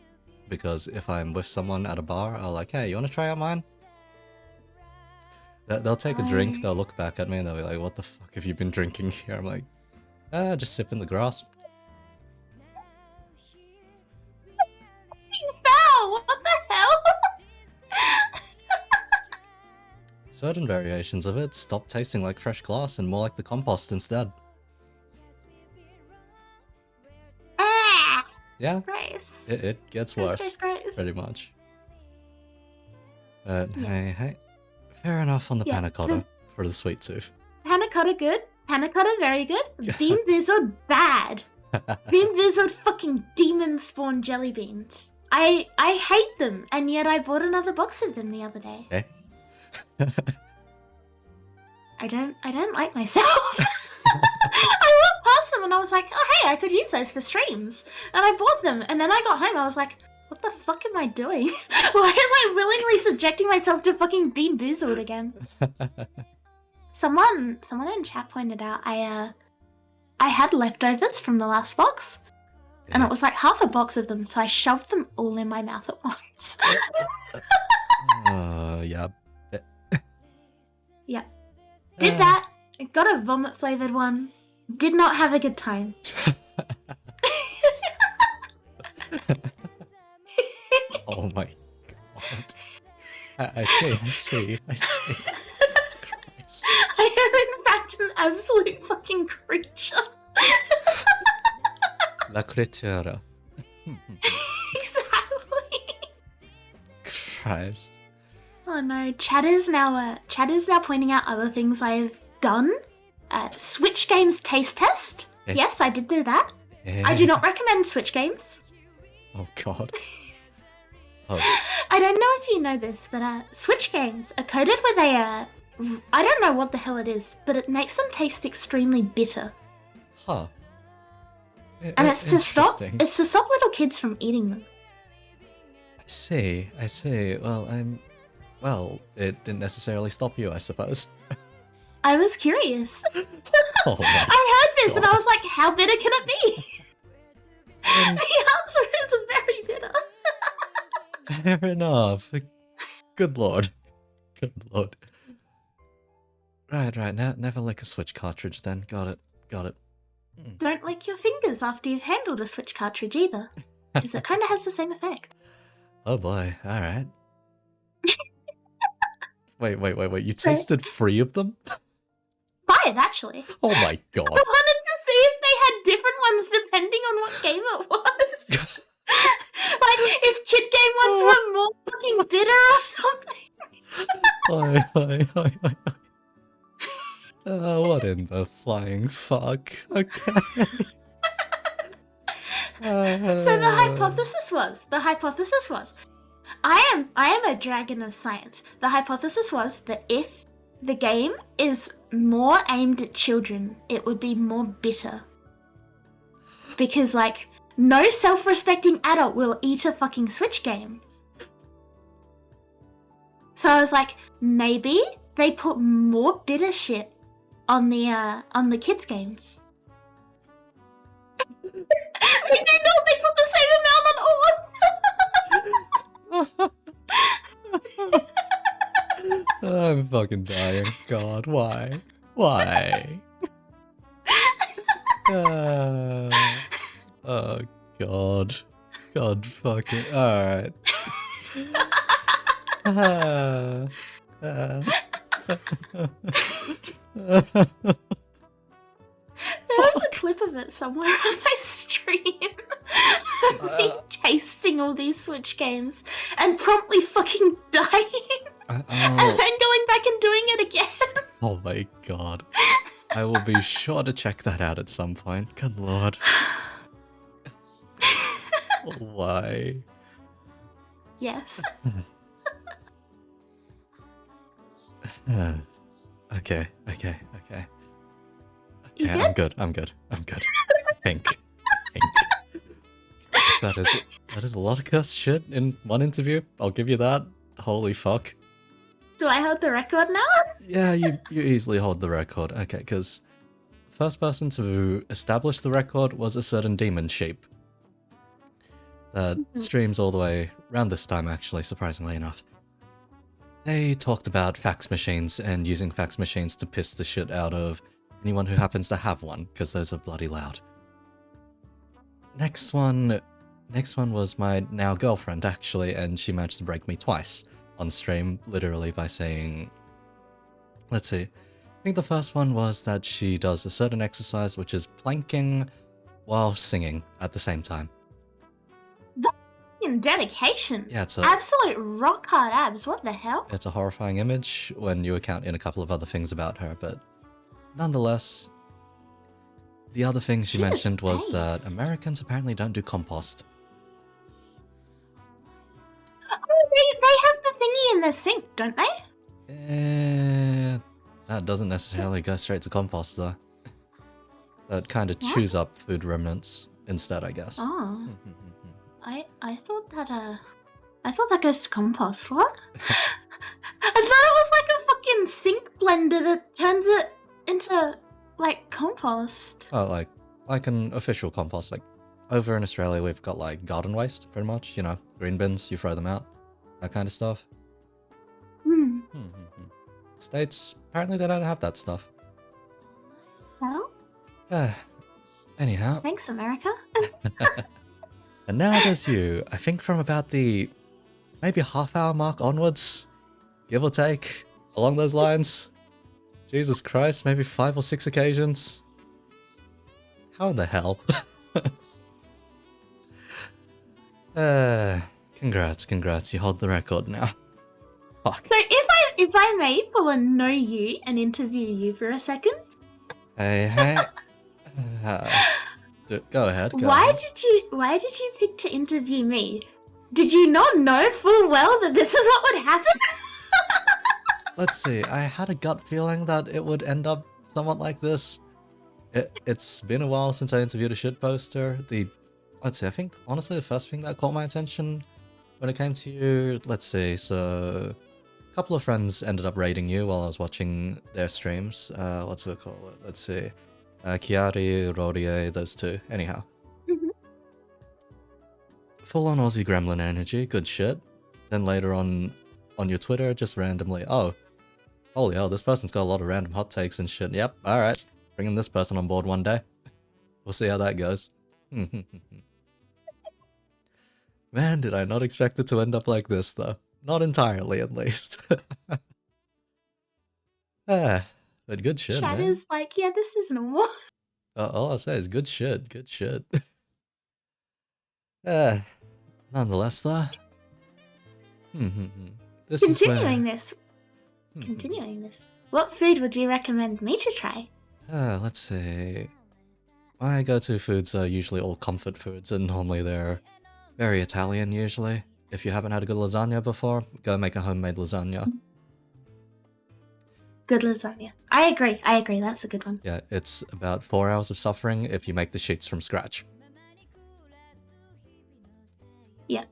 because if I'm with someone at a bar, I'll like, hey, you want to try out mine? They'll take a drink, they'll look back at me, and they'll be like, what the fuck have you been drinking here? I'm like, just sipping the grass. No, what the hell? Certain variations of it stop tasting like fresh glass and more like the compost instead. Yeah, gross. It gets worse, pretty much. Hey, fair enough on the panna cotta for the sweet tooth. Panna cotta good, panna cotta very good, Bean Boozled bad. Bean Boozled fucking demon spawn jelly beans. I hate them, and yet I bought another box of them the other day. Eh? I don't like myself. I walked past them and I was like, oh hey, I could use those for streams. And I bought them, and then I got home, I was like, what the fuck am I doing? Why am I willingly subjecting myself to fucking Bean Boozled again? Someone in chat pointed out I had leftovers from the last box. And it was like half a box of them, so I shoved them all in my mouth at once. Yeah. Yeah. Did that. Got a vomit flavored one. Did not have a good time. Oh my god. I see. I am in fact an absolute fucking creature. La creatura. Exactly. Christ. Oh no, chat is now pointing out other things I've done. Switch Games taste test. Yes, I did do that. I do not recommend Switch Games. Oh god. Oh. I don't know if you know this, but Switch Games are coated with a I don't know what the hell it is, but it makes them taste extremely bitter. Huh. And it's to stop little kids from eating them. I see. Well, it didn't necessarily stop you, I suppose. I was curious. Oh I heard this and I was like, how bitter can it be? The answer is very bitter. Fair enough. Good lord. Right. Never lick a Switch cartridge then. Got it. Don't lick your fingers after you've handled a Switch cartridge either, because it kind of has the same effect. Oh boy, alright. Wait, you tasted 3 of them? 5, actually. Oh my god. I wanted to see if they had different ones depending What in the flying fuck? Okay. So the hypothesis was, I am a dragon of science. The hypothesis was that if the game is more aimed at children, it would be more bitter. Because, like, no self-respecting adult will eat a fucking Switch game. So I was like, maybe they put more bitter shit on the kids' games. I don't know if they put the same amount on all of them. I'm fucking dying. God, why? Why? Oh, God. God fucking... Alright. There was a clip of it somewhere on my stream. Me tasting all these Switch games and promptly fucking dying. And then going back and doing it again. Oh my god. I will be sure to check that out at some point. Good lord. Why? Yes. Okay. You Yeah, good? I'm good. I think. That is a lot of cursed shit in one interview. I'll give you that. Holy fuck. Do I hold the record now? Yeah, you easily hold the record. Okay, because the first person to establish the record was a certain demon sheep that streams all the way around this time, actually, surprisingly enough. They talked about fax machines and using fax machines to piss the shit out of anyone who happens to have one, because those are bloody loud. Next one was my now girlfriend, actually, and she managed to break me twice on stream, literally by saying... Let's see. I think the first one was that she does a certain exercise, which is planking while singing at the same time. That's fucking dedication. Yeah, it's absolute rock hard abs. What the hell? It's a horrifying image when you account in a couple of other things about her, but nonetheless, the other thing she mentioned was that Americans apparently don't do compost. Oh, they have the thingy in their sink, don't they? That doesn't necessarily go straight to compost, though. That kind of chews up food remnants instead, I guess. Oh. I thought that goes to compost. What? I thought it was like a fucking sink blender that turns it into, like, compost. Oh, like an official compost. Like, over in Australia, we've got, like, garden waste, pretty much. You know, green bins, you throw them out. That kind of stuff. States, apparently they don't have that stuff. Well? Anyhow. Thanks, America. And now there's you. I think from about the maybe half-hour mark onwards, give or take, along those lines. Jesus Christ, maybe 5 or 6 occasions. How in the hell? Congrats, you hold the record now. Fuck. So if I may pull a know you and interview you for a second. Hey. Go ahead. Why did you pick to interview me? Did you not know full well that this is what would happen? Let's see. I had a gut feeling that it would end up somewhat like this. It's been a while since I interviewed a shitposter. Let's see. I think honestly the first thing that caught my attention when it came to you. Let's see. So a couple of friends ended up raiding you while I was watching their streams. What's it called? Let's see. Kiari, Rorie, those two. Anyhow. Full on Aussie gremlin energy, good shit. Then later on your Twitter, just randomly, oh, holy hell, this person's got a lot of random hot takes and shit. Yep, alright. Bringing this person on board one day. We'll see how that goes. Man, did I not expect it to end up like this, though. Not entirely, at least. But good shit, Chat man. is like, yeah, this is normal. All I'll say is good shit, good shit. Nonetheless, though. This Continuing is where... this, continuing this. What food would you recommend me to try? Let's see. My go-to foods are usually all comfort foods, and normally they're very Italian usually. If you haven't had a good lasagna before, go make a homemade lasagna. Good lasagna. I agree, that's a good one. Yeah, it's about 4 hours of suffering if you make the sheets from scratch. Yeah.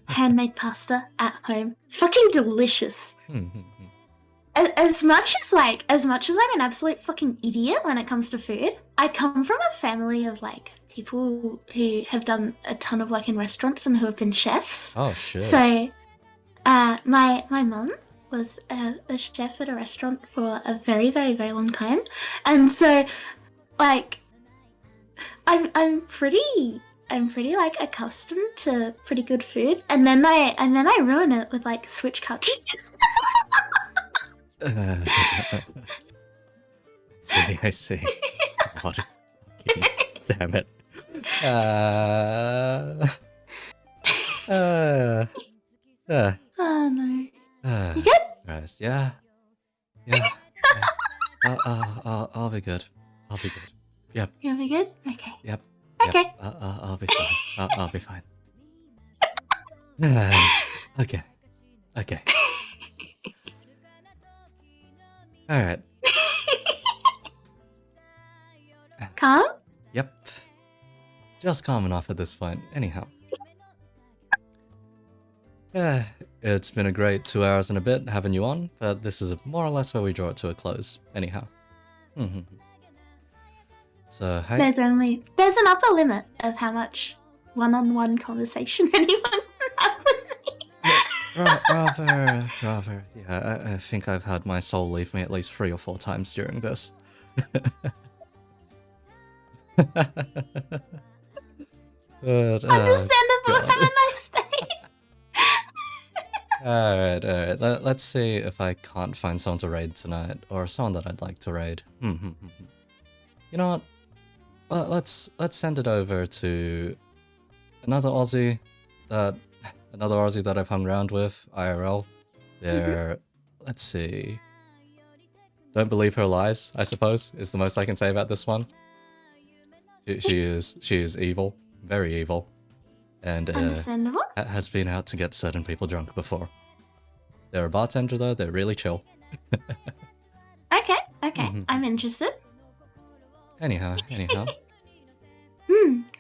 Handmade pasta at home. Fucking delicious. As much as I'm an absolute fucking idiot when it comes to food, I come from a family of like people who have done a ton of work in restaurants and who have been chefs. Oh shit. So my mum was a chef at a restaurant for a very, very, very long time. And so like I'm pretty like accustomed to pretty good food, and then I ruin it with like switch couches. I see. God. Damn it. Oh no. You good? Right. Yeah. I'll be good. I'll be good. Yep. You'll be good? Okay. Yep. Okay. Yep. I'll be fine. I'll be fine. Okay. Alright. Calm? Yep. Just calm enough at this point. Anyhow. It's been a great 2 hours and a bit having you on, but this is more or less where we draw it to a close. Anyhow. So, hey. There's an upper limit of how much one-on-one conversation anyone can have with me. Rather. Yeah, I think I've had my soul leave me at least 3 or 4 times during this. Understandable. Have a nice day. Alright. Let's see if I can't find someone to raid tonight, or someone that I'd like to raid. You know what? Let's send it over to another Aussie that I've hung around with, IRL. Let's see. Don't believe her lies, I suppose, is the most I can say about this one. She is evil, very evil, and Understandable. has been out to get certain people drunk before. They're a bartender though, they're really chill. Okay. I'm interested. Anyhow.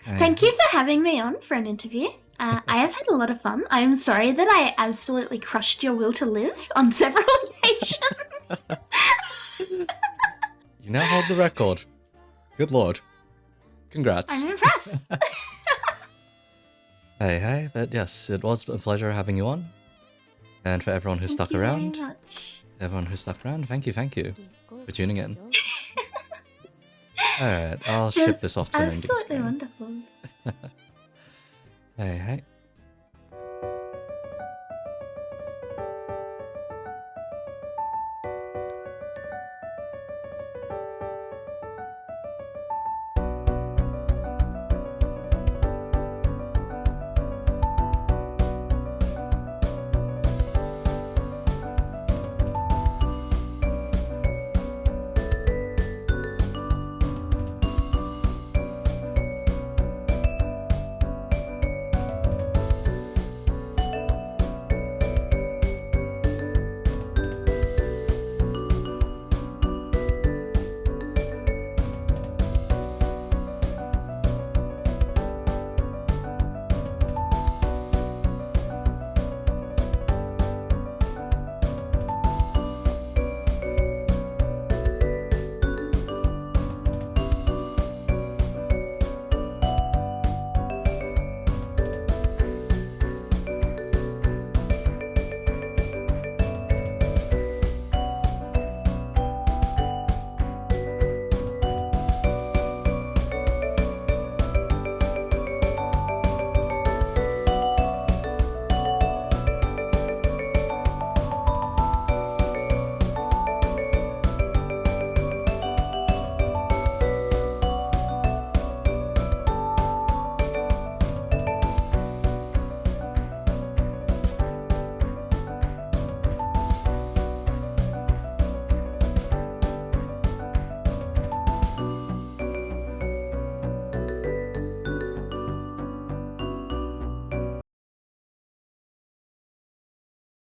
Thank you for having me on for an interview. I have had a lot of fun. I am sorry that I absolutely crushed your will to live on several occasions. You now hold the record. Good lord. Congrats. I'm impressed. Hey, but yes, it was a pleasure having you on. And for everyone who stuck around, thank you for tuning in. Alright, I'll ship this off to an ending absolutely screen. wonderful. Hey.